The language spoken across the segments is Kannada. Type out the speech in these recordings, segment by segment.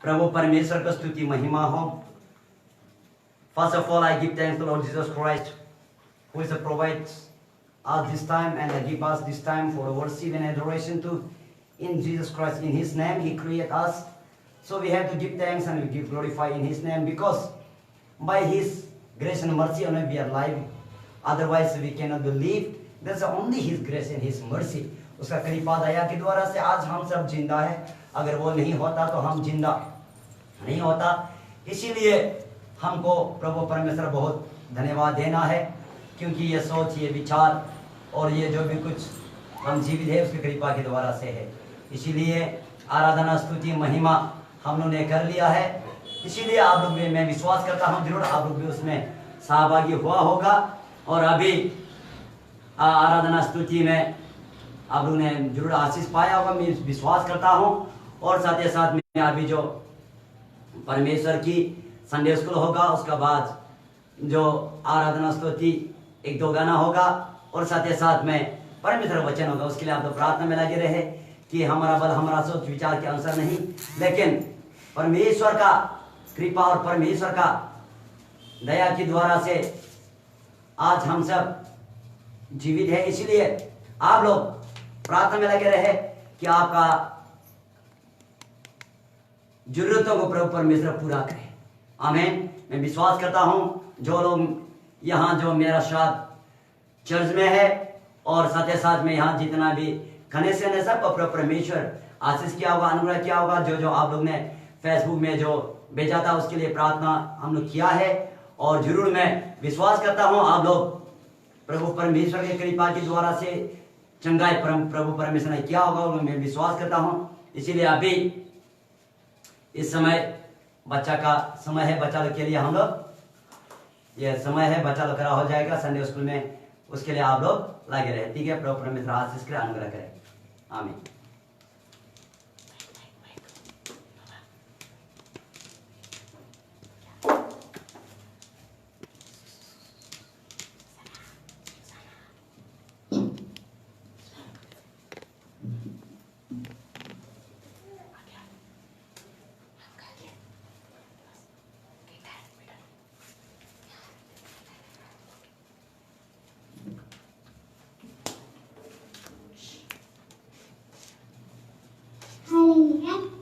प्रभु परमेश्वर का स्तुति महिमा हो। First of all, I give thanks to Lord Jesus Christ, who is provides us this time and give us this time for worship and adoration to in Jesus Christ. In His name, He created us. So we have to give thanks and we give glorify in His name, because by His grace and mercy only we are alive. Otherwise we cannot believe. There's only His grace and His mercy. उसका कृपा दया के द्वारा से आज हम सब जिंदा है। अगर वो नहीं होता तो हम जिंदा नहीं होता। इसीलिए हमको प्रभु परमेश्वर बहुत धन्यवाद देना है, क्योंकि ये सोच, ये विचार और ये जो भी कुछ हम जीवित है उसकी कृपा के द्वारा से है। इसीलिए आराधना स्तुति महिमा हम लोगों ने कर लिया है। इसीलिए आप लोग भी, मैं विश्वास करता हूँ जरूर आप लोग भी उसमें सहभागी हुआ होगा। और अभी आराधना स्तुति में आप लोगों ने जरूर आशीष पाया होगा, मैं विश्वास करता हूँ। और साथ ही साथ में अभी जो परमेश्वर की संडे स्कूल होगा, उसका बाद जो आराधना स्तुति 1-2 गाना होगा, और साथ ही साथ में परमेश्वर वचन होगा। उसके लिए आप लोग प्रार्थना में लगे रहे कि हमारा बल हमारा सोच विचार के अनुसार नहीं, लेकिन परमेश्वर का कृपा और परमेश्वर का दया के द्वारा से आज हम सब जीवित है। इसलिए आप लोग प्रार्थना में लगे रहे कि आपका जरूरतों को प्रभु परमेश्वर पूरा करे। आमीन। मैं विश्वास करता हूँ जो लोग यहाँ जो मेरा साथ चर्च में है और साथ ही साथ में यहाँ जितना भी कनेक्शन है, सब प्रभु परमेश्वर आशीष किया होगा, अनुग्रह किया होगा। जो आप लोग ने फेसबुक में जो भेजा था उसके लिए प्रार्थना हम लोग किया है। और जरूर मैं विश्वास करता हूँ आप लोग प्रभु परमेश्वर के कृपा के द्वारा से चंगाई प्रभु परमेश्वर ने किया होगा, और मैं विश्वास करता हूँ। इसीलिए अभी इस समय बच्चा का समय है, बच्चा लोग के लिए हम लोग ये समय है, बच्चा लोग करा हो जाएगा संडे स्कूल में, उसके लिए आप लोग लगे रहे। ठीक है। प्रभु परमेश्वर आशीष करे, अनुग्रह करे। आमीन।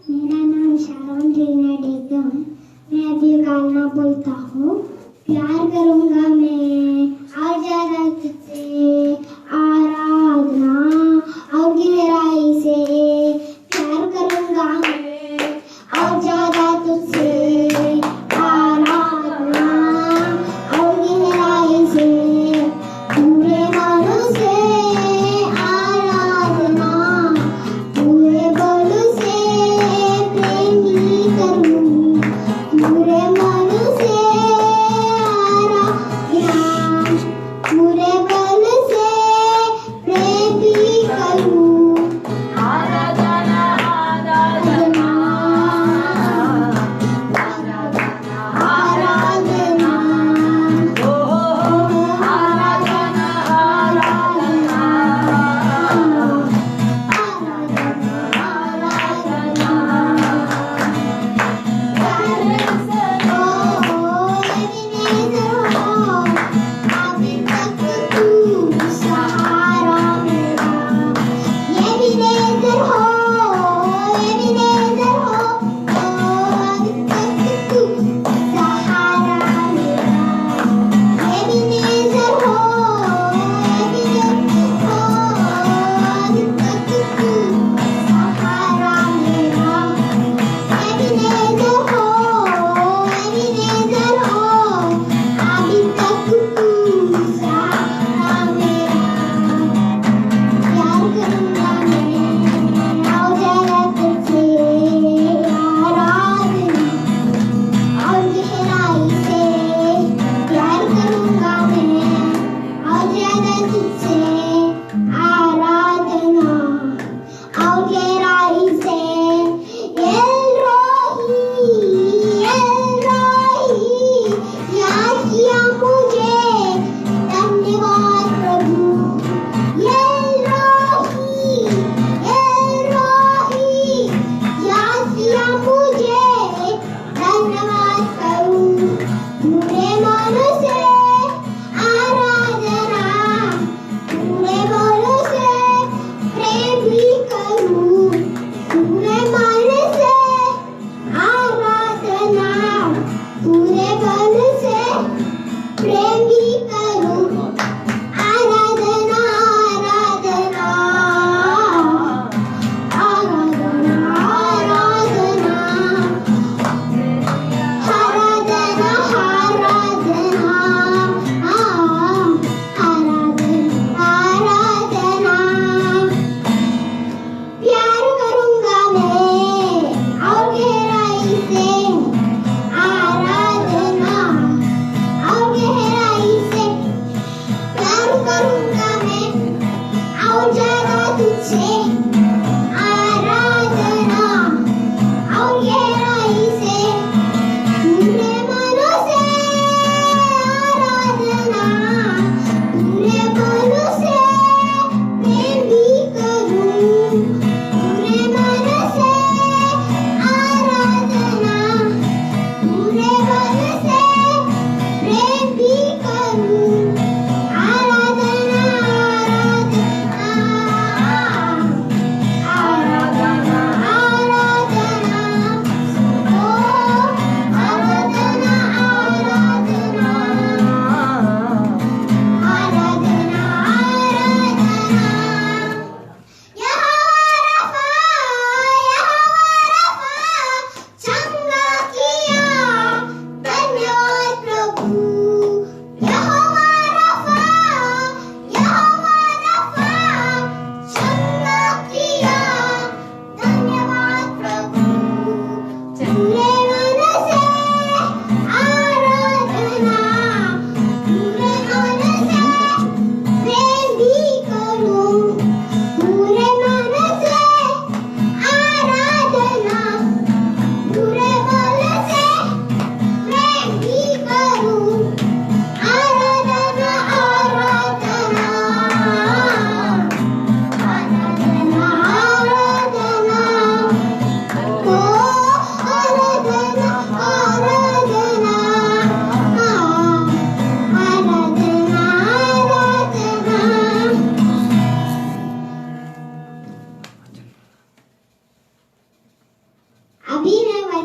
मेरा नाम शारोन रीना डेगम। मैं अभी गाना बोलता हूँ। प्यार करूँगा मैं और ज़्यादा तुझसे, आराधना और गहराई से। प्यार करूँगा मैं और ज़्यादा तुझसे, आराधना और गहराई से। पूरे मन से आराधना, पूरे बल से प्रेम ही करूँ। पूरे मन से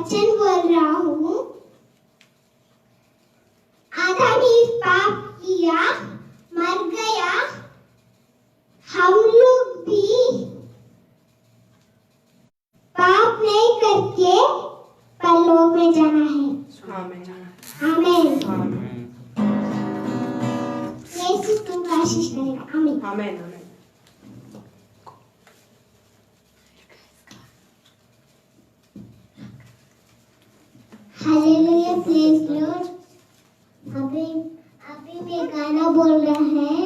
वचन बोल रहा हूँ। आदम ही पाप किया, मर गया। हम लोग भी पाप नहीं करके परलोक में जाना है। आमीन। यीशु तुमको आशीष करेगा। आमीन। आमीन। Hallelujah, praise Lord. अभी मैं गाना बोल रहा है।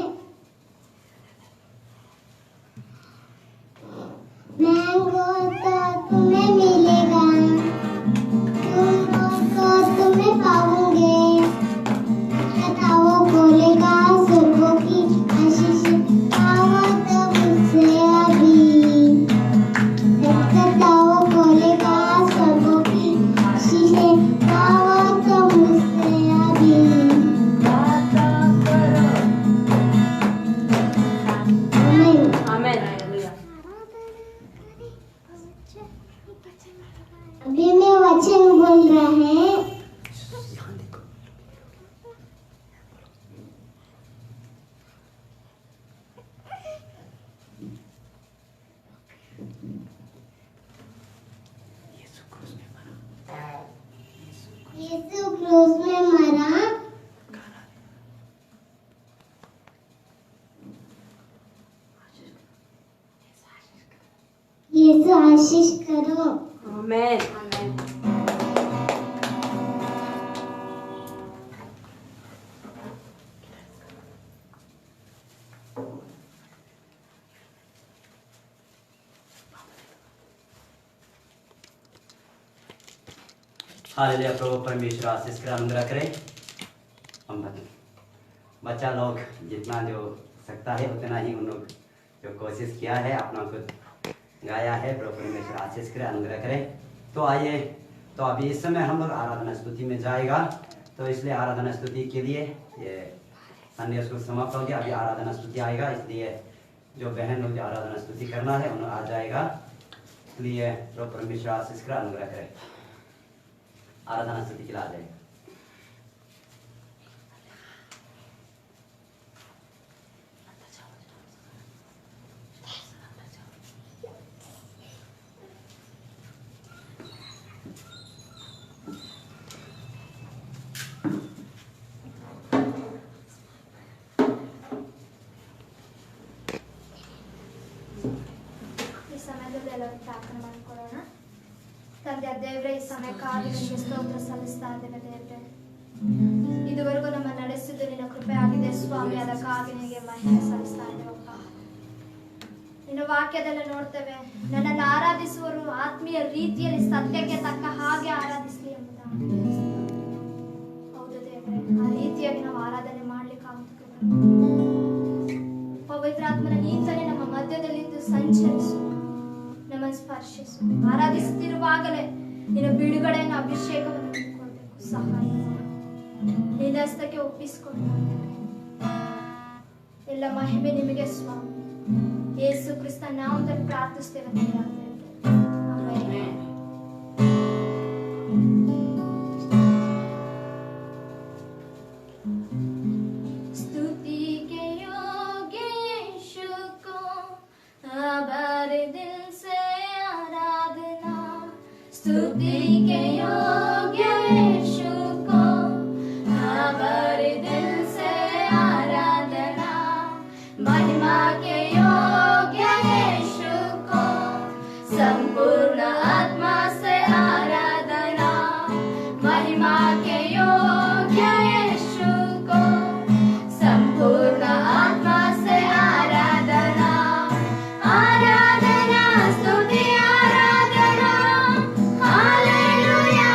मैंगो तो तुम्हें मिलेगा, तुम तो तुम्हें पाओगे। कथाओं बोलेगा स्वर्गों की आशीष पाओ तो मुझसे अभी। कथाओं बोलेगा स्वर्गों की आशीष पाओ तो मुझसे अभी। अभी मैं वचन बोल रहा है। यीशु क्रूस में मरा। यीशु आशीष करो। आमीन। हालेलुया। प्रभु परमेश्वर आशीष कर अनुग्रह करे। हम बच्चा लोग जितना जो सकता है उतना ही उन लोग जो कोशिश किया है अपना कुछ गाया है। प्रभु परमेश्वर आशीष करे, अनुग्रह करे। तो आइए, तो अभी इस समय हम लोग आराधना स्तुति में जाएगा। तो इसलिए आराधना स्तुति के लिए ये संडे स्कूल समाप्त हो गया। अभी आराधना स्तुति आएगा, इसलिए जो बहन लोग जो आराधना स्तुति करना है उन्हें आ जाएगा। इसलिए प्रभु परमेश्वर आशीष करे, अनुग्रह करे। आराधना स्तुति के लिए आ जाएगा। ಈ ಸಮಯದಲ್ಲಿ ಎಲ್ಲರೂ ಪ್ರಾರ್ಥನೆ ಮಾಡಿಕೊಳ್ಳೋಣ. ತಂದೆ ದೇವರೇ, ಈ ಸಮಯಕ್ಕಾಗಿ ನಿಮಗೆ ಸ್ತೋತ್ರ ಸಲ್ಲಿಸ್ತಾ ಇದ್ದೇನೆ ದೇವರೇ. ಇದುವರೆಗೂ ನಮ್ಮ ನಡೆಸಿದ್ದು ನಿನ್ನ ಕೃಪೆ ಆಗಿದೆ ಸ್ವಾಮಿ, ಅದಕ್ಕಾಗಿ ನಿನಗೆ ಮಹಿಮೆ ಸಲ್ಲಿಸ್ತಾ ಇದ್ದೇವಪ್ಪ. ನಿನ್ನ ವಾಕ್ಯದಲ್ಲಿ ನೋಡ್ತೇವೆ, ನನ್ನನ್ನು ಆರಾಧಿಸುವರು ಆತ್ಮೀಯ ರೀತಿಯಲ್ಲಿ ಸತ್ಯಕ್ಕೆ ತಕ್ಕ ಹಾಗೆ ಆರಾಧಿಸಲಿ ಎಂಬುದಾಗಿ. ಹೌದು ದೇವರೇ, ಆ ರೀತಿಯಾಗಿ ನಾವು ಆರಾಧನೆ ಮಾಡ್ಲಿಕ್ಕೆ ಆಗುತ್ತದೆ. ಪವಿತ್ರಾತ್ಮನ ನೀತನೆ ನಮ್ಮ ಮಧ್ಯದಲ್ಲಿದ್ದು ಸಂಚರಿಸು, ನಮ್ಮನ್ನು ಸ್ಪರ್ಶಿಸು. ಆರಾಧಿಸುತ್ತಿರುವಾಗಲೇ ನಿನ್ನ ಬಿಡುಗಡೆಯನ್ನು ಅಭಿಷೇಕವನ್ನು ಹೊಂದಿಕೊಳ್ಳಬೇಕು. ಸಹಾಯ ನಿನ್ನ ಹಸ್ತಕ್ಕೆ ಒಪ್ಪಿಸಿಕೊಂಡು ಎಲ್ಲ ಮಹಿಮೆ ನಿಮಗೆ ಸ್ವಾಮಿ. ಯೇಸು ಕ್ರಿಸ್ತ ನಾಮದಲ್ಲಿ ಪ್ರಾರ್ಥಿಸ್ತೇವೆ ದೇವರೇ. ಆಮೆನ್. स्तुति के योग्य यीशु को हमारे दिल से आराधना, महिमा के योग्य यीशु को संपूर्ण आत्मा से आराधना, महिमा के योग्य यीशु को संपूर्ण आत्मा से आराधना, आराधना स्तुति आराधना, हालेलुया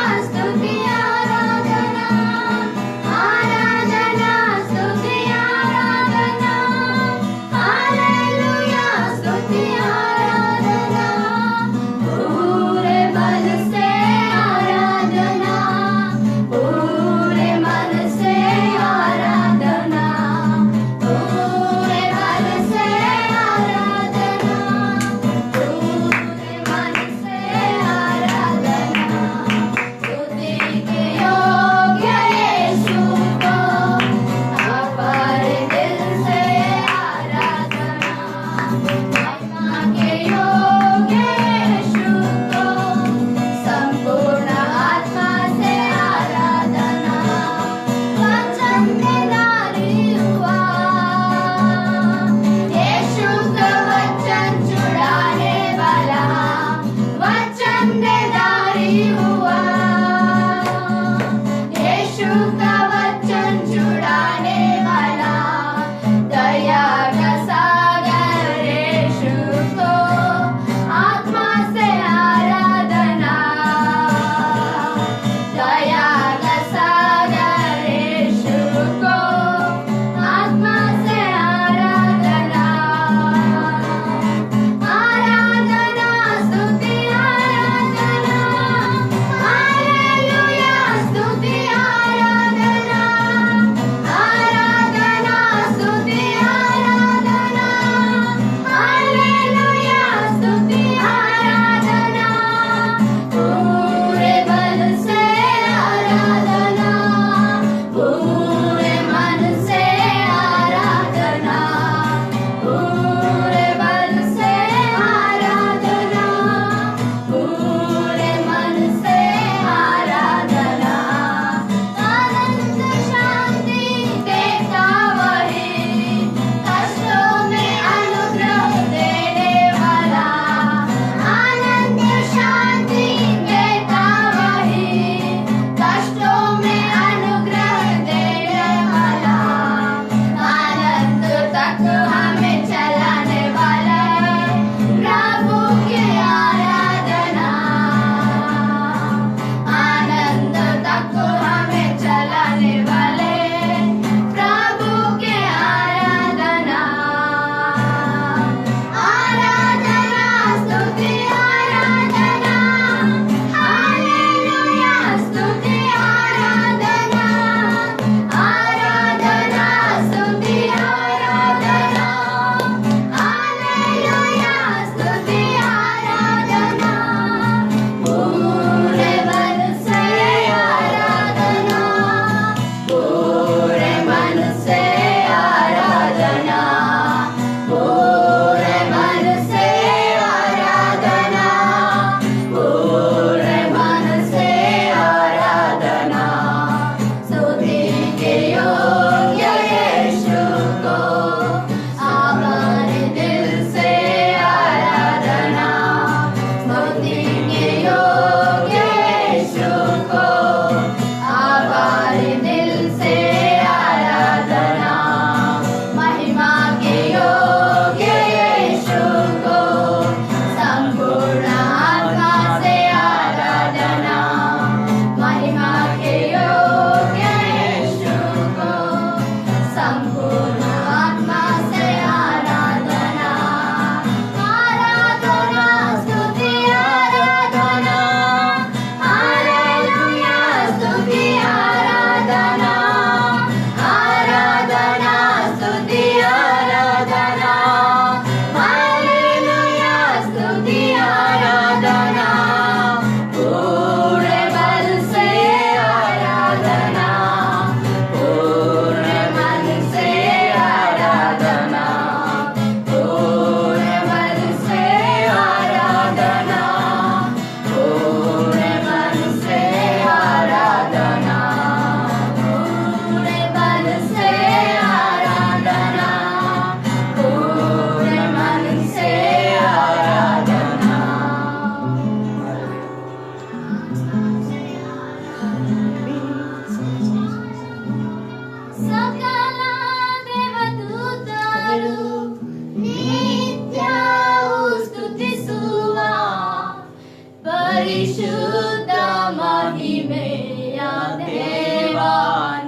ಪರಿಶುದ್ಧ ಮಹಿಮೆಯ ದೇವಾ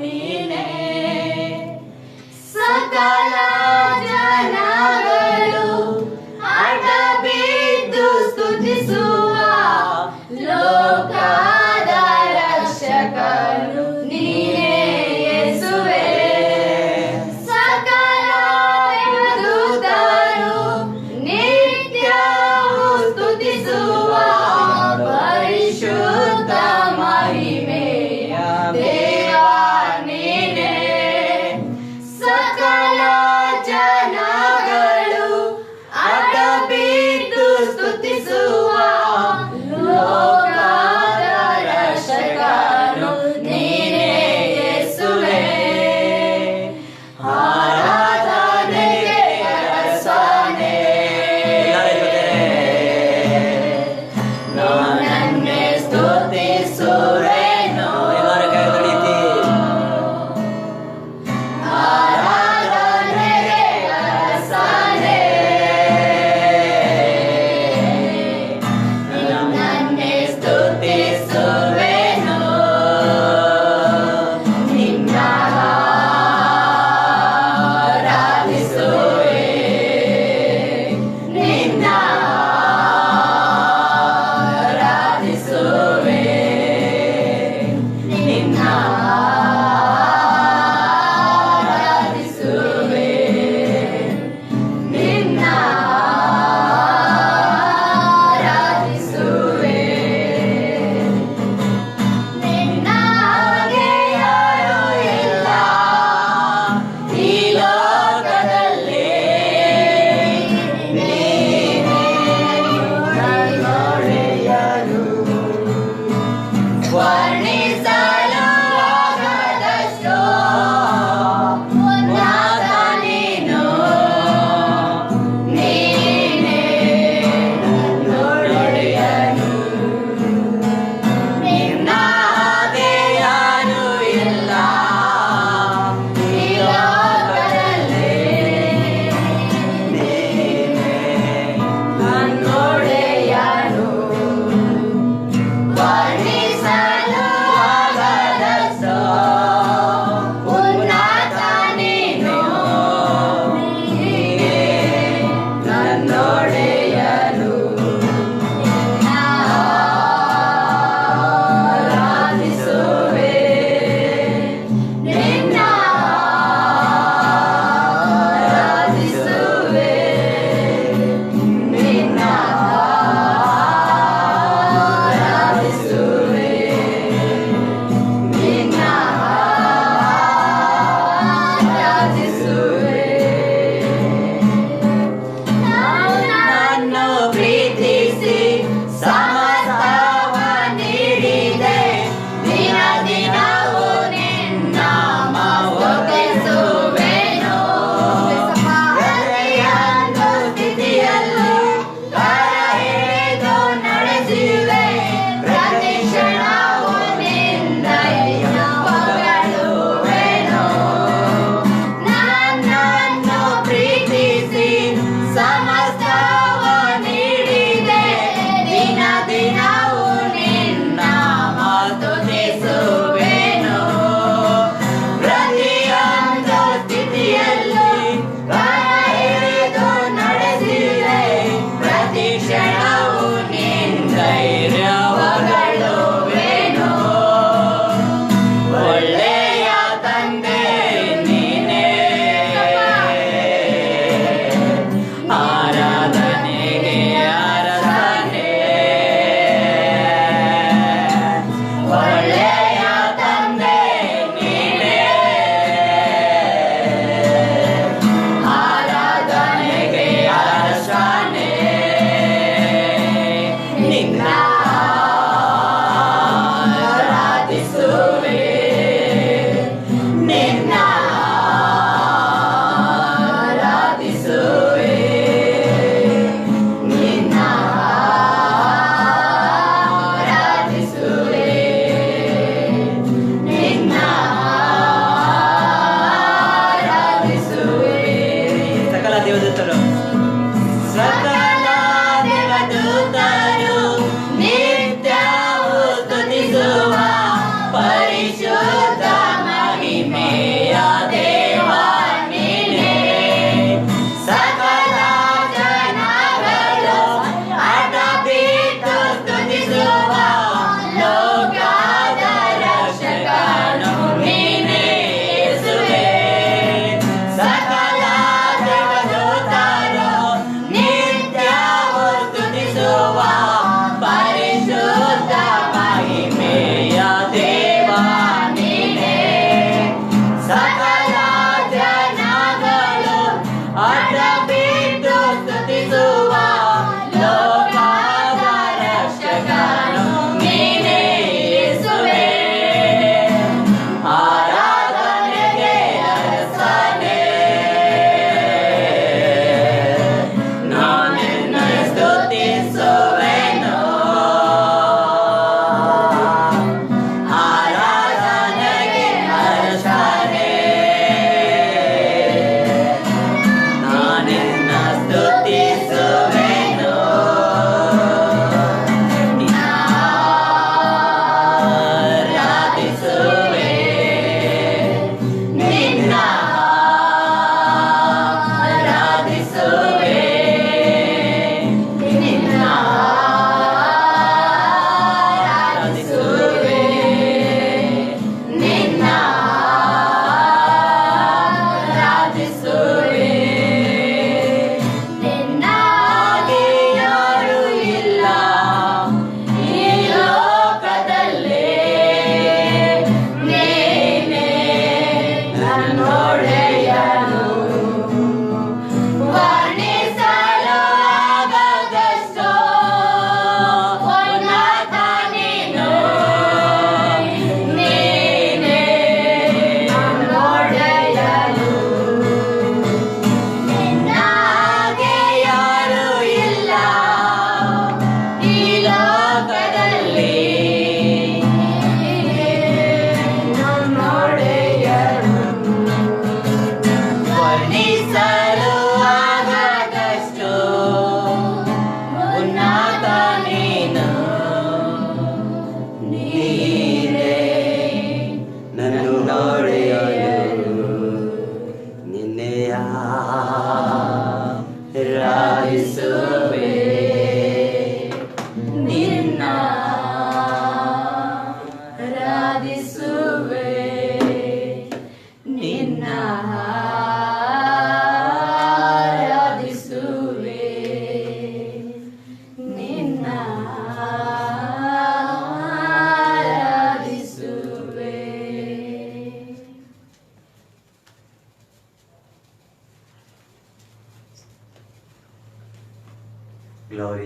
ನೀನೇ. ಸಕಲ ಜನಗಳು ಅಡ್ಡ ಬಿದ್ದು ಸ್ತುತಿಸುವ ಲೋಕದ ರಕ್ಷಕನು ನೀನೇ ಯೇಸುವೇ. ಸಕಲ ದೇವದೂತರು ನಿತ್ಯವೂ ಸ್ತುತಿಸುವ ಪರಿಶುದ್ಧ ಮಹಿಮೆಯ ದೇವಾ ನೀನೇ. ಸಕಲ ಜನಗಳು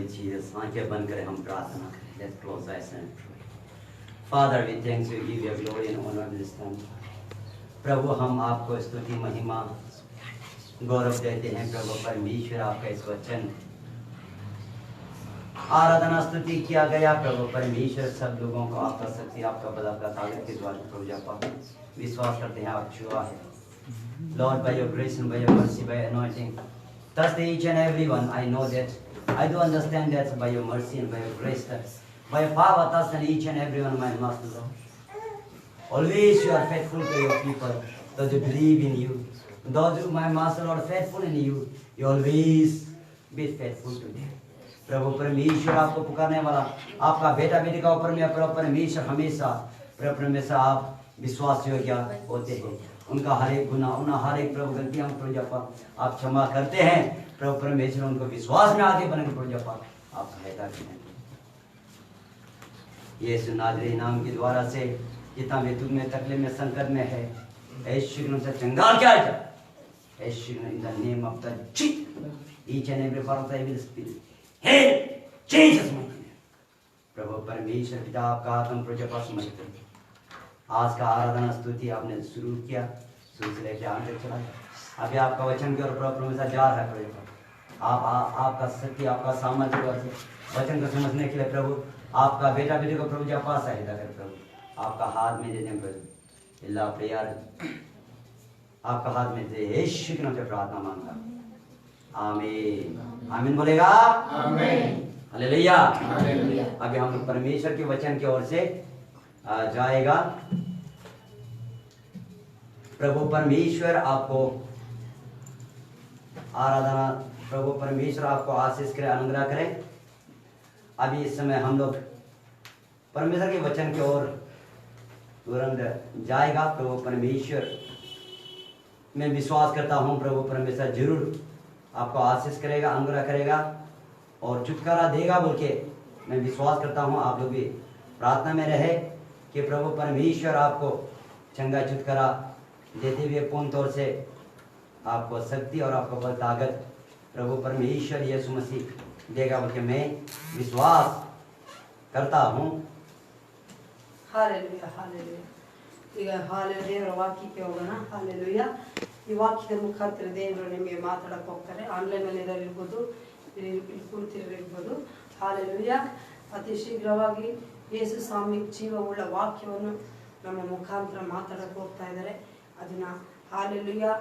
Lord Jesus, आंखें बंद करें, हम प्रार्थना करें. Let's close eyes and pray. Father, we thank you, give you glory and honor this time. प्रभु, हम आपको स्तुति, महिमा, गौरव देते हैं. प्रभु परमेश्वर, आपका इस वचन आराधना स्तुति किया गया. प्रभु परमेश्वर, सब लोगों को आपका शक्ति, आपका बल, आपका ताकत के द्वारा प्रभु जापा विश्वास करते हैं आप छुआ है. Lord, by your grace and by your mercy, by your anointing, touch each and every one. I know that, I do understand that by your mercy and by your grace, that by your power, touch each and every one, my Master Lord. Always you are faithful to your people, those who believe in you. Those who, my Master Lord, faithful in you, you always be faithful to them. प्रभु परमेश्वर, आपको पुकारने वाला आपका बेटा बेटी का ऊपर में प्रभु परमेश्वर हमेशा प्रभु परमेश्वर आप विश्वास योग्य होते हैं. उनका हर एक गुनाह, उनका हर एक प्रभु गलतियां प्रभु जपा आप क्षमा करते हैं. प्रभु परमेश्वर, उनको विश्वास में आगे बढ़ने प्रभु जपा आप सहायता करें. यीशु नाजरी नाम के द्वारा से जितना भी दुख में, तकलीफ में, संकट में है, यीशु से चंगा क्या जाए. Yeshu in the name of the Jesus, each and every one of the evil spirit, हे जीसस माइटी नेम. प्रभु परमेश्वर पिता, आपका आत्म प्रभु जपा समझते हैं. आज का आराधना स्तुति आपने शुरू किया, शुरू से लेकर अंत तक चला. अभी आपका वचन के और प्रभु परमेश्वर जा रहा है. प्रभु आपका शक्ति, आपका सामर्थ्य वचन को समझने के लिए प्रभु आपका बेटा बेटी को प्रभु जपा सहायता कर. प्रभु आपका हाथ में दे दें प्रभु. अल्लाह प्यार आपका हाथ में दे. यीशु के नाम से प्रार्थना मांगता. आमीन. आमीन बोलेगा. आमीन. हालेलुया. हालेलुया. अभी हम लोग परमेश्वर के वचन की ओर से जाएगा. प्रभु परमेश्वर आपको आराधना, प्रभु परमेश्वर आपको आशीष करे, अनुग्रह करे. अभी इस समय हम लोग परमेश्वर के वचन की ओर तुरंत जाएगा. प्रभु परमेश्वर, मैं विश्वास करता हूँ प्रभु परमेश्वर जरूर आपको आशीष करेगा, अनुग्रह करेगा और छुटकारा देगा बोल के मैं विश्वास करता हूँ. आप लोग भी प्रार्थना में रहे कि प्रभु परमेश्वर आपको चंगा छुटकारा देते हुए पूर्ण तौर से आपको शक्ति और आपको बल ताकत प्रभु परमेश्वर यीशु मसीह देगा बोल के मैं विश्वास करता हूँ. ಹಾಲೆಲೂಯಾ. ಹಾಲೆಲೂಯಾ. ಈಗ ಹಾಲೆಲೂಯಾ ದೇವರ ವಾಕ್ಯಕ್ಕೆ ಹೋಗೋಣ. ಹಾಲೆಲೂಯಾ. ಈ ವಾಕ್ಯದ ಮುಖಾಂತರ ದೇವರು ನಿಮಗೆ ಮಾತಾಡಕ್ಕೆ ಹೋಗ್ತಾರೆ. ಆನ್ಲೈನಲ್ಲಿ ಇರೋರಿರ್ಬೋದು, ಇಲ್ಲಿ ಕೂರ್ತಿರೋರಿರ್ಬೋದು. ಹಾಲೆಲೂಯಾ. ಅತಿ ಶೀಘ್ರವಾಗಿ ಯೇಸು ಸ್ವಾಮಿ ಜೀವವುಳ್ಳ ವಾಕ್ಯವನ್ನು ನಮ್ಮ ಮುಖಾಂತರ ಮಾತಾಡಕ್ಕೆ ಹೋಗ್ತಾ ಇದ್ದಾರೆ. ಅದನ್ನ ಹಾಲೆಲೂಯಾ,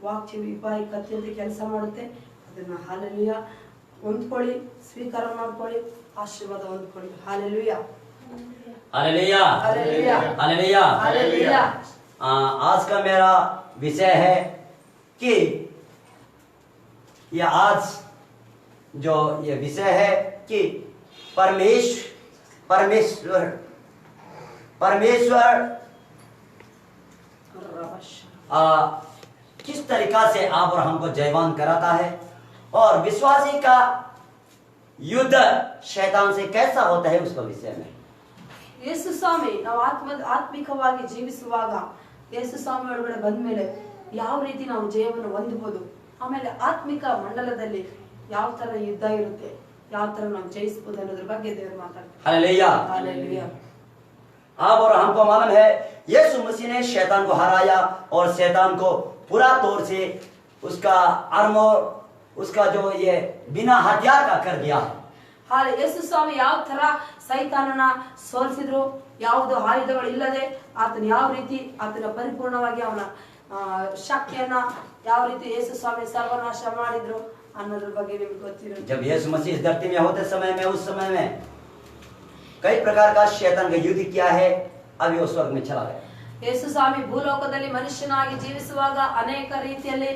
ವಾಕ್ಯವು ಇಬ್ಬಾಯಿ ಕತ್ತಿಯಂತೆ ಕೆಲಸ ಮಾಡುತ್ತೆ. ಅದನ್ನ ಹಾಲೆಲೂಯಾ ಹೊಂದ್ಕೊಳ್ಳಿ, ಸ್ವೀಕಾರ ಮಾಡ್ಕೊಳ್ಳಿ, ಆಶೀರ್ವಾದ ಹೊಂದ್ಕೊಳ್ಳಿ. Hallelujah. Hallelujah. Hallelujah. Hallelujah. Hallelujah. आज का मेरा विषय है कि यह आज जो ये विषय है कि परमेश्वर किस तरीका से आप और हमको जयवान कराता है और विश्वासी का युद्ध शैतान से कैसा होता है उसका विषय में. ಯೇಸು ಸ್ವಾಮಿ ನಾವು ಆತ್ಮಿಕವಾಗಿ ಜೀವಿಸುವಾಗ ಯೇಸು ಸ್ವಾಮಿ ಒಳಗಡೆ ಬಂದ ಮೇಲೆ ಯಾವ ರೀತಿ ನಾವು ಜಯವನ್ನು ಹೊಂದಬಹುದು, ಆಮೇಲೆ ಆತ್ಮಿಕ ಮಂಡಲದಲ್ಲಿ ಯಾವ ತರ ಯುದ್ಧ ಇರುತ್ತೆ, ಯಾವ ತರ ನಾವು ಜಯಿಸಬಹುದು ಅನ್ನೋದ್ರ ಬಗ್ಗೆ ದೇವರು ಮಾತಾಡ್ತಾರೆ. हालेलुया. हालेलुया. आप और हमको मालूम है यीशु मसीह ने शैतान को हराया और शैतान को पूरा तौर से उसका आर्मर, उसका जो ये बिना हथियार का कर दिया. ಹಾಲೆ ಯೇಸು ಸ್ವಾಮಿ ಯಾವ ತರ ಸೈತಾನನ ಸೋಲಿಸಿದ್ರು, ಯಾವುದು ಆಯುಧಗಳು ಇಲ್ಲದೆ ಆತನ ಯಾವ ರೀತಿ ಆತನ ಪರಿಪೂರ್ಣವಾಗಿ ಅವನ ಶಕ್ತಿಯನ್ನ ಯಾವ ರೀತಿ ಯೇಸು ಸ್ವಾಮಿ ಸರ್ವನಾಶ ಮಾಡಿದ್ರು ಅನ್ನೋದ್ರ ಬಗ್ಗೆ ನಿಮ್ಗೆ ಗೊತ್ತಿರುತ್ತೆ. जब यीशु मसीह इस धरती में होते समय में, उस समय में कई प्रकार का शैतान का युद्ध किया है. अभी उस वक्त में चला गया. ಯೇಸು ಸ್ವಾಮಿ ಭೂಲೋಕದಲ್ಲಿ ಮನುಷ್ಯನಾಗಿ ಜೀವಿಸುವಾಗ ಅನೇಕ ರೀತಿಯಲ್ಲಿ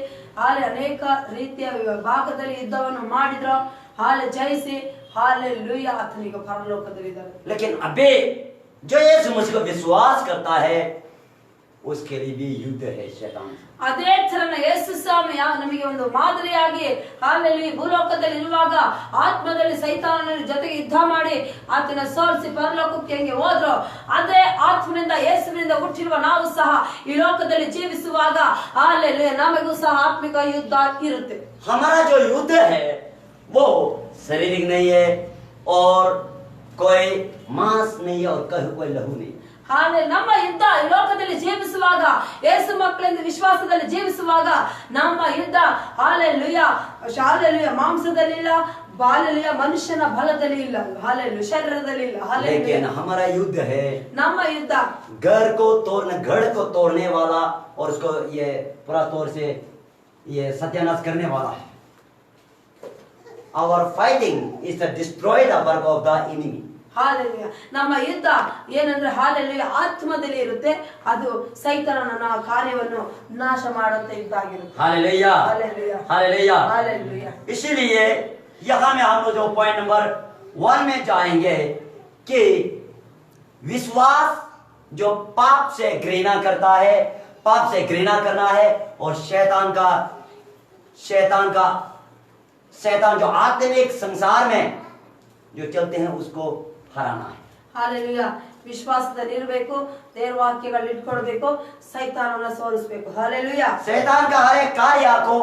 ಅನೇಕ ರೀತಿಯ ಭಾಗದಲ್ಲಿ ಯುದ್ಧವನ್ನು ಮಾಡಿದ್ರು. ಹಾಲೆ ಜಯಿಸಿ हालेलुया आतनिक परलोकदಲ್ಲಿದ್ದಾರೆ. लेकिन अबे जो यीशु मसीह को विश्वास करता है उसके लिए भी युद्ध है शैतान. ಅದೇ ತರನ ಯೇಸು ಸ್ವಾಮಿ ನಮಗೆ ಒಂದು ಮಾದರಿಯಾಗಿ ಹಾಲೆಲುಯಾ ಭೂಲೋಕದಲ್ಲಿ ಇರುವಾಗ ಆತ್ಮದಲ್ಲಿ ಸೈತಾನನ ಜೊತೆಗೆ ಯುದ್ಧ ಮಾಡಿ ಆತನ ಸೋಲಿಸಿ ಪರಲೋಕಕ್ಕೆ ಹೆಂಗೆ ಹೋದ್ರು, ಅದೇ ಆತ್ಮನಿಂದ ಯೇಸುವಿನಿಂದ ಹುಟ್ಟಿರುವ ನಾವು ಸಹ ಈ ಲೋಕದಲ್ಲಿ ಜೀವಿಸುವಾಗ ಹಾಲೆಲುಯಾ ನಮಗೂ ಸಹ ಆತ್ಮಿಕ ಯುದ್ಧ ಇರುತ್ತೆ. हमारा जो युद्ध है वो शारीरिक नहीं है और कोई मांस नहीं है और कोई लहू नहीं है। ನಮ್ಮ ಯುದ್ಧ ಈ ಲೋಕದಲ್ಲಿ ಜೀವಿಸುವಾಗ ಯೇಸು ಮಕ್ಕಳೆಂದು ವಿಶ್ವಾಸದಲ್ಲಿ ಜೀವಿಸುವಾಗ ನಮ್ಮ ಯುದ್ಧ ಹಾಲೆಲೂಯಾ ಮಾಂಸದಲ್ಲಿಲ್ಲ, ಬಾಲಲಿಯ ಮನುಷ್ಯನ ಬಲದಲ್ಲಿ ಇಲ್ಲ, ಹಾಲೆಲೂಯಾ ಶರೀರದಲ್ಲಿ ಇಲ್ಲ, लेकिन हमारा युद्ध है ನಮ್ಮ ಯುದ್ಧ घर को तोड़ने वाला और उसको ये पूरा तौर से ये सत्यानाश करने वाला है। Our fighting is to destroy the work of the enemy. Hallelujah ನಮ್ಮ ಯುದ್ಧ ಏನಂದ್ರೆ ಹಾಲೆಲೂಯಾ ಆತ್ಮದಲ್ಲಿ ಇರುತ್ತೆ, ಅದು ಸೈತಾನನ ಕಾರ್ಯವನ್ನು ನಾಶ ಮಾಡುವಂತ ಯುದ್ಧ ಆಗಿರುತ್ತೆ। Hallelujah hallelujah hallelujah hallelujah. इसीलिए यहाँ में हम लोग जो पॉइंट नंबर 1 में जाएंगे कि विश्वास जो पाप से घृणा करता है, पाप से घृणा करना है और शैतान जो आत्मिक संसार में जो चलते हैं उसको हराना है। ಹಾಲೆಲೂಯಾ ವಿಶ್ವಾಸದಲ್ಲಿ ಇರಬೇಕು, ದೇವರ ವಾಕ್ಯಗಳು ಇಟ್ಕೊಳ್ಬೇಕು, ಸೈತಾನನ ಸೋಲಿಸಬೇಕು। ಹಾಲೆಲೂಯಾ शैतान का हर एक कार्य को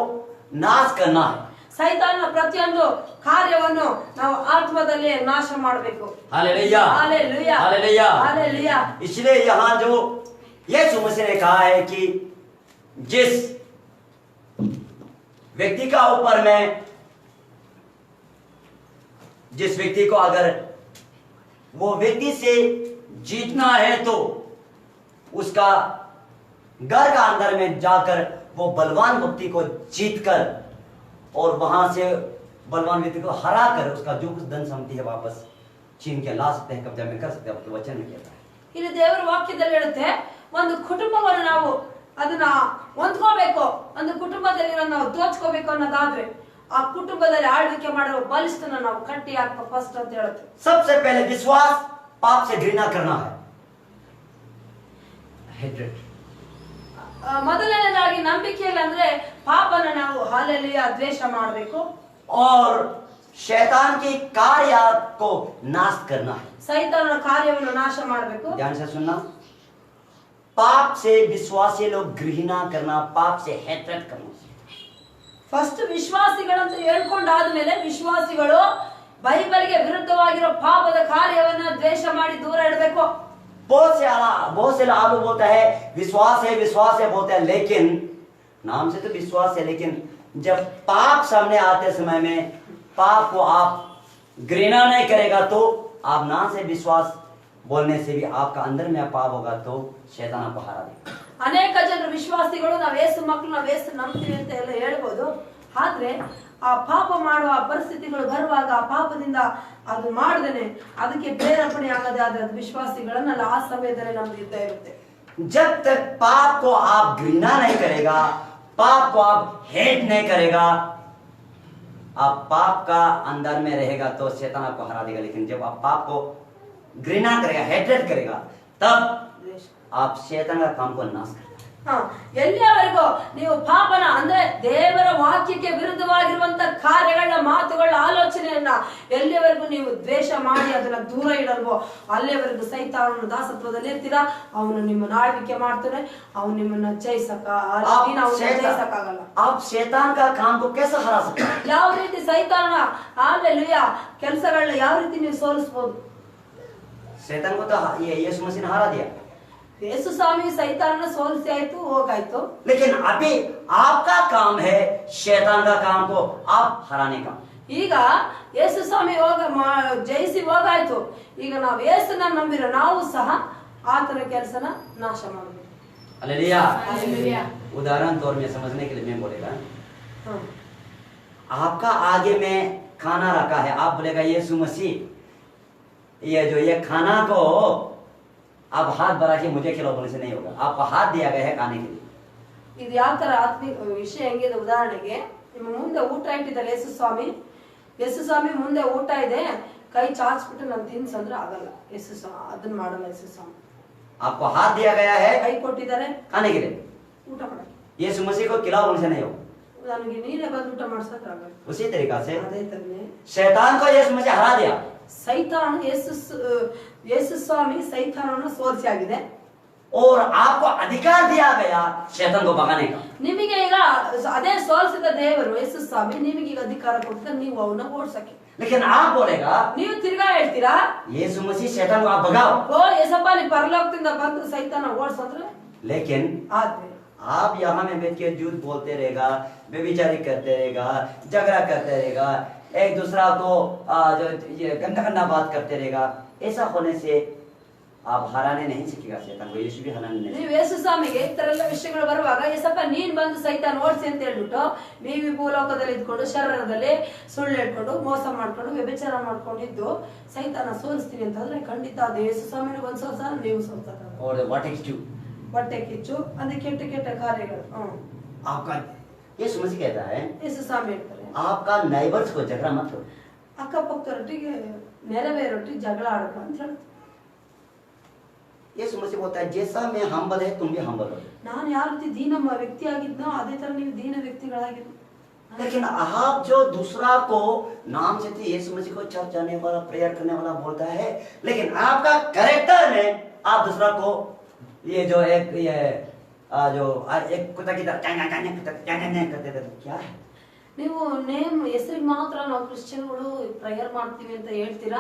नाश करना है। ಸೈತಾನನ ಪ್ರತಿಯೊಂದು ಕಾರ್ಯವನ್ನು ನಾವು ಆತ್ಮದಲ್ಲಿ ನಾಶ ಮಾಡಬೇಕು। Hallelujah hallelujah hallelujah hallelujah. इसलिए यहाँ जो यीशु मसीह ने कहा है कि जिस व्यक्ति का ऊपर में जिस व्यक्ति को अगर वो व्यक्ति से जीतना है तो उसका घर का अंदर में जाकर वो बलवान व्यक्ति को जीतकर और वहां से बलवान व्यक्ति को हरा कर उसका जो कुछ धन संपत्ति है वापस छीन के ला सकते हैं, कब्जा में कर सकते हैं। आपके वचन में कहता है ಇಲ್ಲಿ ದೇವರ ವಾಕ್ಯದಲ್ಲಿ ಹೇಳುತ್ತೆ, ಒಂದು ಕುಟುಂಬವನ್ನು ನಾವು ಅದನ್ನ ಹೊಂದ್ಕೋಬೇಕು, ಒಂದು ಕುಟುಂಬದಲ್ಲಿ ನಾವು ದೋಚ್ಕೋಬೇಕು ಅನ್ನೋದಾದ್ರೆ ಆ ಕುಟುಂಬದಲ್ಲಿ ಆಳ್ವಿಕೆ ಮಾಡುವ ಬಲಿಷ್ಠನ ನಾವು ಕಟ್ಟಿ ಹಾಕಬೇಕು ಫಸ್ಟ್ ಅಂತ ಹೇಳುತ್ತೆ। सबसे पहले विश्वास पाप से घृणा करना है, हेट्रेड। ಮೊದಲನೇದಾಗಿ ನಂಬಿಕೆಯಲ್ಲಿ ಅಂದ್ರೆ ಪಾಪನ ನಾವು ಹಾಲೆಲೂಯಾ ದ್ವೇಷ ಮಾಡಬೇಕು और शैतान के कार्य को नाश करना है। ಸೈತಾನನ ಕಾರ್ಯವನ್ನು ನಾಶ ಮಾಡಬೇಕು। ध्यान से सुनना, पाप से विश्वासी लोग घृणा करना, पाप से हेट्रेड करना। ಫಸ್ಟ್ ವಿಶ್ವಾಸಿಗಳಂತ ಹೇಳ್ಕೊಂಡಾದ್ಮೇಲೆ ವಿಶ್ವಾಸಿಗಳು ಬೈಬಲ್ಗೆ ವಿರುದ್ಧವಾಗಿರೋ ಪಾಪದ ಕಾರ್ಯವನ್ನ ದ್ವೇಷ ಮಾಡಿ ದೂರ ಇಡಬೇಕು। बहुत से लोग बोलता है विश्वास है बोलते हैं, लेकिन नाम से तो विश्वास है, लेकिन जब पाप सामने आते समय में पाप को आप घृणा नहीं करेगा तो आप ना से विश्वास बोलने से भी आपका अंदर में पाप होगा तो शैतान आपको हरा देगा। ಅನೇಕ ಜನರು ವಿಶ್ವಾಸಿಗಳು ನಾವ್ ಏಸು ಮಕ್ಕಳು ನಾವ್ ಏಸು ನಂಬ್ತೀವಿ ಅಂತ ಎಲ್ಲ ಹೇಳ್ಬೋದು, ಆದ್ರೆ ಆ ಪಾಪ ಮಾಡುವ ಪರಿಸ್ಥಿತಿಗಳು ಬರುವಾಗ ಆ ಪಾಪದಿಂದ ಅದು ಮಾಡದೇನೆ ಅದಕ್ಕೆ ಪ್ರೇರೇಪಣೆ ಆಗದೆ ಆದ್ರೆ ಅದು ವಿಶ್ವಾಸಿಗಳನ್ನಲ್ಲ ಆ ಸಮಯದಲ್ಲಿ ನಮ್ದು ಯುದ್ಧ ಇರುತ್ತೆ। जब तक पाप को आप घृणा नहीं करेगा, पाप को आप हेट नहीं करेगा, आप पाप का अंदर में रहेगा तो शैतान आपको हरा देगा। लेकिन जब आप पाप को घृणा करेगा, हेट्रेड करेगा, तब आप शैतान का काम को नाश करेगा। ಎಲ್ಲಿಯವರೆಗೂ ನೀವು ಪಾಪನ ಅಂದ್ರೆ ದೇವರ ವಾಕ್ಯಕ್ಕೆ ವಿರುದ್ಧವಾಗಿರುವಂತ ಕಾರ್ಯಗಳನ್ನ ಮಾತುಗಳ ಆಲೋಚನೆಯನ್ನ ಎಲ್ಲಿಯವರೆಗೂ ನೀವು ದ್ವೇಷ ಮಾಡಿ ಅದನ್ನ ದೂರ ಇಡಲ್ವೋ ಅಲ್ಲಿಯವರೆಗೂ ಸೈತಾನನ ದಾಸತ್ವದಲ್ಲಿ ಇರ್ತೀರಾ, ಅವನು ನಿಮ್ಮನ್ನ ಆಳ್ವಿಕೆ ಮಾಡ್ತಾನೆ, ಅವನು ನಿಮ್ಮನ್ನ ಜಯಿಸಕ್ಕಾಗಲ್ಲ। आप शैतान का काम को कैसे हरा सकते हैं? ಯಾವ ರೀತಿ ಸೈತಾನನ ಹಾಲೆಲೂಯಾ ಕೆಲಸಗಳನ್ನ ಯಾವ ರೀತಿ ನೀವು ಸೋಲಿಸಬಹುದು? शैतान को तो ये यीशु मसीह ने हरा दिया, ಯೇಸು ಸ್ವಾಮಿ ಸೈತಾನನ ಸೋಲಿಸಿ ಆಯ್ತು, ಹೋಗಾಯ್ತು। लेकिन अभी आपका काम है शैतान का काम को आप हराने का। ಈಗ ಯೇಸು ಸ್ವಾಮಿ ಜಯಿಸಿ ಹೋಗಾಯ್ತು, ಈಗ ನಾವು ಯೇಸುನ ನಂಬಿರೋ ನಾವು ಸಹ ಆತನ ಕೆಲಸನ ನಾಶ ಮಾಡಬೇಕು। Hallelujah hallelujah. उदाहरण तौर में समझने के लिए मैं बोलेगा, आपका आगे में खाना रखा है, आप बोलेगा यीशु मसीह ये खाना को आप हाथ बढ़ा के मुझे खिलाओ बोलने से नहीं होगा, आपको हाथ दिया गया है खाने के लिए। ಇದು ಯಾವ ತರ ಆತ್ಮಿಕ ವಿಷಯ ಹೆಂಗಿದೆ, ಉದಾಹರಣೆಗೆ ನಿಮ್ಮ ಮುಂದೆ ಊಟ ಇಟ್ಟಿದ್ದಾರೆ ಯೇಸು ಸ್ವಾಮಿ ಮುಂದೆ ಊಟ ಇದೆ, ಕೈ ಚಾಚ್ಬಿಟ್ಟು ನಾನು ತಿನ್ಸಂದ್ರೆ ಆಗಲ್ಲ, ಯೇಸು ಸ್ವಾಮಿ ಅದನ್ನ ಮಾಡಲ್ಲ। ಯೇಸು ಸ್ವಾಮಿ आपको हाथ दिया गया है ಕೈ ಕೊಟ್ಟಿದ್ದಾರೆ खाने के लिए, ಊಟ ಮಾಡಕ್ಕೆ, यीशु मसीह को खिलाओ बोलने से नहीं होगा। ನನಗೆ ನೀನೇ ಬಂದು ಊಟ ಮಾಡ್ಸಕ್ ಆಗಲ್ಲ। उसी तरीका से ಅದೇ ತರನೇ शैतान को यीशु मसीह हरा दिया, ಸೈತಾನ ಯೇಸು ಸ್ವಾಮಿ ಸೈತಾನನ ಸೋಲಿಸಿ ಆಗಿದೆ, और आपको अधिकार दिया गया शैतान को भगाने का। ನಿಮಗೆ ಈಗ ಅದೇ ಸೋಲಿಸಿದ ದೇವರು ಯೇಸು ಸ್ವಾಮಿ ನಿಮಗೆ ಈಗ ಅಧಿಕಾರ ಕೊಡ್ತಾರೆ, ನೀವು ಅವನ್ನ ಓಡಿಸಕ್ಕೆ. लेकिन आप बोलेगा ನೀವು ತಿರ್ಗಾ ಹೇಳ್ತೀರಾ यीशु मसीह शैतान को आप भगाओ, ಓ ಯೇಸಪ್ಪ ನೀ ಪರಲೋಕದಿಂದ ಬಂದು ಸೈತಾನ ಓಡಿಸಂದ್ರೆ. लेकिन ಆದ್ರೆ आप यहाँ में बैठ के झूठ बोलते रहेगा, व्यभिचारी करते रहेगा, झगड़ा करते रहेगा, एक दूसरा को जो ये गंदा गंदा बात करते रहेगा, ऐसा होने से आप हराने नहीं सीखेगा शैतान को। यीशु भी हराने नहीं। ನೀವು ಯೇಸು ಸ್ವಾಮಿಗೆ ಈ ತರ ಎಲ್ಲ ವಿಷಯಗಳು ಬರುವಾಗ ಯೇಸಪ್ಪ ನೀನ್ ಬಂದು ಸೈತಾನ ಓಡಿಸಿ ಅಂತ ಹೇಳ್ಬಿಟ್ಟು ನೀವು ಈ ಭೂಲೋಕದಲ್ಲಿ ಇದ್ಕೊಂಡು ಶರೀರದಲ್ಲಿ ಸುಳ್ಳು ಹೇಳ್ಕೊಂಡು ಮೋಸ ಮಾಡ್ಕೊಂಡು ವ್ಯಭಿಚಾರ ಮಾಡ್ಕೊಂಡಿದ್ದು ಸೈತಾನ ಸೋಲಿಸ್ತೀನಿ ಅಂತಂದ್ರೆ ಖಂಡಿತ ಅದು ಯೇಸು ಸ್ವಾಮಿನ ಒಂದು ಸೋಲ್ಸಾರ, ನೀವು ಸೋಲ್ಸಾರ. और what is you? ಹೊಟ್ಟೆ ಕಿಚ್ಚು ಅಂದ್ರೆ ಕೆಟ್ಟ ಕೆಟ್ಟ ಕಾರ್ಯಗಳು. आपका यीशु मसीह कहता है ಯೇಸು ಸ್ವಾಮಿ ಹೇಳ್ತಾರೆ आपका नाइबर्स को झगड़ा मत करो। ಅಕ್ಕಪಕ್ಕದೊಟ್ಟಿಗೆ ನೆರವೇರೊಟ್ಟಿಗೆ ಜಗಳ ಆಡಕ ಅಂತ ಹೇಳ್ತಾರೆ. यीशु मसीह बोलता है जैसा मैं हम्बल है तुम भी हम्बल हो। ನಾನು ಯಾವ ರೀತಿ ದೀನ ವ್ಯಕ್ತಿ ಆಗಿದ್ನೋ ಅದೇ ತರ ನೀವು ದೀನ ವ್ಯಕ್ತಿಗಳಾಗಿದ್ದು. लेकिन आप जो दूसरा को नाम से यीशु मसीह को चर्च जाने वाला प्रेयर करने वाला बोलता है, लेकिन आपका कैरेक्टर में आप दूसरा को ये जो एक ये जो एक कुत्ता की तरह करते थे, क्या है? ನೀವು ನೇಮ್ ಹೆಸರಿಗೆ ಮಾತ್ರ ನಾವು ಕ್ರಿಶ್ಚಿಯನ್ಗಳು ಪ್ರೇಯರ್ ಮಾಡ್ತೀವಿ ಅಂತ ಹೇಳ್ತೀರಾ,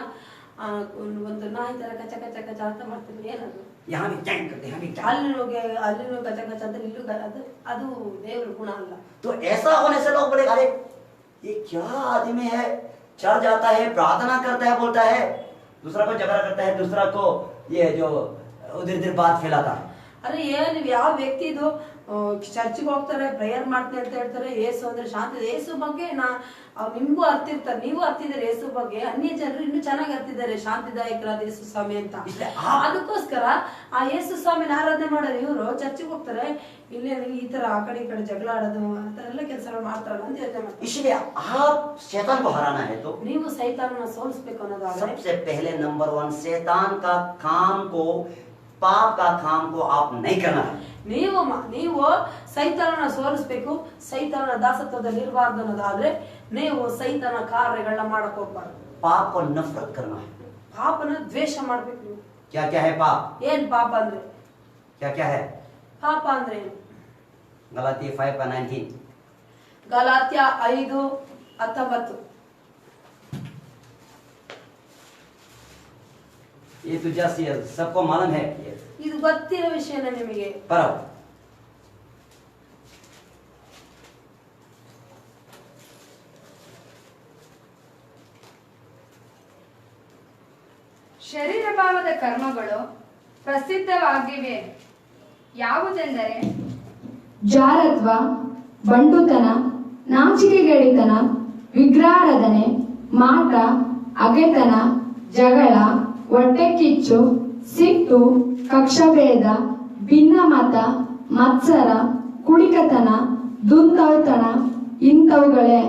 ಒಂದು ನಾಯಿ ತರ ಕಚ ಕಚ ಕಚ ಅಂತ ಮಾಡ್ತೀವಿ. ಏನದು? यहाँ भी चैन करते हैं, ಅಲ್ಲಿನೂ ಕಚ ಕಚ ಅಂತ ಇಲ್ಲೂ ಅದು ದೇವ್ರ ಗುಣ ಅಲ್ಲ. तो ऐसा होने से लोग बोले अरे ये क्या आदमी है, चर्च जाता है, प्रार्थना करता है, बोलता है, दूसरा को झगड़ा करता है, दूसरा को ये जो उधर उधर बात फैलाता है। ಅರೆ ಏನ್ ಯಾವ ವ್ಯಕ್ತಿ ಇದು ಚರ್ಚ್ಗೆ ಹೋಗ್ತಾರೆ, ಪ್ರೇಯರ್ ಮಾಡ್ತೀನಿ ಅಂತ ಹೇಳ್ತಾರೆ, ಏಸು ಅಂದ್ರೆ ಶಾಂತಿ, ಏಸು ಬಗ್ಗೆ ನಿಮ್ಗೂ ಅರ್ತಿರ್ತಾರೆ, ನೀವು ಅರ್ತಿದ್ದಾರೆ ಏಸು ಬಗ್ಗೆ, ಅನ್ಯ ಜನರು ಇನ್ನೂ ಚೆನ್ನಾಗಿ ಅರ್ತಿದ್ದಾರೆ ಶಾಂತಿದಾಯಕರಾದ ಯೇಸು ಸ್ವಾಮಿ ಅಂತ. ಅದಕ್ಕೋಸ್ಕರ ಆ ಯೇಸು ಸ್ವಾಮಿನ ಆರಾಧನೆ ಮಾಡೋರು ಇವರು ಚರ್ಚ್ಗೆ ಹೋಗ್ತಾರೆ, ಇಲ್ಲೇ ಈ ತರ ಆ ಕಡೆ ಈ ಕಡೆ ಜಗಳ ಆಡೋದು ಆ ತರ ಎಲ್ಲ ಕೆಲಸಗಳು ಮಾಡ್ತಾರಲ್ಲ ಅಂತ ಯೋಚನೆ ಮಾಡ್ತಾರೆ. इसलिए आप शैतान को हराना है तो ನೀವು ಸೈತಾನನ ಸೋಲಿಸಬೇಕು ಅನ್ನೋದಾದ್ರೆ सबसे पहले नंबर 1 शैतान का काम को, पाप का काम को आप नहीं करना है। ನೀವು ಸೈತಾನನ ಸೋಲಿಸಬೇಕು, ಸೈತಾನನ ದಾಸತ್ವದಲ್ಲಿ ಇರಬಾರ್ದು ಅನ್ನೋದಾದ್ರೆ ನೀವು ಸೈತಾನ ಕಾರ್ಯಗಳನ್ನ ಮಾಡಕ್ ಹೋಗ್ಬಾರ್ದು. पाप को नफरत करना है। ಪಾಪನ ದ್ವೇಷ ಮಾಡ್ಬೇಕು ನೀವು. क्या क्या है पाप? ಏನ್ ಪಾಪ ಅಂದ್ರೆ? क्या क्या है? ಪಾಪ ಅಂದ್ರೆ ಏನು? गलातिया 5:19 ಗಲಾತ್ಯ 5:19. ये तो जस्ट ये सबको मालूम है ये, ಇದು ಗೊತ್ತಿರೋ ವಿಷಯನ ನಿಮಗೆ. पर ಶರೀರ ಭಾವದ ಕರ್ಮಗಳು ಪ್ರಸಿದ್ಧವಾಗಿವೆ. ಯಾವುದೆಂದರೆ ಜಾರತ್ವ, ಬಂಡುತನ, ನಾಚಿಕೆಗೇಡಿತನ, ವಿಗ್ರಹಾರಾಧನೆ, ಮಾಟ, ಅಗೆತನ, ಜಗಳ, ಹೊಟ್ಟೆಕಿಚ್ಚು, ಸಿಟ್ಟು, ಕಕ್ಷಭೇದ, ಭಿನ್ನಮತ, ಮತ್ಸರ, ಕುಡಿಕತನ, ದುಂದೌತಣ ಇಂಥವುಗಳೇ.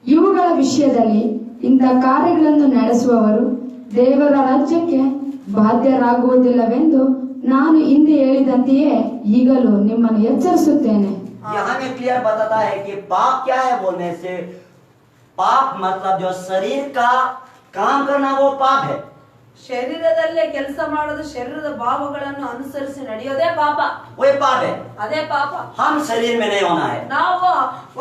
ಇವುಗಳ ವಿಷಯದಲ್ಲಿ ಇಂಥ ಕಾರ್ಯಗಳನ್ನು ನಡೆಸುವವರು ದೇವರ ರಾಜ್ಯಕ್ಕೆ ಬಾಧ್ಯರಾಗುವುದಿಲ್ಲವೆಂದು ನಾನು ಹಿಂದೆ ಹೇಳಿದಂತೆಯೇ ಈಗಲೂ ನಿಮ್ಮನ್ನು ಎಚ್ಚರಿಸುತ್ತೇನೆ. यहाँ में क्लियर बताता है कि पाप क्या है बोलने से, पाप मतलब जो शरीर का काम करना वो पाप है। ಶರೀರದಲ್ಲೇ ಕೆಲಸ ಮಾಡೋದು, ಶರೀರದ ಭಾವಗಳನ್ನು ಅನುಸರಿಸಿ ನಡೆಯೋದೇ ಪಾಪ. वो पाप है। ಅದೇ ಪಾಪ. हम शरीर में नहीं होना है। ನಾವು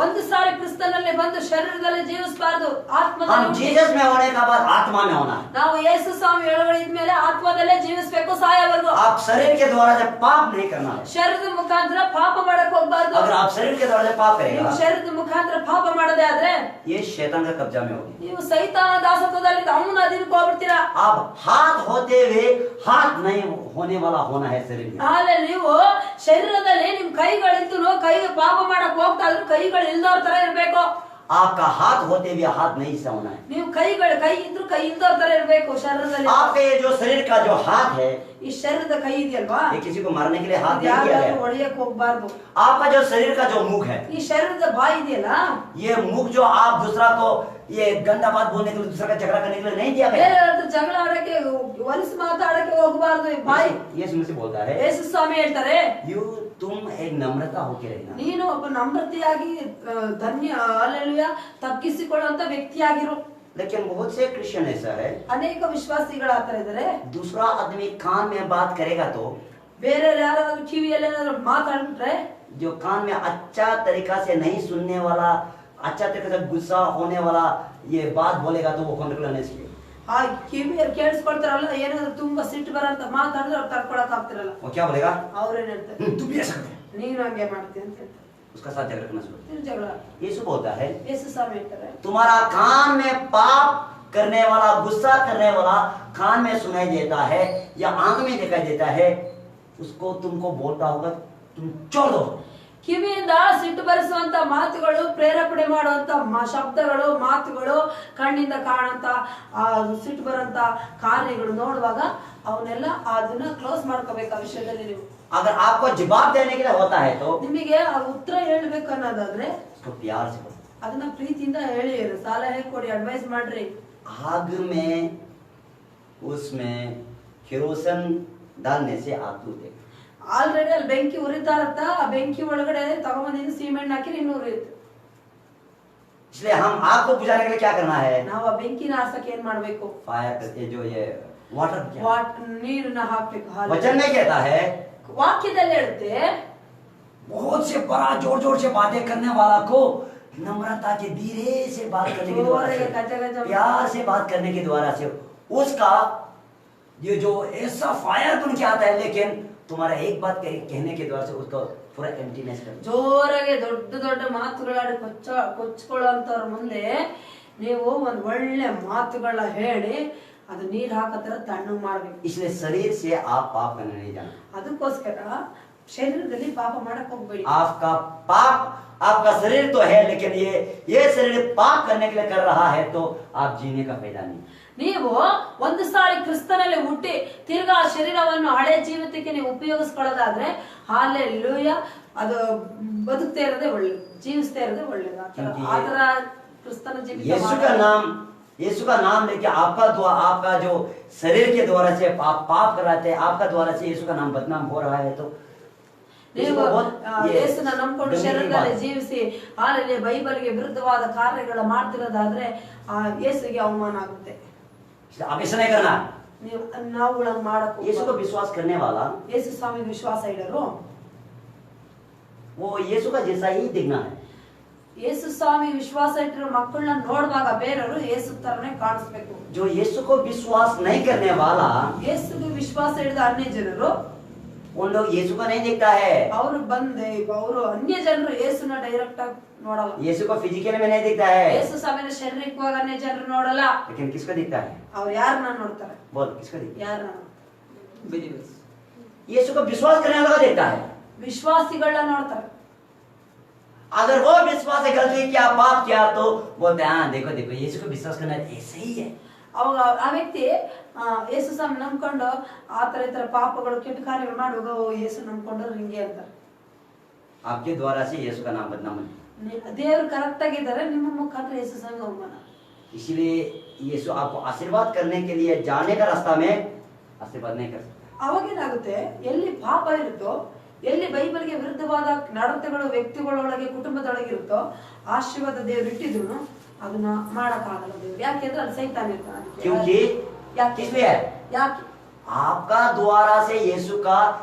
ಒಂದು ಸಾರಿ ಕ್ರಿಸ್ತನಲ್ಲಿ ಬಂದು ಶರೀರದಲ್ಲಿ ಜೀವಿಸಬಾರದು, हम ಆತ್ಮದಲ್ಲಿ. जीसस में होने का बाद आत्मा में होना है। ನಾವು ಯೇಸು ಸ್ವಾಮಿ ಒಳಗಡೆ ಇದ್ಮೇಲೆ ಆತ್ಮದಲ್ಲೇ ಜೀವಿಸಬೇಕು ಸಾಯವರೆಗೂ. आप शरीर के द्वारा से पाप नहीं करना है। ಶರೀರದ ಮುಖಾಂತರ ಪಾಪ ಮಾಡಕ್ ಹೋಗ್ಬಾರ್ದು. अगर आप शरीर के द्वारा से पाप ನೀವು करेगा, ಶರೀರದ ಮುಖಾಂತರ ಪಾಪ ಮಾಡದೆ ಆದ್ರೆ ये शैतान का कब्जा में होगी। ನೀವು ಸೈತಾನ ದಾಸತ್ವದಲ್ಲಿ ಅವನ ಅಧೀನಕ್ಕೆ ಹೋಗ್ಬಿಡ್ತೀರಾ. अब हाथ होते हुए हाथ नहीं होने वाला होना है शरीर में। ಆದ್ರೆ ನೀವು ಶರೀರದಲ್ಲಿ ನಿಮ್ ಕೈಗಳಿದ್ದು ಕೈಗೆ ಪಾಪ ಮಾಡಕ್ ಹೋಗ್ತಾ ಇದ್ರು ಕೈಗಳು ಇಲ್ದವ್ರ ತರ ಇರ್ಬೇಕು. आपका हाथ होते हुए हाथ नहीं से होना है। ನೀವು ಕೈ ಇದ್ರು ಕೈ ಇಲ್ದವ್ರ ತರ ಇರ್ಬೇಕು ಶರೀರದಲ್ಲಿ. आपके ये जो शरीर का जो हाथ है, ಈ ಶರೀರದ ಕೈ ಇದೆಯಲ್ವಾ, ये किसी को मारने के लिए हाथ नहीं किया ಯಾರು गया। ಹೊಡೆಯಕ್ ಹೋಗ್ಬಾರ್ದು. आपका जो शरीर का जो मुख है, ಈ ಶರೀರದ ಬಾಯಿ ಇದೆಯಲ್ಲ, ये मुख जो आप दूसरा को ये गंदा बात बोलने के लिए, दूसरा का झगड़ा करने के लिए नहीं दिया गया। ಬೇರೆ ಹತ್ರ ಜಗಳ ಆಡಕ್ಕೆ ಹೊಲಸು ಮಾತಾಡಕ್ಕೆ ಹೋಗ್ಬಾರ್ದು. ಈ ಬಾಯಿ यीशु मसीह बोलता है, ಯೇಸು ಸ್ವಾಮಿ ಹೇಳ್ತಾರೆ, तुम एक नम्रता होके रहना। ನೀನು ಒಬ್ಬ ನಮ್ರತೆಯಾಗಿ ಧನ್ಯ ಅಲ್ಲೆಲೂಯ ತಗ್ಗಿಸಿಕೊಳ್ಳುವಂತ ವ್ಯಕ್ತಿಯಾಗಿರು. लेकिन बहुत से क्रिश्चियन ऐसा है, ಅನೇಕ ವಿಶ್ವಾಸಿಗಳು ಆತರ ಇದ್ದಾರೆ. दूसरा आदमी कान में बात करेगा तो ಬೇರೆ ಯಾರಾದ್ರೂ ಕಿವಿಯಲ್ಲಿ ಏನಾದ್ರು ಮಾತಾಡ್ಬಿಟ್ರೆ जो कान में अच्छा तरीका से नहीं सुनने वाला, अच्छा तरीके से गुस्सा होने वाला ये बात बोलेगा तो वो कंट्रोल नहीं चाहिए। ಆ ಕಿವಿಯಲ್ಲಿ ಕೇಳಿಸ್ಕೊಳ್ತಾರಲ್ಲ, ಏನಾದ್ರು ತುಂಬಾ ಸಿಟ್ಟು ಬರಂತ ಮಾತಾಡಿದ್ರೆ ಅವ್ರು ತಡ್ಕೊಳಕ್ ಆಗ್ತಿರಲ್ಲ. वो क्या बोलेगा? ಅವ್ರೇನ್ ಹೇಳ್ತಾರೆ, तू भी ऐसा कर, ನೀನು ಹಂಗೆ ಮಾಡ್ತೀಯ ಅಂತ ಹೇಳ್ತಾರೆ. उसका साथ झगड़ा करना शुरू। ತಿರ್ಗಿ ಜಗಳ. यीशु बोलता है ಯೇಸು ಸ್ವಾಮಿ ಹೇಳ್ತಾರೆ, तुम्हारा कान में पाप करने वाला, गुस्सा करने वाला कान में सुनाई देता है या आंख में दिखाई देता है, उसको तुमको बोलता होगा तुम छोड़ दो। ಕಿವಿಯಿಂದ ಸಿಟ್ಟು ಬರಿಸುವಂತ ಮಾತುಗಳು, ಪ್ರೇರೇಪಣೆ ಮಾಡುವಂತ ಶಬ್ದಗಳು, ಮಾತುಗಳು, ಕಣ್ಣಿಂದ ಕಾಣಂತ ಆ ಸಿಟ್ಟು ಬರಂತ ಕಾರ್ಯಗಳು ನೋಡುವಾಗ ಅವನ್ನೆಲ್ಲ ಅದನ್ನ ಕ್ಲೋಸ್ ಮಾಡ್ಕೋಬೇಕು. ಆ ವಿಷಯದಲ್ಲಿ ನೀವು अगर आपको जवाब देने के लिए होता है तो ನಿಮಗೆ ಆ ಉತ್ತರ ಹೇಳ್ಬೇಕು ಅನ್ನೋದಾದ್ರೆ उसको प्यार से बोलो। ಅದನ್ನ ಪ್ರೀತಿಯಿಂದ ಹೇಳಿ, ಸಲಹೆ ಕೊಡಿ, ಅಡ್ವೈಸ್ ಮಾಡ್ರಿ. आग में उसमें केरोसिन डालने से आग दूध ಆಲ್ರೆಡಿ ಅಲ್ಲಿ ಬೆಂಕಿ ಉರಿತಾ ಇರತ್ತ, ಆ ಬೆಂಕಿ ಒಳಗಡೆ ತಗೊಂಬಂದಿದ್ದು ಸಿಮೆಂಟ್ ಹಾಕಿ ಇನ್ನು ಉರಿಯುತ್ತೆ. इसलिए हम आग को बुझाने के लिए क्या करना है? ನಾವು ಆ ಬೆಂಕಿನ ಆರ್ಸಕ್ಕೆ ಏನ್ ಮಾಡ್ಬೇಕು? फायर करके जो ये वाटर ನೀರನ್ನ ಹಾಕ್ಬೇಕು. वचन में कहता है ವಾಕ್ಯದಲ್ಲಿ ಹೇಳುತ್ತೆ, बहुत से बड़ा जोर जोर से बातें करने वाला को नम्रता के धीरे से बात करने के द्वारा से, प्यार से बात करने के द्वारा से उसका ये जो ऐसा फायर बन के आता है, लेकिन तुम्हारा एक बात कहने के द्वारा से उसका पूरा एम्प्टीनेस कर ಜೋರಾಗಿ ದೊಡ್ಡ ದೊಡ್ಡ ಮಾತುಗಳಾಡಿ ಕೊಚ್ಕೊಳ್ಳೋಂತವ್ರ ಮುಂದೆ ನೀವು ಒಂದ್ ಒಳ್ಳೆ ಮಾತುಗಳ ಹೇಳಿ ಅದು ನೀರ್ ಹಾಕತರ ತಣ್ಣಗ್ ಮಾಡ್ಬೇಕು. इसलिए शरीर से आप पाप करने नहीं जाना। ಅದಕ್ಕೋಸ್ಕರ ಶರೀರದಲ್ಲಿ ಪಾಪ ಮಾಡಕ್ ಹೋಗ್ಬೇಡಿ. आपका पाप, आपका शरीर तो है, लेकिन ये शरीर पाप करने के लिए कर रहा है तो आप जीने का फायदा नहीं। ನೀವು ಒಂದು ಸಾರಿ ಕ್ರಿಸ್ತನಲ್ಲಿ ಹುಟ್ಟಿ ತಿರ್ಗಾ ಆ ಶರೀರವನ್ನು ಹಳೆ ಜೀವಿತಕ್ಕೆ ನೀವು ಉಪಯೋಗಿಸ್ಕೊಳ್ಳೋದಾದ್ರೆ ಹಾಲೆಲೂಯ, ಅದು ಬದುಕ್ತಾ ಇರೋದೇ ಒಳ್ಳೇದು, ಜೀವಿಸ್ತಾ ಇರೋದೇ ಒಳ್ಳೇದು. ಆತರ ಕ್ರಿಸ್ತನ यीशु का नाम लेके आपका जो शरीर के द्वारा से आप पाप कराते हैं, आपका द्वारा से यीशु का नाम बदनाम हो रहा है तो ನೀವು ಯೇಸುನ ನಂಬಿಕೊಂಡು ಶರೀರದಲ್ಲಿ ಜೀವಿಸಿ ಹಾಲೆಲೂಯ ಬೈಬಲ್ಗೆ ವಿರುದ್ಧವಾದ ಕಾರ್ಯಗಳ ಮಾಡ್ತಿರೋದಾದ್ರೆ ಆ ಯೇಸುಗೆ ಅವಮಾನ ಆಗುತ್ತೆ. आप ऐसा नहीं करना। ನಾವು ಮಾಡಕ್ यीशु को विश्वास करने वाला, ಯೇಸು ಸ್ವಾಮಿ ವಿಶ್ವಾಸ ಇಡರು वो यीशु का जैसा ही दिखना है। ಯೇಸು ಸ್ವಾಮಿ ವಿಶ್ವಾಸ ಇಟ್ಟಿರೋ ಮಕ್ಕಳನ್ನ ನೋಡುವಾಗ ಬೇರೆಯವರು ಯೇಸು ತರನೇ ಕಾಣಿಸ್ಬೇಕು. जो यीशु को विश्वास नहीं करने वाला, ಯೇಸುಗೆ ವಿಶ್ವಾಸ ಇಡದ ಅನ್ಯ ಜನರು, उन लोग यीशु को नहीं देखता है। ಅವರು ಅನ್ಯ ಜನರು ಯೇಸುನ ಡೈರೆಕ್ಟ್ ಆಗಿ ನೋಡಲ್ಲ. यीशु को फिजिकल में नहीं दिखता है, ಯೇಸು ಸ್ವಾಮಿನ ಶಾರೀರಿಕವಾಗಿ ಅನ್ಯ ಜನರು ನೋಡಲ್ಲ. लेकिन किसको दिखता है? ಅವ್ರು ಯಾರನ್ನ ನೋಡ್ತಾರೆ? बोल, किसको दिखता ಯಾರನ್ನ? है? यीशु को विश्वास करने वाला को देखता है। ವಿಶ್ವಾಸಿಗಳನ್ನ ನೋಡ್ತಾರೆ. अगर वो विश्वास से गलती किया, पाप किया, तो बोलते हैं हाँ देखो देखो यीशु को विश्वास करना ऐसे ही है। ಅವಾಗ ಆ ವ್ಯಕ್ತಿ ಯೇಸು ಸ್ವಾಮಿ ನಂಬ್ಕೊಂಡು ಆತರ ಈ ತರ ಪಾಪಗಳು ಕೆಟ್ಟ ಕಾರ್ಯಗಳು ಮಾಡುವಾಗ ಯೇಸು ನಂಬ್ಕೊಂಡ್ರೆ ಹಿಂಗೆ ಅಂತಾರೆ. आपके द्वारा से यीशु का नाम बदनाम है। ದೇವರು ಕರೆಕ್ಟ್ ಆಗಿದ್ದಾರೆ, ನಿಮ್ಮ ಮುಖಾಂತರ ಯೇಸು ಸ್ವಾಮಿ ಅವಮಾನ. इसलिए यीशु आपको आशीर्वाद करने के लिए जाने का रास्ता में आशीर्वाद नहीं कर सकता। ಅವಾಗೇನಾಗುತ್ತೆ, ಎಲ್ಲಿ ಪಾಪ ಇರುತ್ತೋ, ಎಲ್ಲಿ ಬೈಬಲ್ಗೆ ವಿರುದ್ಧವಾದ ನಡತೆಗಳು ವ್ಯಕ್ತಿಗಳೊಳಗೆ ಕುಟುಂಬದೊಳಗೆ ಇರುತ್ತೋ, ಆಶೀರ್ವಾದ ದೇವರು ಇಟ್ಟಿದ್ರು ಅದನ್ನ ಮಾಡಕ್ಕಾಗಲ್ಲ ದೇವ್ರು. ಯಾಕೆಂದ್ರೆ ಅಲ್ಲಿ ಸೈತಾನ ಇರ್ತಾನೆ. क्योंकि इसलिए ಯಾಕೆ? आपका द्वारा से यीशु का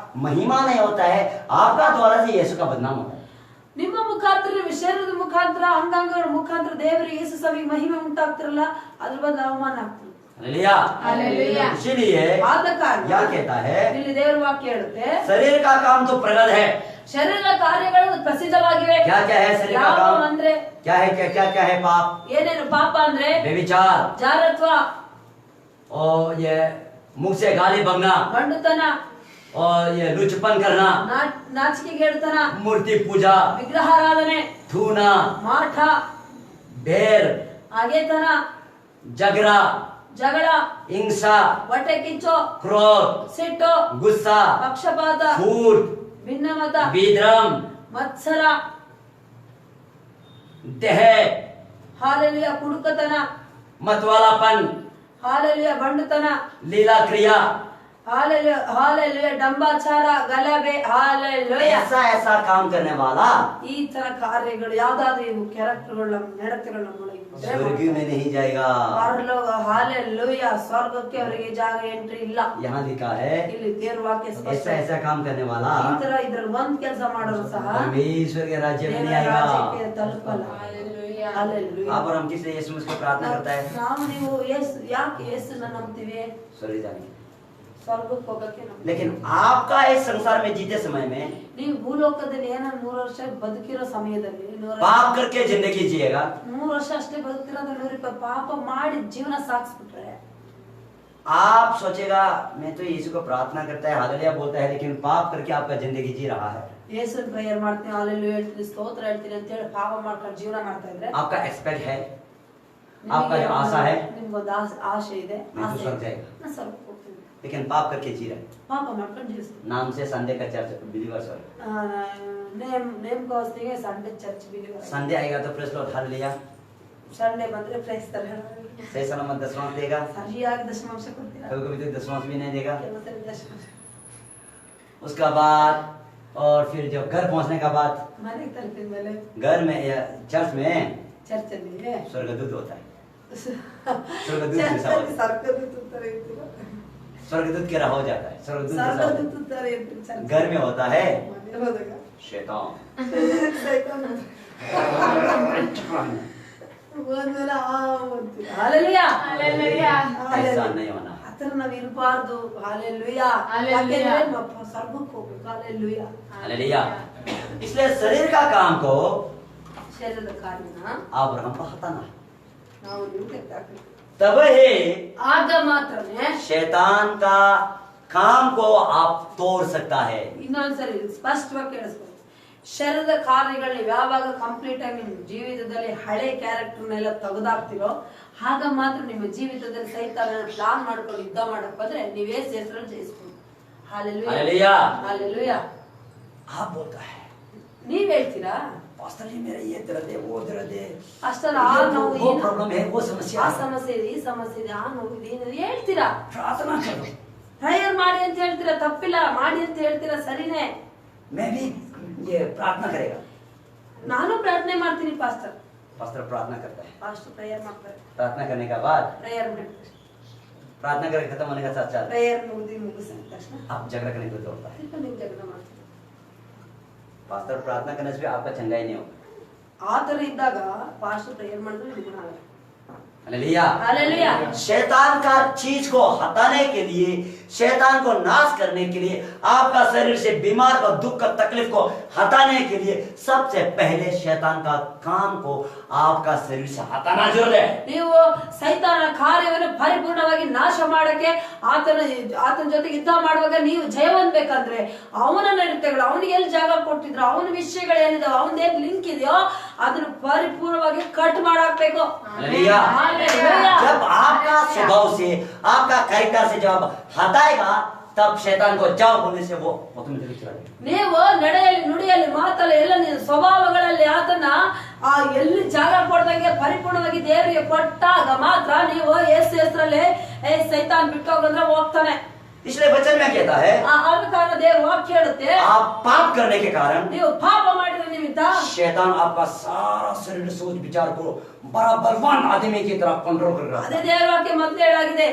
महिमा नहीं होता है, आपका द्वारा से यीशु का बदनाम होता है। ನಿಮ್ಮ ಮುಖಾಂತರ, ಶರೀರದ ಮುಖಾಂತರ, ಅಂಗಾಂಗಗಳ ಮುಖಾಂತರ ದೇವರಿಗೆ ಯೇಸು ಸ್ವಾಮಿಗೆ ಮಹಿಮೆ ಉಂಟಾಗ್ತಿರಲ್ಲ, ಅದ್ರ ಬದಲು ಅವಮಾನ ಆಗ್ತದೆ. हालेलुया। इसीलिए ಆದ ಕಾರಣ क्या कहता है? ಇಲ್ಲಿ ದೇವರ ವಾಕ್ಯ ಹೇಳುತ್ತೆ, शरीर का काम तो प्रगट है। ಶರೀರದ ಕಾರ್ಯಗಳು ಪ್ರಸಿದ್ಧವಾಗಿವೆ. क्या क्या है शरीर का ಯಾವ काम? ಅಂದ್ರೆ क्या है, क्या क्या क्या है? पाप, ಏನೇನು ಪಾಪ ಅಂದ್ರೆ व्यभिचार, ಜಾರತ್ವ, और ये मुख से गाली बकना, ಗಂಡುತನ, और ये लुचपन करना, ನಾಚಿಕೆಗೇಡುತನ, मूर्ति पूजा, ವಿಗ್ರಹಾರಾಧನೆ, थूना, ಮಾಠ, बैर, ಅಗೆತನ, झगड़ा, ಜಗಳ, हिंसा, ಹೊಟ್ಟೆ ಕಿಚ್ಚು, क्रोध, ಸಿಟ್ಟು, गुस्सा, ಪಕ್ಷಪಾತ, फूट, ಭಿನ್ನಮತ, विद्रम, ಮತ್ಸರ, देह, ಹಾಲೆಲೂಯ ಕುಡುಕತನ, मतवालापन, ಹಾಲೆಲೂಯ ಬಂಡುತನ, लीला क्रिया, हालेलुया हालेलुया डंबाचाರ ಗಲಭೆ हालेलुया ऐसा ऐसा काम करने वाला ಈ ತರ ಕಾರ್ಯಗಳು ಯಾವ್ದಾದ್ರು ಇವು ಕ್ಯಾರೆಕ್ಟರ್ಗಳ ನಡತೆಗಳು ನಮ್ಮೊಳಗೆ ಇದ್ರೆ स्वर्ग में नहीं जाएगा। ಪರಲೋಕ हालेलुया ಸ್ವರ್ಗಕ್ಕೆ ಅವರಿಗೆ ಜಾಗ ಎಂಟ್ರಿ ಇಲ್ಲ। यहाँ लिखा है ಇಲ್ಲಿ ದೇವರ ವಾಕ್ಯ ಸ್ಪಷ್ಟ ऐसा ऐसा काम करने वाला ಈ ತರ ಇದ್ರಲ್ಲಿ ಒಂದ್ ಕೆಲಸ ಮಾಡೋರು ಸಹ परमेश्वर के राज्य में नहीं ದೇವರ आएगा। ರಾಜ್ಯಕ್ಕೆ ತಲುಪಲ್ಲ। हालेलुया आप और हम किससे यीशु मसीह को प्रार्थना करता है ನಾವು ನೀವು ಯಾಕೆ ಯೇಸುನ ನಂಬ್ತೀವಿ? स्वर्ग जाने। ಸ್ವರ್ಗಕ್ಕೆ ಹೋಗಕ್ಕೆ ನಂಬ್ತೀವಿ। लेकिन आपका इस संसार में जीते समय में ನೀವು ಭೂಲೋಕದಲ್ಲಿ ಏನೋ 100 ವರ್ಷ ಬದುಕಿರೋ ಸಮಯದಲ್ಲಿ पाप करके जिंदगी जिएगा 100 ವರ್ಷ ಅಷ್ಟೇ ಬದುಕಿರೋದು 120 ಪಾಪ ಮಾಡಿ ಜೀವನ ಸಾಗಿಸ್ಬಿಟ್ರೆ आप सोचेगा मैं तो यीशु को प्रार्थना करता है हालेलुया बोलता है लेकिन पाप करके आपका जिंदगी जी रहा है। ಯೇಸುನ್ ಪ್ರೇಯರ್ ಮಾಡ್ತೀನಿ ಹಾಲೆಲೂಯಾ ಹೇಳ್ತೀನಿ ಸ್ತೋತ್ರ ಹೇಳ್ತೀನಿ ಅಂತ ಹೇಳಿ ಪಾಪ ಮಾಡ್ಕೊಂಡು ಜೀವನ ಮಾಡ್ತಾ ಇದ್ರೆ आपका एक्सपेक्ट है आपका जो आशा है ನಿಮ್ಗೊಂದು ಆಸೆ ಇದೆ मैं तो स्वर्ग जाएगा ನಾನು ಸ್ವರ್ಗಕ್ಕೆ ಹೋಗ್ತೀನಿ लेकिन पाप करके जी रहे ಪಾಪ ಮಾಡ್ಕೊಂಡು ಜೀವಿಸ್ತೀನಿ नाम से संडे का चर्च बिलीवर्स हो ನೇಮಕೋಸ್ತಿಗೆ ಸಂಡೆ ಚರ್ಚ್ ಬಿಲಿವರ್ संडे आएगा तो प्रेस लॉर्ड हालेलुया ಸಂಡೆ ಬಂದ್ರೆ ಕ್ರೈಸ್ತರ सही सलामत दशमांश देगा ಸರಿಯಾಗಿ ದಶಮಾಂಶ ಕೊಡ್ತೀರಾ कभी कभी तो दशमांश भी नहीं देगा। ಕೆಲವು ಸರಿ ದಶಮಾಂಶ उसका बाद और फिर जब घर पहुंचने का बाद ಮನೆಗೆ ತಲುಪಿದ ಮೇಲೆ घर में या चर्च में ಚರ್ಚಲ್ಲಿ स्वर्गदूत होता है स्वर्गदूत जैसा होता है। ಸರ್ಗದೂತ ತರ ಇರ್ತೀರ स्वर्गदूत के रहा हो जाता है स्वर्गदूत जैसा होता ಸರ್ಗದೂತ ತರ ಇರ್ತೀರ है। ಚರ್ಚ್ घर में होता है ಮನೆಗೆ ಹೋದಾಗ शैतान ಒಂದ್ವೇಳೆ ಹಾಲೆಲೂಯಾ ऐसा नहीं होना। ಆತರ ನಾವ್ ಇರಬಾರ್ದು ಹಾಲೆಲೂಯಾ ಹಾಲೆಲೂಯಾ. ಯಾಕೆಂದ್ರೆ ನಾವು ಸ್ವರ್ಗಕ್ಕೆ ಹೋಗ್ಬೇಕು ಹಾಲೆಲೂಯಾ हालेलुया। इसलिए शरीर का काम को ಶರೀರದ ಕಾರ್ಯನ अब्राहम को हटाना है। ನಾವು ನಿಮ್ಗೆ ಹಾಕ್ಬೇಕು तब ही ಆಗ ಮಾತ್ರನೇ शैतान का काम को आप तोड़ सकता है। ಇನ್ನೊಂದ್ಸರಿ ಸ್ಪಷ್ಟವಾಗಿ ಕೇಳಿಸ್ಕೊಳ್ಳಿ ಶರೀರದ ಕಾರ್ಯಗಳನ್ನ ಯಾವಾಗ ಕಂಪ್ಲೀಟ್ ಆಗಿ ನಿಮ್ಮ ಜೀವಿತದಲ್ಲಿ ಹಳೆ ಕ್ಯಾರೆಕ್ಟರ್ನೆಲ್ಲ ತೆಗೆದಾಕ್ತಿರೋ ಆಗ ಮಾತ್ರ ನಿಮ್ಮ ಜೀವಿತದಲ್ಲಿ ಸೈತಾನ ಪ್ಲಾನ್ ಮಾಡ್ಕೊಂಡು ಯುದ್ಧ ಮಾಡಕ್ ಬಂದ್ರೆ ನೀವೇ ಹೆಸರಲ್ಲಿ ಜಯಿಸ್ಬೋದು ಹಾಲೆಲೂಯಾ हालेलुया। ಹಾಲೆಲೂಯಾ आप बोलता है ನೀವ್ ಹೇಳ್ತೀರಾ पास्टर जी मेरा ये दर्द है वो दर्द है ಅಷ್ಟರ ಆ ನೋವು वो ಏನು? प्रॉब्लम है वो समस्या ಆ है। ಸಮಸ್ಯೆ ಇದೆ ಈ ಸಮಸ್ಯೆ ಇದೆ ಆ ನೋವು ಇದೆ ಏನಿದೆ ಹೇಳ್ತೀರಾ प्रार्थना करो ಪ್ರೇಯರ್ ಮಾಡಿ ಅಂತ ಹೇಳ್ತೀರಾ ತಪ್ಪಿಲ್ಲ ಮಾಡಿ ಅಂತ ಹೇಳ್ತೀರಾ ಸರಿನೇ मैं भी ये प्रार्थना करेगा। ನಾನು ಪ್ರಾರ್ಥನೆ ಮಾಡ್ತೀನಿ ಪಾಸ್ಟರ್ पास्टर प्रार्थना करता है ಪಾಸ್ಟರ್ ಪ್ರೇಯರ್ ಮಾಡ್ತಾರೆ प्रार्थना करने के बाद ಪ್ರೇಯರ್ ಮಾಡ್ತಾರೆ प्रार्थना करके खत्म होने का साथ साथ ಪ್ರೇಯರ್ ಮುಗಿಸಿದ ತಕ್ಷಣ आप झगड़ा करने को दौड़ता है। ಸ್ವಲ್ಪ ನೀವು ಜಗಳ ಮಾಡ್ತೀರಾ पास्टर प्रार्थना करने से भी आपका चंगा ही नहीं होगा। ಆ ತರ ಇದ್ದಾಗ ಪಾಸ್ಟರ್ ಪ್ರೇಯರ್ ಮಾಡಿದ್ರೆ ನಿಮ್ಗೆ ಆಗಲ್ಲ हालेलुया। हालेलुया। शैतान का चीज को हटाने के लिए शैतान को नाश करने के लिए आपका शरीर से बीमार को दुख का तकलीफ को हटाने के लिए सबसे पहले शैतान का काम को आपका शरीर से हटाना जरूर है। ನೀವು ಸೈತಾನ ಕಾರ್ಯವನ್ನು ಪರಿಪೂರ್ಣವಾಗಿ ನಾಶ ಮಾಡಕ್ಕೆ ಆತನ ಜೊತೆ ಯುದ್ಧ ಮಾಡುವಾಗ ನೀವು ಜಯ ಹೊಂದಬೇಕಂದ್ರೆ ಅವನ ನಡತೆಗಳು ಅವನಿಗೆ ಎಲ್ಲಿ ಜಾಗ ಕೊಟ್ಟಿದ್ರು ಅವನ ವಿಷಯಗಳು ಏನಿದಾವೆ ಅವನದೇನ್ ಲಿಂಕ್ ಇದೆಯೋ ಅದನ್ನ ಪರಿಪೂರ್ಣವಾಗಿ ಕಟ್ ಮಾಡಾಕ್ಬೇಕು हालेलुया। हालेलुया। जब आपका स्वभाव से आपका कैरेक्टर से जब हटाएगा तब शैतान को जाओ बोलने से वो ऑटोमेटिकली चला जाएगा। ನೀವು ನಡೆಯಲ್ಲಿ ನುಡಿಯಲ್ಲಿ ಮಾತಲ್ಲಿ ಎಲ್ಲ ನಿಮ್ಮ ಸ್ವಭಾವಗಳಲ್ಲಿ ಆತನ ಆ ಎಲ್ಲಿ ಜಾಗ ಕೊಡ್ದಂಗೆ ಪರಿಪೂರ್ಣವಾಗಿ ದೇವರಿಗೆ ಕೊಟ್ಟಾಗ ಮಾತ್ರ ನೀವು ಯೇಸು ಹೆಸರಲ್ಲಿ ಸೈತಾನ್ ಬಿಟ್ಟು ಹೋಗಂದ್ರೆ ಹೋಗ್ತಾನೆ। इसलिए वचन में कहता है ಆದ ಕಾರಣ ದೇವ್ರ ವಾಕ್ಯ ಹೇಳುತ್ತೆ आप पाप करने के कारण ನೀವು ಪಾಪ ಮಾಡಿದ ನಿಮಿತ್ತ शैतान आपका सारा शरीर सोच विचार को बड़ा बलवान आदमी की तरह कंट्रोल कर रहा ಅದೇ है। ದೇವರ ವಾಕ್ಯ ಮೊದಲು ಹೇಳಾಗಿದೆ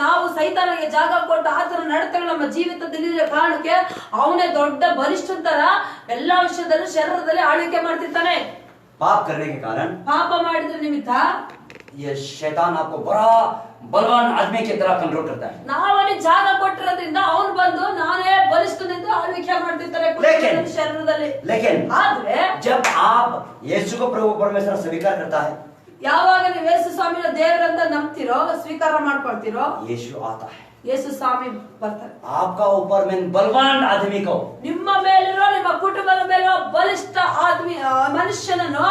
ನಾವು ಸೈತಾನಿಗೆ ಜಾಗ ಕೊಟ್ಟು ಆತನ ನಡತೆಗಳು ನಮ್ಮ ಜೀವಿತದಲ್ಲಿ ಕಾರಣಕ್ಕೆ ಅವನೇ ದೊಡ್ಡ ಬಲಿಷ್ಠ ತರ ಎಲ್ಲಾ ವಿಷಯದಲ್ಲೂ ಶರೀರದಲ್ಲಿ ಆಳ್ವಿಕೆ ಮಾಡ್ತಿರ್ತಾನೆ। पाप करने के कारण ಪಾಪ ಮಾಡಿದ ನಿಮಿತ್ತ ये शैतान आपको बड़ा बलवान आदमी की तरह कंट्रोल करता है। ನಾವನಿಗೆ ಜಾಗ ಕೊಟ್ಟಿರೋದ್ರಿಂದ ಅವನು ಬಂದು ನಾನೇ ಬಲಿಷ್ಠನಿಂದ ಆಳ್ವಿಕೆ ಮಾಡ್ತಿರ್ತಾರೆ लेकिन- ಶರೀರದಲ್ಲಿ। लेकिन ಆದ್ರೆ जब आप यीशु को प्रभु परमेश्वर स्वीकार करता है ಯಾವಾಗ ನೀವು ಯೇಸು ಸ್ವಾಮಿನ ದೇವರಂತ ನಂಬ್ತಿರೋ ಸ್ವೀಕಾರ ಮಾಡ್ಕೊಳ್ತಿರೋ यीशु आता है ಯೇಸು ಸ್ವಾಮಿ ಬರ್ತಾರೆ। आपका ऊपर में बलवान आदमी को ನಿಮ್ಮ ಮೇಲಿರೋ ನಿಮ್ಮ ಕುಟುಂಬದ ಮೇಲಿರೋ ಬಲಿಷ್ಠ ಮನುಷ್ಯನನ್ನು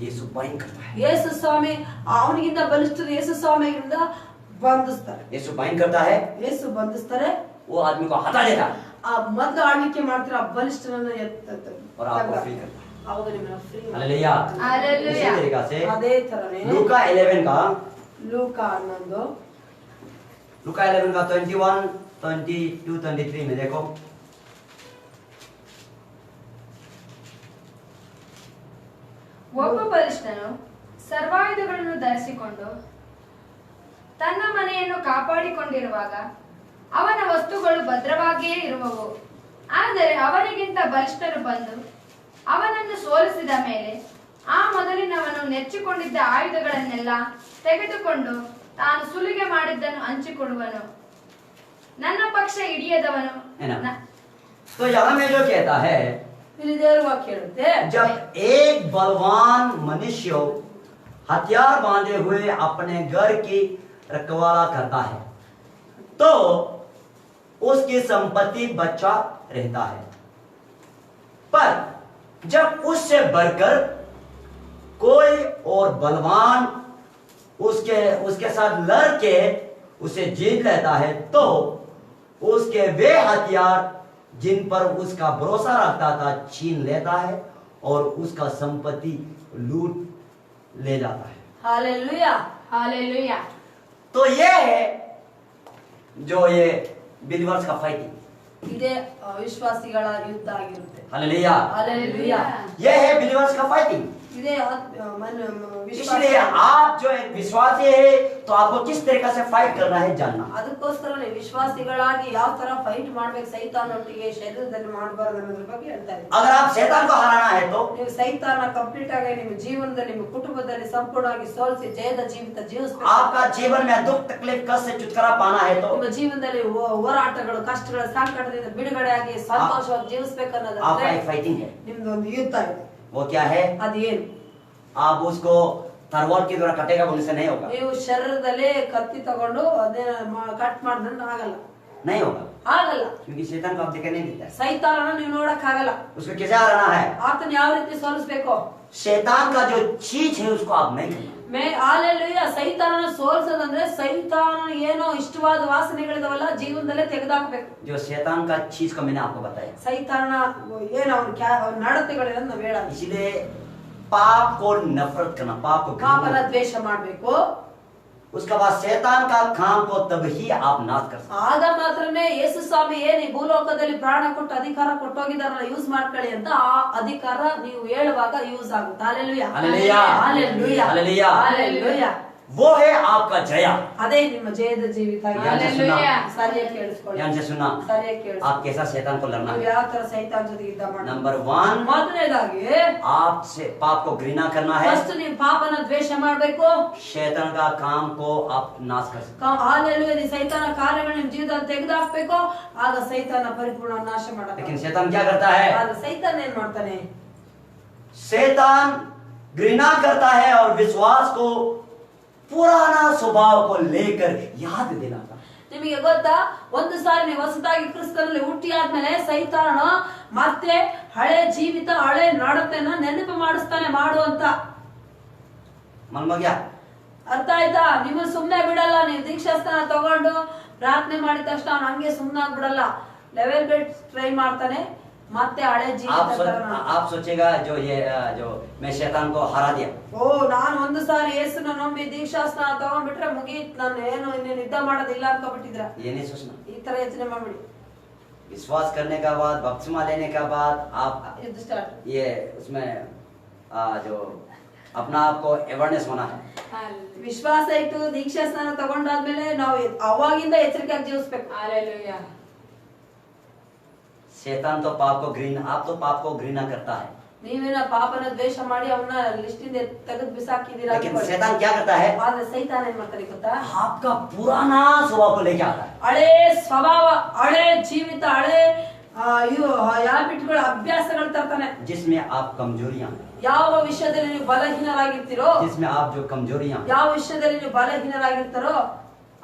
यीशु बाइंड करता है। ಯೇಸು ಸ್ವಾಮಿ ಅವನಿಗಿಂತ ಬಲಿಷ್ಠರು ಯೇಸು ಸ್ವಾಮಿಗಿಂದ ಬಂಧಿಸ್ತಾರೆ। यीशु बाइंड करता है ಯೇಸು ಬಂಧಿಸ್ತಾರೆ वो आदमी को हटा देता है ಆ ಮೊದಲು ಆಳ್ವಿಕೆ ಮಾಡ್ತಿರೋ ಆ ಬಲಿಷ್ಠನನ್ನ और आपको फ्री करता है। ಅವಾಗ ನಿಮ್ಮನ್ನ ಫ್ರೀ हालेलुया। हालेलुया। इसी तरीका से ಅದೇ ತರನೇ लूका 11 का ಲೂಕ 11 लूका 11 का 21 22-23 में देखो। ಒಬ್ಬ ಬಲಿಷ್ಠನು ಸರ್ವಾಯುಧಗಳನ್ನು ಧರಿಸಿಕೊಂಡು ತನ್ನ ಮನೆಯನ್ನು ಕಾಪಾಡಿಕೊಂಡಿರುವಾಗ ಅವನ ವಸ್ತುಗಳು ಭದ್ರವಾಗಿಯೇ ಇರುವವು. ಆದರೆ ಅವನಿಗಿಂತ ಬಲಿಷ್ಠರು ಬಂದು ಅವನನ್ನು ಸೋಲಿಸಿದ ಮೇಲೆ ಆ ಮೊದಲಿನವನು ನೆಚ್ಚಿಕೊಂಡಿದ್ದ ಆಯುಧಗಳನ್ನೆಲ್ಲ ತೆಗೆದುಕೊಂಡು ತಾನು ಸುಲಿಗೆ ಮಾಡಿದ್ದನ್ನು ಹಂಚಿಕೊಡುವನು. ನನ್ನ ಪಕ್ಷ ಹಿಡಿಯದವನು तो यहाँ में जो कहता है, ಇಲ್ಲಿ ದೇವರ ವಾಕ್ಯ ಹೇಳುತ್ತೆ, जब एक बलवान मनुष्य हथियार बांधे हुए अपने घर की रखवाला करता है तो उसकी संपत्ति बचा रहता है, पर जब उससे बढ़कर कोई और बलवान उसके साथ लड़ के उसे जीत लेता है तो उसके वे हथियार जिन पर उसका भरोसा रखता था छीन लेता है और उसका संपत्ति लूट ले जाता है। हालेलुया। हालेलुया। तो ये है जो ये बिलीवर्स का फाइटिंग, ಇದೇ ವಿಶ್ವಾಸಿಗಳ ಯುದ್ಧ ಆಗಿರುತ್ತೆ। हालेलुया। हालेलुया। ये है बिलीवर्स का फाइटिंग। ಇದೇ इसलिए आप जो एक विश्वासी है तो आपको किस तरीके से फाइट करना है जानना। ಅದಕ್ಕೋಸ್ಕರನೇ ವಿಶ್ವಾಸಿಗಳಾಗಿ ಯಾವ ತರ ಫೈಟ್ ಮಾಡ್ಬೇಕು ಸೈತಾನೊಟ್ಟಿಗೆ ಶರೀರದಲ್ಲಿ ಮಾಡಬಾರದು ಅನ್ನೋದ್ರ ಬಗ್ಗೆ ಹೇಳ್ತಾ ಇದ್ದಾರೆ। अगर आप शैतान को हराना है तो ನೀವು ಸೈತಾನ ಕಂಪ್ಲೀಟ್ ಆಗಿ ನಿಮ್ಮ ಜೀವನದಲ್ಲಿ ನಿಮ್ಮ ಕುಟುಂಬದಲ್ಲಿ ಸಂಪೂರ್ಣವಾಗಿ ಸೋಲಿಸಿ ಜಯದ ಜೀವಿತ ಜೀವಿಸಬೇಕು। आपका जीवन में दुख तकलीफ कष्ट से छुटकारा पाना है तो ನಿಮ್ಮ ಜೀವನದಲ್ಲಿ ಹೋರಾಟಗಳು ಕಷ್ಟಗಳ ಸಂಕಟದಿಂದ ಬಿಡುಗಡೆಯಾಗಿ ಸಂತೋಷವಾಗಿ ಜೀವಿಸಬೇಕು आपका ಅನ್ನೋದಾದ್ರೆ एक फाइटिंग है। ನಿಮ್ದು ಒಂದು ಯುದ್ಧ ಇದೆ। वो क्या है? ಅದೇನು? आप उसको तलवार के द्वारा कटेगा बोलने से नहीं होगा, ನೀವು ಶರೀರದಲ್ಲಿ ಕತ್ತಿ ತಗೊಂಡು ಅದೇ ಕಟ್ ಮಾಡಿದ್ರೆ ಆಗಲ್ಲ, नहीं होगा, ಆಗಲ್ಲ। क्योंकि शैतान को आप देखे नहीं देता है। ಸೈತಾನನ ನೀವು ನೋಡಕ್ ಆಗಲ್ಲ। उसको कैसे हराना है? ಆತನ ಯಾವ ರೀತಿ ಸೋಲಿಸಬೇಕು? शैतान का जो चीज है उसको आप नहीं करना। ಹಾಲೆಲೂಯಾ। ಸೈತಾನನ ಸೋಲಿಸೋದಂದ್ರೆ ಸೈತಾನ ಏನೋ ಇಷ್ಟವಾದ ವಾಸನೆಗಳಿದಾವಲ್ಲ ಜೀವನದಲ್ಲೇ ತೆಗೆದಾಕ್ಬೇಕು। जो शैतान का चीज को मैंने आपको बताया, ಸೈತಾನ ಏನು ಅವನ ನಡತೆಗಳನ್ನ ನಾವು ಹೇಳ। इसलिए पाप को नफरत करना, पाप को ಪಾಪನ घृणा, ದ್ವೇಷ ಮಾಡ್ಬೇಕು। उसके बाद शैतान का काम को तभी आप नाश कर सकते। ಆಗ ಮಾತ್ರನೇ ಯೇಸು ಸ್ವಾಮಿ ಏನ್ ಈ ಭೂಲೋಕದಲ್ಲಿ ಪ್ರಾಣ ಕೊಟ್ಟು ಅಧಿಕಾರ ಕೊಟ್ಟೋಗಿದಾರಲ್ಲ ಯೂಸ್ ಮಾಡ್ಕೊಳ್ಳಿ ಅಂತ ಆ ಅಧಿಕಾರ ನೀವು ಹೇಳುವಾಗ ಯೂಸ್ ಆಗುತ್ತೆ। Hallelujah. Hallelujah. Hallelujah. Hallelujah. Hallelujah. वो है आपका जय। ಅದೇ ನಿಮ್ಮ ಜಯದ ಜೀವಿತ। हालेलुया। ಸರಿಯಾಗಿ ಕೇಳಿಸ್ಕೊಳ್ಳಿ, ध्यान से सुनना, ಸರಿಯಾಗಿ ಕೇಳಿಸ್ಕೊಳ್ಳಿ। आप कैसा शैतान को लड़ना ನೀವು है। ಯಾವ ತರ ಸೈತಾನ್ ಜೊತೆಗೆ ಯುದ್ಧ ಮಾಡಿ। नंबर 1, ಮೊದಲನೇದಾಗಿ आपसे पाप को घृणा करना है, ಫಸ್ಟ್ ನೀವು ಪಾಪನ ದ್ವೇಷ ಮಾಡ್ಬೇಕು। शैतान का काम को आप नाश कर सकते। ಹಾಲೆಲೂಯಾ। ನೀವು ಸೈತಾನ ಕಾರ್ಯಗಳು ನಿಮ್ಮ ಜೀವಿತದಲ್ಲಿ ತೆಗೆದುಹಾಕ್ಬೇಕು, ಆಗ ಸೈತಾನ ಪರಿಪೂರ್ಣ ನಾಶ ಮಾಡಬೇಕು। लेकिन शैतान क्या करता है? ಆಗ ಸೈತಾನ ಏನ್ ಮಾಡ್ತಾನೆ? शैतान घृणा करता है और विश्वास को पुराना स्वभाव को लेकर याद दिलाता। ನಿಮಗೆ ಗೊತ್ತಾ, ಒಂದು ಸಾರಿ ನೀವು ಹೊಸದಾಗಿ ಕ್ರಿಸ್ತನಲ್ಲಿ ಹುಟ್ಟಿ ಆದ್ಮೇಲೆ ಸೈತಾನ ಮತ್ತೆ ಹಳೆ ಜೀವಿತ ಹಳೆ ನಡತೆನ ನೆನಪು ಮಾಡಿಸ್ತಾನೆ ಮಾಡುವಂತ। मन में गया? ಅರ್ಥ ಆಯ್ತಾ? ನಿಮ್ಮ ಸುಮ್ನೆ ಬಿಡಲ್ಲ। ನೀವು ದೀಕ್ಷಾಸ್ಥಾನ ತಗೊಂಡು ಪ್ರಾರ್ಥನೆ ಮಾಡಿದ ತಕ್ಷಣ ಅವ್ನು ಹಂಗೆ ಸುಮ್ನಾಗ್ ಬಿಡಲ್ಲ, ಲೆವೆಲ್ ಬೇಟ್ ಟ್ರೈ ಮಾಡ್ತಾನೆ ಮತ್ತೆ ಹಳೆ ಜೀವಿತ। आप सोचेगा जो मैं शैतान को हरा दिया, ಓ ನಾನು ಒಂದು ಸಾರಿ ಯೇಸುನ ನಂಬಿ ದೀಕ್ಷಾಸ್ಥಾನ ತಗೊಂಡ್ಬಿಟ್ರೆ ಮುಗೀತ್, ನಾನು ಏನು ಇನ್ನೇನು ಯುದ್ಧ ಮಾಡೋದಿಲ್ಲ ಅನ್ಕೊಬಿಟ್ಟಿದ್ರ। ये नहीं सोचना। ಈ ತರ ಯೋಚನೆ ಮಾಡ್ಬಿಡಿ। विश्वास करने का बाद, बपतिस्मा लेने का बाद आप ಯುದ್ಧ ಸ್ಟಾರ್ಟ್। ये उसमें जो अपना आप को अवेयरनेस होना है। ವಿಶ್ವಾಸ ಇಟ್ಟು ದೀಕ್ಷಾಸ್ಥಾನ ತಗೊಂಡಾದ್ಮೇಲೆ ನಾವು ಅವಾಗಿಂದ ಎಚ್ಚರಿಕೆಯಾಗಿ ಜೀವಿಸ್ಬೇಕು। हालेलुया। शैतान तो पाप को घृणा, आप तो पाप को घृणा करता है, ನೀವೇನ ಪಾಪನ ದ್ವೇಷ ಮಾಡಿ ಅವನ್ನ ಲಿಸ್ಟ್ ಇಂದ ತೆಗೆದು ಬಿಸಾಕಿದೀರಾ। लेकिन शैतान क्या करता है? ಆದ್ರೆ ಸೈತಾನ ಏನ್ ಮಾಡ್ತಾನೆ ಗೊತ್ತಾ? आपका पुराना स्वभाव को लेके आता है, ಹಳೆ ಸ್ವಭಾವ, ಹಳೆ ಜೀವಿತ, ಹಳೆ ಇವು ಹ್ಯಾಬಿಟ್ಗಳು, ಅಭ್ಯಾಸಗಳು ತರ್ತಾನೆ। जिसमें आप कमजोरियां, ಯಾವ ವಿಷಯದಲ್ಲಿ ನೀವು ಬಲಹೀನರಾಗಿರ್ತೀರೋ, जिसमें आप जो कमजोरियां, ಯಾವ ವಿಷಯದಲ್ಲಿ ನೀವು ಬಲಹೀನರಾಗಿರ್ತಾರೋ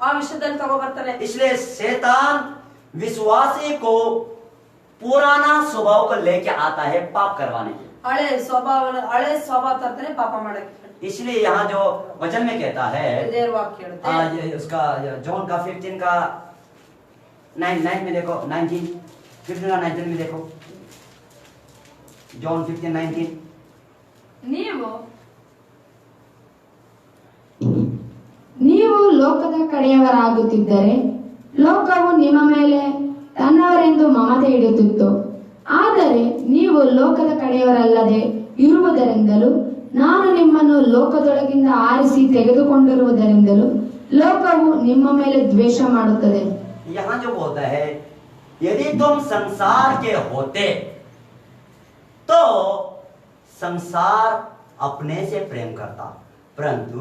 ಆ ವಿಷಯದಲ್ಲಿ ತಗೋ ಬರ್ತಾನೆ। इसलिए शैतान विश्वासी को पुराना स्वभाव को लेके आता है पाप करवाने के। ಹಳೆ ಸ್ವಭಾವ ತರ್ತಾನೆ ಪಾಪ ಮಾಡಕ್ಕೆ। इसलिए यहाँ जो वचन में कहता है, ದೇವರ ವಾಕ್ಯ ಹೇಳುತ್ತೆ, उसका जॉन का 15 का 9 में देखो, 19 15 का 19 में देखो, जॉन 15:19। ನೀವು ಲೋಕದ ಕಡೆಯವರಾಗುತ್ತಿದ್ದರೆ ಲೋಕವು ನಿಮ್ಮ ಮೇಲೆ ತನ್ನವರೆಂದು ಮಮತೆ ಇಡುತ್ತಿತ್ತು. ಆದರೆ ನೀವು ಲೋಕದ ಕಡೆಯವರಲ್ಲದೆ ಇರುವುದರಿಂದಲೂ ನಾನು ನಿಮ್ಮನ್ನು ಲೋಕದೊಳಗಿಂದ ಆರಿಸಿ ತೆಗೆದುಕೊಂಡಿರುವುದರಿಂದಲೂ ಲೋಕವು ನಿಮ್ಮ ಮೇಲೆ ದ್ವೇಷ ಮಾಡುತ್ತದೆ. यहाँ जो बोलता है यदि तुम संसार के होते तो संसार अपने से प्रेम करता, परंतु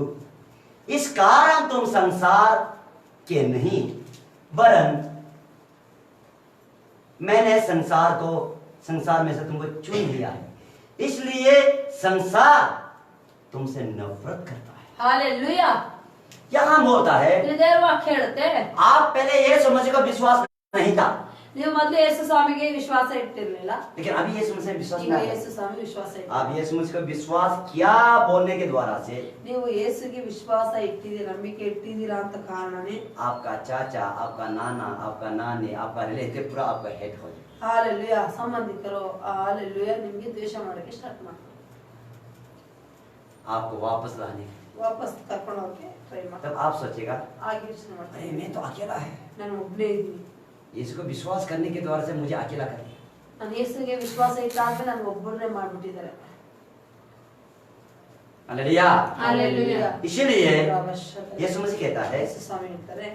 इस कारण तुम संसार के नहीं वरन मैंने संसार में से तुमको चुन लिया है, इसलिए संसार तुमसे नफरत करता है. हालेलुया. यहाँ बोलता है ಇಲ್ಲಿ ದೇವರ ವಾಕ್ಯ ಹೇಳುತ್ತೆ, आप पहले यीशु मसीह का विश्वास नहीं था, ನೀವು ಮೊದಲು ಯೇಸು ಸ್ವಾಮಿಗೆ ವಿಶ್ವಾಸ ಇಟ್ಟಿರಲಿಲ್ಲ. लेकिन अभी यीशु मसीह में विश्वास ಈಗ नहीं ಯೇಸು है. ಸ್ವಾಮಿ ವಿಶ್ವಾಸ ಇಟ್ಟು आप यीशु मसीह का विश्वास क्या बोलने के द्वारा से ನೀವು ಯೇಸುಗೆ ವಿಶ್ವಾಸ ಇಟ್ಟಿದ್ದೀರಾ, ನಂಬಿಕೆ ಇಟ್ಟಿದ್ದೀರಾ ಅಂತ ಕಾರಣನೇ आपका चाचा, आपका नाना, आपका नानी, आपका रिलेटिव पूरा आपका हेड हो जाए. ಹಾಲೆಲುಯಾ. ಸಂಬಂಧಿಕರು ಹಾಲೆಲುಯಾ ನಿಮ್ಗೆ ದ್ವೇಷ ಮಾಡಕ್ಕೆ ಸ್ಟಾರ್ಟ್ ಮಾಡ್ತಾರೆ, आपको वापस लाने. ವಾಪಸ್ ಕರ್ಕೊಂಡು ಹೋಗಕ್ಕೆ ಟ್ರೈ ಮಾಡ್ತಾರೆ. तब आप सोचेगा ಆಗಿ ಯೋಚನೆ ಮಾಡ್ತಾರೆ, अरे मैं तो अकेला है, ನಾನು ಒಬ್ಬನೇ ಇದ್ದೀನಿ, यीशु को विश्वास करने के द्वारा से मुझे अकेला कर दिया. ನಾನು ಯೇಸುಗೆ ವಿಶ್ವಾಸ ಇಟ್ಟಾದ್ಮೇಲೆ ನಾನು ಒಬ್ಬರನ್ನೇ ಮಾಡ್ಬಿಟ್ಟಿದ್ದಾರೆ. हालेलुया. हालेलुया. इसीलिए ಅವಶ್ಯಕತೆ. यीशु मसीह कहता है ಯೇಸು ಸ್ವಾಮಿ ಹೇಳ್ತಾರೆ,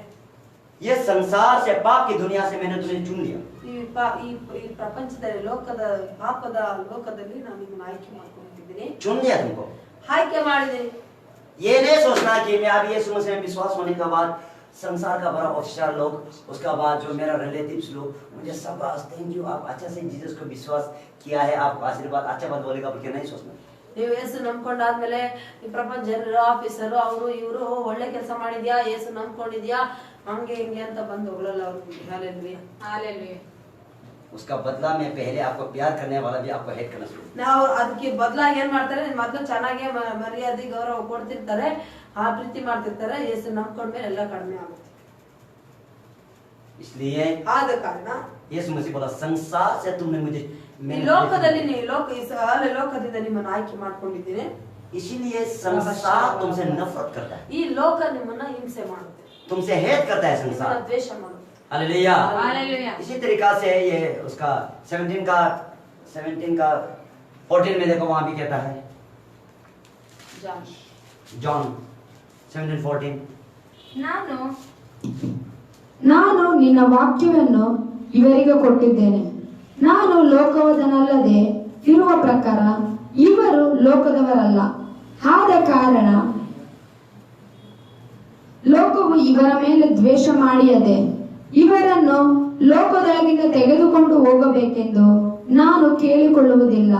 ये संसार से पाप की दुनिया से मैंने तुम्हें चुन लिया. ಈ ಪ್ರಪಂಚದಲ್ಲಿ ಲೋಕದ ಪಾಪದ ಲೋಕದಲ್ಲಿ ನಾನು ನಿಮ್ಮನ್ನು ಆಯ್ಕೆ ಮಾಡ್ಕೊಂಡಿದ್ದೀನಿ, चुन लिया तुमको. ಆಯ್ಕೆ ಮಾಡಿದ್ದೀನಿ. ये नहीं सोचना कि मैं अभी यीशु मसीह में विश्वास होने के बाद संसार का बड़ा ऑफिसर लोग, उसका बाद जो मेरा रिलेटिव्स लोग मुझे सब थैंक यू, आप अच्छा से जीसस को विश्वास किया है, आपको आशीर्वाद अच्छा बात बोलेगा बोल के नहीं सोचना. ನೀವು ಯೇಸು ನಂಬ್ಕೊಂಡಾದ್ಮೇಲೆ ಈ ಪ್ರಪಂಚ ಜನರು ಆಫೀಸರು ಅವರು ಇವರು ಒಳ್ಳೆ ಕೆಲಸ ಮಾಡಿದ್ಯಾ, ಯೇಸು ನಂಬ್ಕೊಂಡಿದ್ಯಾ, ಹಂಗೆ ಹಿಂಗೆ ಅಂತ ಬಂದು ಹೊಗಳಲ್ಲ ಅವ್ರಿಗೆ. ಹಾಲೆಲುಯಾ. हालेलुया. उसका बदला में पहले आपको प्यार करने वाला भी आपको हेट करना शुरू. ನಾವು ಅದಕ್ಕೆ ಬದಲಾಗಿ ಏನ್ ಮಾಡ್ತಾರೆ, ಮೊದಲು ಚೆನ್ನಾಗಿ ಮರ್ಯಾದೆ ಗೌರವ ಕೊಡ್ತಿರ್ತಾರೆ, ಆ ಪ್ರೀತಿ ಮಾಡ್ತಿರ್ತಾರೆ. ಯೇಸು ನಂಬ್ಕೊಂಡ್ಮೇಲೆ ಎಲ್ಲ ಕಡಿಮೆ ಆಗುತ್ತೆ. इसलिए ಆದ ಕಾರಣ यीशु मसीह बोला संसार से तुमने मुझे ಈ ಲೋಕದಲ್ಲಿ ನೀವು ಲೋಕದಿಂದ ನಿಮ್ಮನ್ನು ಆಯ್ಕೆ ಮಾಡ್ಕೊಂಡಿದ್ದೀನಿ, इसीलिए संसार तुमसे नफरत करता है, ಈ ಲೋಕ ನಿಮ್ಮನ್ನ ಹಿಂಸೆ ಮಾಡುತ್ತೆ, तुमसे हेट करता है ನಿಮ್ಮನ್ನ संसार. ದ್ವೇಷ ಮಾಡುತ್ತೆ. हालेलुया. हालेलुया. इसी तरीका से ये उसका 17 का 14 में देखो वहां भी कहता है ಜಾನ್ जॉन 17:14. ನಾನು ನಿನ್ನ ವಾಕ್ಯವನ್ನು ಇವರಿಗೆ ಕೊಟ್ಟಿದ್ದೇನೆ. ನಾನು ಲೋಕವದನಲ್ಲದೆ ಇರುವ ಪ್ರಕಾರ ಇವರು ಲೋಕದವರಲ್ಲ. ಆದ ಕಾರಣ ಲೋಕವು ಇವರ ಮೇಲೆ ದ್ವೇಷ ಮಾಡಿಯದೆ ಇವರನ್ನು ಲೋಕದೊಳಗಿಂದ ತೆಗೆದುಕೊಂಡು ಹೋಗಬೇಕೆಂದು ನಾನು ಕೇಳಿಕೊಳ್ಳುವುದಿಲ್ಲ.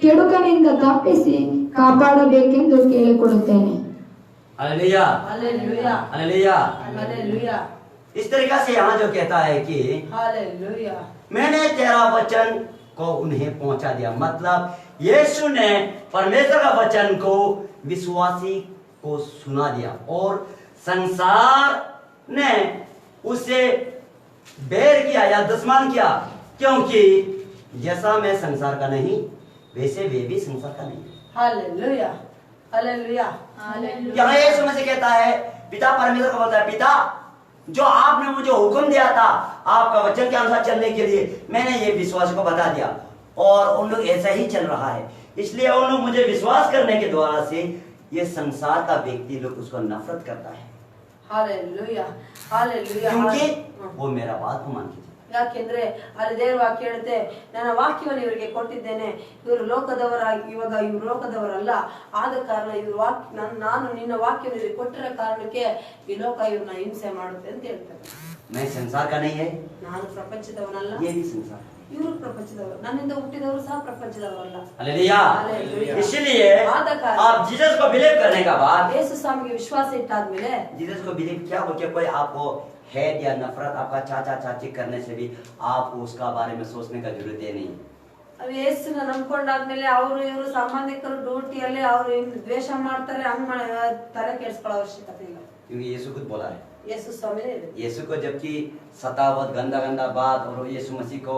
ಕೆಡುಕನಿಂದ ತಪ್ಪಿಸಿ ಕಾಪಾಡಬೇಕೆಂದು ಕೇಳಿಕೊಳ್ಳುತ್ತೇನೆ. हालेलुया. हालेलुया. हालेलुया. हालेलुया. इस तरीका से यहाँ जो कहता है कि हालेलुया. मैंने तेरा वचन को उन्हें पहुंचा दिया, मतलब यीशु ने परमेश्वर का वचन को विश्वासी को सुना दिया और संसार ने उसे बैर किया या दुश्मन किया, क्योंकि जैसा मैं संसार का नहीं वैसे वे भी संसार का नहीं. हालेलुया. हालेलुया. हालेलुया. यहाँ यीशु मसीह कहता है, पिता परमेश्वर को बोलता है, पिता जो आपने मुझे हुक्म दिया था आपका वचन के अनुसार चलने के लिए, मैंने ये विश्वास को बता दिया और उन लोग ऐसा ही चल रहा है, इसलिए उन लोग मुझे विश्वास करने के द्वारा से ये संसार का व्यक्ति लोग उसको नफरत करता है, हालेलुया. हालेलुया. क्योंकि वो मेरा बात को मान के ಯಾಕೆಂದ್ರೆ ಅಲ್ಲಿ ದೇವರ ವಾಕ್ಯ ಹೇಳುತ್ತೆ, ನನ್ನ ವಾಕ್ಯವನ್ನು ಇವರಿಗೆ ಕೊಟ್ಟಿದ್ದೇನೆ, ಇವರು ಲೋಕದವರಲ್ಲ, ಆದ ಕಾರಣ ಇವ್ರ ನಾನು ನಿನ್ನ ವಾಕ್ಯವನ್ನು ಇವರಿಗೆ ಕೊಟ್ಟಿರೋ ಕಾರಣಕ್ಕೆ ಈ ಲೋಕ ಇವ್ರನ್ನ ಹಿಂಸೆ ಮಾಡುತ್ತೆ ಅಂತ ಹೇಳ್ತಾರೆ. मैं संसार का नहीं है, ನಾನು ಪ್ರಪಂಚದವನಲ್ಲ, ये भी संसार है. ಇವರು ಪ್ರಪಂಚದವರು, ನನ್ನಿಂದ ಹುಟ್ಟಿದವರು ಸಹ ಪ್ರಪಂಚದವರಲ್ಲ. हालेलुया. हालेलुया. इसलिए आधा कारण। आप जीसस को बिलीव करने का बाद, ಯೇಸು ಸ್ವಾಮಿಗೆ ವಿಶ್ವಾಸ ಇಟ್ಟಾದ್ಮೇಲೆ जीसस को बिलीव क्या हो कि कोई आपको हेड या नफरत आपका चाचा चाची करने से भी आपको उसका बारे में सोचने का जरूरत है नहीं. ಅವ್ ಯೇಸುನ ನಂಬ್ಕೊಂಡಾದ್ಮೇಲೆ ಅವರು ಇವರು ಸಂಬಂಧಿಕರು ಡ್ಯೂಟಿಯಲ್ಲಿ ಅವ್ರು ದ್ವೇಷ ಮಾಡ್ತಾರೆ, ಹಂಗ್ ತಲೆ ಕೆಡ್ಸ್ಕೊಳ್ಳೋ ಅವಶ್ಯಕತೆ ಇಲ್ಲ. क्योंकि यीशु खुद बोला है, ಯೇಸು ಸ್ವಾಮಿ यीशु को जबकि सतावत गंदा गंदा बात और यीशु मसीह को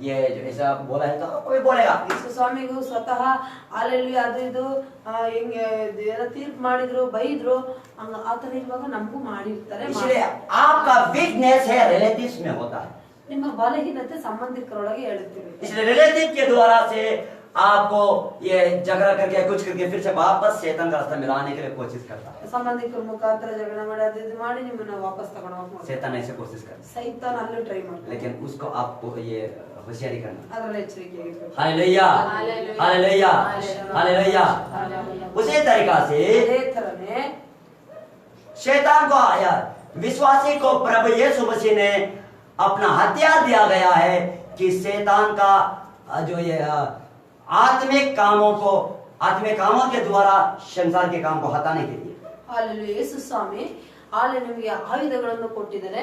ये जो ऐसा बोला है तो कोई बोलेगा। ಯೇಸು ಸ್ವಾಮಿಗೂ ಸ್ವತಃ ಹಾಲೆಲೂಯಾ ಅದು ಇದು ಹಿಂಗೆ ತೀರ್ಪು ಮಾಡಿದ್ರು ಬೈದ್ರು ಹಂಗ ಆತರ ಇರುವಾಗ ನಮಗೂ ಮಾಡಿರ್ತಾರೆ इसलिए आपका वीकनेस है रिलेटिव्स में होता है, ನಿಮ್ಮ ಬಲಹೀನತೆ ಸಂಬಂಧಿಕರೊಳಗೆ ಹೇಳುತ್ತೀವಿ। इसलिए रिलेटिव के द्वारा से आपको ये झगड़ा करके कुछ करके फिर से वापस शैतान का रास्ता में लाने के लिए कोशिश करता है। ಸಂಬಂಧಿಕರ ಮುಖಾಂತರ ಜಗಳ ಮಾಡಿ ಅದು ಇದು ಮಾಡಿ ನಿಮ್ಮನ್ನ ವಾಪಸ್ ತಗೊಂಡು ಹೋಗ್ತಾರೆ। शैतान ऐसे कोशिश करता ಸೈತಾನ ಅಲ್ಲೂ ಟ್ರೈ ಮಾಡ್ತಾನೆ, है, लेकिन उसको आपको ये होशियारी करना। ಅದರಲ್ಲಿ ಎಚ್ಚರಿಕೆಯಾಗಿರ್ಬೇಕು। Hallelujah hallelujah hallelujah. उसी तरीका से ಅದೇ ತರನೇ शैतान को आया विश्वासी को प्रभु यीशु मसीह ने अपना हथियार दिया गया है कि शैतान का जो ये आत्मिक कामों के द्वारा संसार के काम को हटाने के लिए। ಹಾಲೆಲೂಯಾ। ಯೇಸು ಸ್ವಾಮಿ ಹಾಲೆ ನಿಮಗೆ ಆಯುಧಗಳನ್ನು ಕೊಟ್ಟಿದ್ದಾರೆ,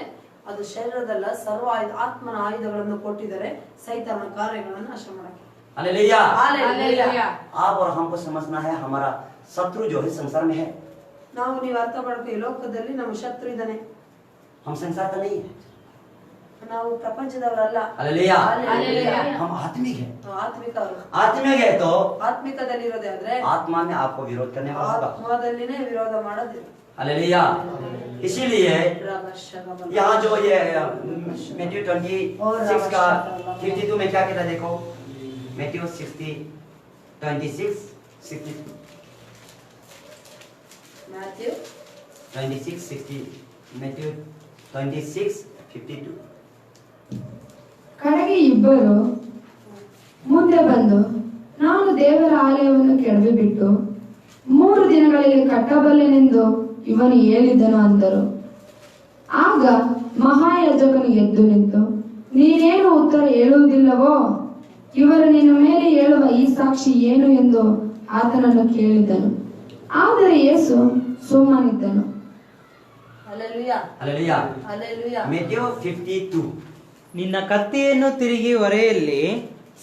ಅದು ಶರೀರದಲ್ಲ ಸರ್ವ ಆತ್ಮನ ಆಯುಧಗಳನ್ನು ಕೊಟ್ಟಿದ್ದಾರೆ ಸೈತಾನನ ಕಾರ್ಯಗಳನ್ನು ನಾಶ ಮಾಡಕ್ಕೆ। Hallelujah hallelujah. आप और हमको समझना है हमारा शत्रु जो है संसार में है, ನಾವು ನೀವು ಅರ್ಥ ಮಾಡ್ಕೊ ಈ ಲೋಕದಲ್ಲಿ ನಮ್ಮ ಶತ್ರು ಇದ್ದಾನೆ, हम संसार का नहीं है। ನಾವು ಪ್ರಪಂಚದವರಲ್ಲ। Hallelujah hallelujah. हम आत्मिक है। ಆತ್ಮಿಕವರು आत्मिक है तो ಆತ್ಮಿಕದಲ್ಲಿರೋದೇ ಆದ್ರೆ आत्मा में आपको विरोध करने वाला होगा। ಆತ್ಮದಲ್ಲಿನೇ ವಿರೋಧ ಮಾಡೋದಿಲ್ಲ। हालेलुया। इसीलिए यहाँ जो ये मैथ्यू 26 का 52 में क्या कहता है देखो, मैथ्यू 26 ಮ್ಯಾಥ್ಯೂ 26:52 ಕಡೆಗೆ ಇಬ್ಬರು ಮುಂದೆ ಬಂದು ನಾನು ದೇವರ ಆಲಯವನ್ನು ಕೆಡವಿಬಿಟ್ಟು 3 ದಿನಗಳಲ್ಲಿ ಕಟ್ಟಬಲ್ಲೆನೆಂದು ಇವನು ಹೇಳಿದನು ಅಂದರು. ಆಗ ಮಹಾಯಾಜಕನು ಎದ್ದು ನಿಂತು, ನೀನೇನು ಉತ್ತರ ಹೇಳುವುದಿಲ್ಲವೋ? ಇವರು ನಿನ್ನ ಮೇಲೆ ಹೇಳುವ ಈ ಸಾಕ್ಷಿ ಏನು ಎಂದು ಆತನನ್ನು ಕೇಳಿದನು. ಆದರೆ ಯೇಸು ಸುಮ್ಮನಿದ್ದನು. Hallelujah hallelujah. ಹಾಲೆಲೂಯಾ। मैथ्यू 52 ನಿನ್ನ ಕತ್ತಿಯನ್ನು ತಿರುಗಿ ಒರೆಯಲ್ಲಿ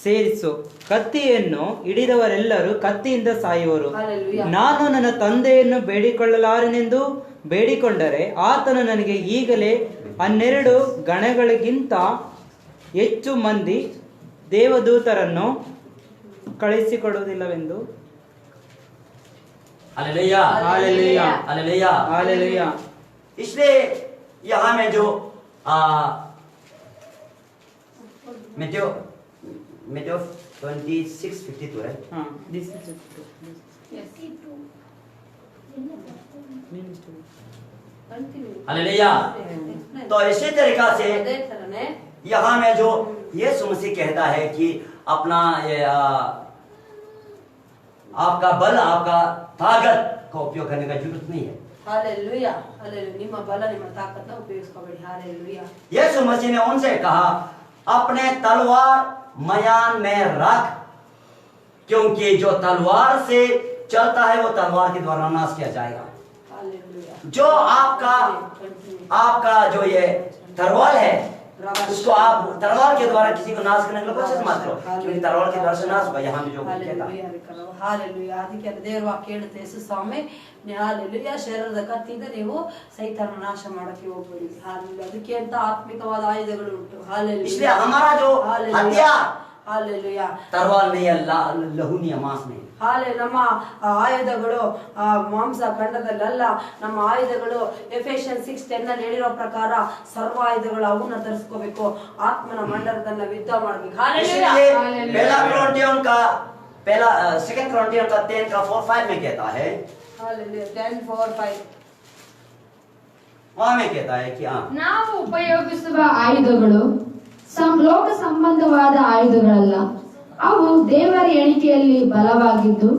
ಸೇರಿಸು, ಕತ್ತಿಯನ್ನು ಹಿಡಿದವರೆಲ್ಲರೂ ಕತ್ತಿಯಿಂದ ಸಾಯುವರು. ಹಾಲೆಲೂಯಾ। ನಾನು ನನ್ನ ತಂದೆಯನ್ನು ಬೇಡಿಕೊಳ್ಳಲಾರೆನೆಂದು ಬೇಡಿಕೊಂಡರೆ ಆತನು ನನಗೆ ಈಗಲೇ 12 ಗಣಗಳಿಗಿಂತ ಹೆಚ್ಚು ಮಂದಿ ದೇವದೂತರನ್ನು ಕಳಿಸಿಕೊಡುವುದಿಲ್ಲವೆಂದು. Hallelujah hallelujah hallelujah hallelujah. इसलिए यहाँ में जो मैथ्यू 26:52 है। हाँ, this is it. हालेलुया। तो इसी तरीका से ಅದೇ ತರನೇ यहाँ में जो यीशु मसीह कहता है कि अपना ये आपका बल आपका ताकत का उपयोग करने का जरूरत नहीं है। Hallelujah hallelujah. ನಿಮ್ಮ ಬಲ ನಿಮ್ಮ ತಾಕತ್ತನ್ನ ಉಪಯೋಗಿಸ್ಕೋಬೇಡಿ। ಹಾಲೆಲೂಯಾ। यीशु मसीह ने उनसे कहा अपने तलवार मैदान में रख, क्योंकि जो तलवार से चलता है वो तलवार के द्वारा नाश किया जाएगा। ಹಾಲೆಲೂಯಾ। जो आपका जो ये तलवार है उसको आप तलवार के द्वारा किसी को नाश करने के लिए कोशिश मत करो, क्योंकि तलवार के द्वारा से नाश होगा। यहाँ में जो कहता है ಹಾಲೆಲೂಯಾ। ಅದಕ್ಕೆ ದೇವರ ವಾಕ್ಯ ಹೇಳುತ್ತೆ ಯೇಸು ಸ್ವಾಮಿ ಹಾಲೆಲೂಯಾ ಶರೀರದ ಕತ್ತಿಯಿಂದ ನೀವು ಸೈತಾನ ನಾಶ ಮಾಡಕ್ಕೆ ಹೋಗ್ಬೇಡಿ। ಹಾಲೆಲೂಯಾ। ಅದಕ್ಕೆ ಅಂತ ಆತ್ಮಿಕವಾದ ಆಯುಧಗಳು ಉಂಟು। ಹಾಲೆಲೂಯಾ। इसलिए हमारा जो हथियार ಹಾಲೆಲೂಯಾ तलवार नहीं है, लहू नहीं है, मांस नहीं। ನಮ್ಮ ಆಯುಧಗಳು ಮಾಂಸ ಖಂಡದಲ್ಲ, ನಮ್ಮ ಆಯುಧಗಳು ಎಫೆಷಿಯನ್ಸ್ 6:10 ನಲ್ಲಿ ಹೇಳಿರೋ ಪ್ರಕಾರ ಸರ್ವ ಆಯುಧಗಳು ಅವನ್ನ ಧರಿಸ್ಕೋಬೇಕು, ಆತ್ಮನ ಮಂಡಲದನ್ನ ಯುದ್ಧ ಮಾಡ್ಬೇಕು। ಹಾಲೆಲೂಯಾ। इसलिए सेकंड क्रॉन्टियन का 10:4-5 में कहता है, ಹಾಲೆಲೂಯಾ 10:4-5 वहां में कहता है कि हाँ ನಾವು ಉಪಯೋಗಿಸುವ ಆಯುಧಗಳು ಲೋಕ ಸಂಬಂಧವಾದ ಆಯುಧಗಳಲ್ಲ, ಅವು ದೇವರ ಎಣಿಕೆಯಲ್ಲಿ ಬಲವಾಗಿದ್ದು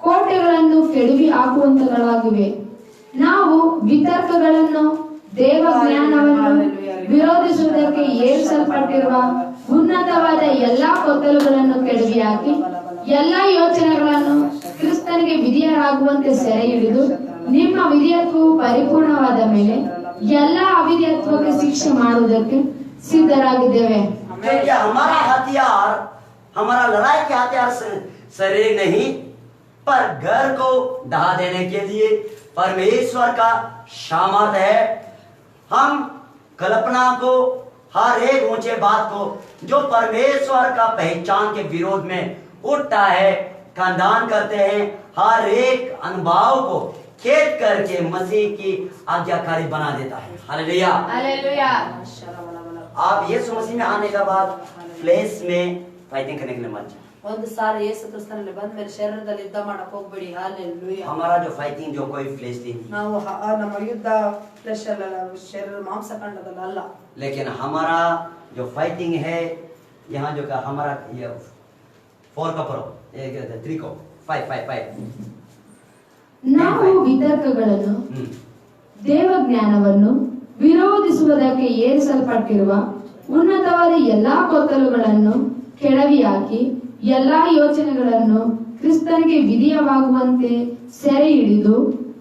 ಕೋಟೆಗಳನ್ನು ಕೆಡವಿ ಹಾಕುವಂತಗಳಾಗಿವೆ. ನಾವು ವಿತರ್ಕಗಳನ್ನು ದೇವ ಜ್ಞಾನವನ್ನು ವಿರೋಧಿಸುವುದಕ್ಕೆ ಏರಿಸಲ್ಪಟ್ಟಿರುವ ಉನ್ನತವಾದ ಎಲ್ಲಾ ಕೊತ್ತಲುಗಳನ್ನು ಕೆಡವಿ ಹಾಕಿ ಎಲ್ಲಾ ಯೋಚನೆಗಳನ್ನು ಕ್ರಿಸ್ತನಿಗೆ ವಿಧಿಯರಾಗುವಂತೆ ಸೆರೆ ಹಿಡಿದು ನಿಮ್ಮ ವಿಧೇಯತ್ವವು ಪರಿಪೂರ್ಣವಾದ ಮೇಲೆ ಎಲ್ಲಾ ಅವಿಧೇಯತ್ವಕ್ಕೆ ಶಿಕ್ಷೆ ಮಾಡುವುದಕ್ಕೆ ಸಿದ್ಧರಾಗಿದ್ದೇವೆ. क्योंकि हमारा हथियार, हमारा लड़ाई के हथियार शरीर नहीं पर घर को ढहा देने के लिए परमेश्वर का सामर्थ है। हम कल्पना को, हर एक ऊंचे बात को जो परमेश्वर का पहचान के विरोध में उठता है, खंडन करते हैं, हर एक अनुभव को खेद करके मसीह की आज्ञाकारी बना देता है। हालेलुया। हालेलुया। आप यीशु मसीह में आने के बाद फ्लेश में फाइटिंग करने के लिए मत जाओ। ಒಂದು ಸಾರಿ ಯೇಸು ಕ್ರಿಸ್ತನಲ್ಲಿ ಬಂದ ಮೇಲೆ ಶರೀರದಲ್ಲಿ ಯುದ್ಧ ಮಾಡಕ್ ಹೋಗ್ಬೇಡಿ. ಹಾಲೆಲೂಯಾ. हमारा जो फाइटिंग जो कोई फ्लेश नहीं, ನಾವು ನಮ್ಮ ಯುದ್ಧ ಫ್ಲೆಶ್ ಅಲ್ಲ, ಶರೀರ ಮಾಂಸಖಂಡದಲ್ಲಿ ಅಲ್ಲ. लेकिन हमारा जो फाइटिंग है यहाँ जो का हमारा ये 4 का परो 3 को 5 ನಾವು ವಿತರ್ಕಗಳನ್ನು ದೇವಜ್ಞಾನವನ್ನು ವಿರೋಧಿಸುವುದಕ್ಕೆ ಏರಿಸಲ್ಪಟ್ಟಿರುವ ಉನ್ನತವಾದ ಎಲ್ಲಾ ಕೊತ್ತಲುಗಳನ್ನು ಕೆಡವಿ ಹಾಕಿ ಎಲ್ಲಾ ಯೋಚನೆಗಳನ್ನು ಕ್ರಿಸ್ತನಿಗೆ ವಿಧೇಯವಾಗುವಂತೆ ಸೆರೆ ಹಿಡಿದು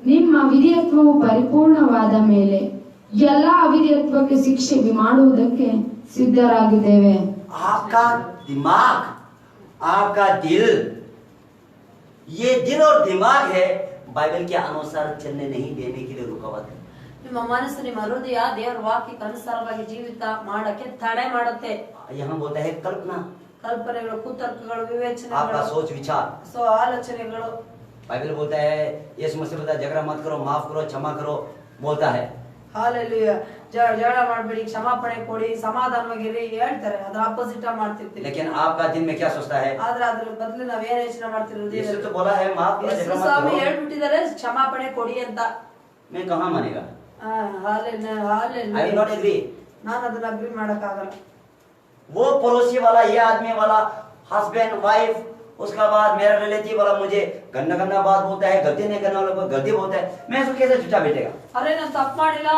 ನಿಮ್ಮ ವಿಧೇಯತ್ವವು ಪರಿಪೂರ್ಣವಾದ ಮೇಲೆ ಎಲ್ಲಾ ಅವಿಧೇಯತ್ವಕ್ಕೆ ಶಿಕ್ಷೆ ಮಾಡುವುದಕ್ಕೆ ಸಿದ್ಧರಾಗಿದ್ದೇವೆ. आपका दिमाग, आपका दिल, ये दिल और दिमाग है बाइबल के अनुसार चलने नहीं देने के लिए रुकावट है। ನಿಮ್ಮ ಮನಸ್ಸು, ನಿಮ್ಮ ಹೃದಯ ದೇವರ ವಾಕ್ಯಕ್ಕೆ ಅನುಸಾರವಾಗಿ ಜೀವಿತ ಮಾಡಕ್ಕೆ ತಡೆ ಮಾಡುತ್ತೆ. यहाँ बोलता है कल्पना, ಕಲ್ಪನೆಗಳು, ಕುತರ್ಕಗಳು, आपका ವಿವೇಚನೆಗಳು, सोच विचार। ಆಲೋಚನೆಗಳು. बाइबल बोलता है, यीशु मसीह बोलता है झगड़ा मत करो, माफ करो, क्षमा करो, बोलता है। ಹಾಲೆಲೂಯಾ. ಜಗಳ ಮಾಡಬೇಡಿ, ಕ್ಷಮಾಪಣೆ ಕೊಡಿ, ಸಮಾಧಾನವಾಗಿರಿ ಹೇಳ್ತಾರೆ. ಅದ್ರ ಅಪೋಸಿಟ್ ಮಾಡ್ತಿರ್ತೀವಿ. लेकिन आपका दिल में क्या सोचता है? ಆದ್ರೆ ಅದ್ರ ಬದಲು ನಾವ್ ಏನ್ ಯೋಚನೆ ಮಾಡ್ತಿರೋದು? यीशु तो बोला है माफ करो, झगड़ा मत ಸ್ವಾಮಿ करो। ಹೇಳ್ಬಿಟ್ಟಿದ್ದಾರೆ ಕ್ಷಮಾಪಣೆ ಕೊಡಿ ಅಂತ. मैं कहाँ मानेगा? I will not agree. ನಾನು ಅದನ್ನ ಅಗ್ರಿ ಮಾಡಕ್ ಆಗಲ್ಲ. वो पड़ोसी वाला, ये आदमी वाला, हस्बैंड वाइफ, उसका बाद मेरा रिलेटिव वाला मुझे गंदा गंदा बात बोलता है, गलती नहीं करने वाला को गलती बोलता है, मैं उसको कैसे छुट्टा बैठेगा? ಅರೆ ನಾನು ತಪ್ಪು ಮಾಡಿಲ್ಲ,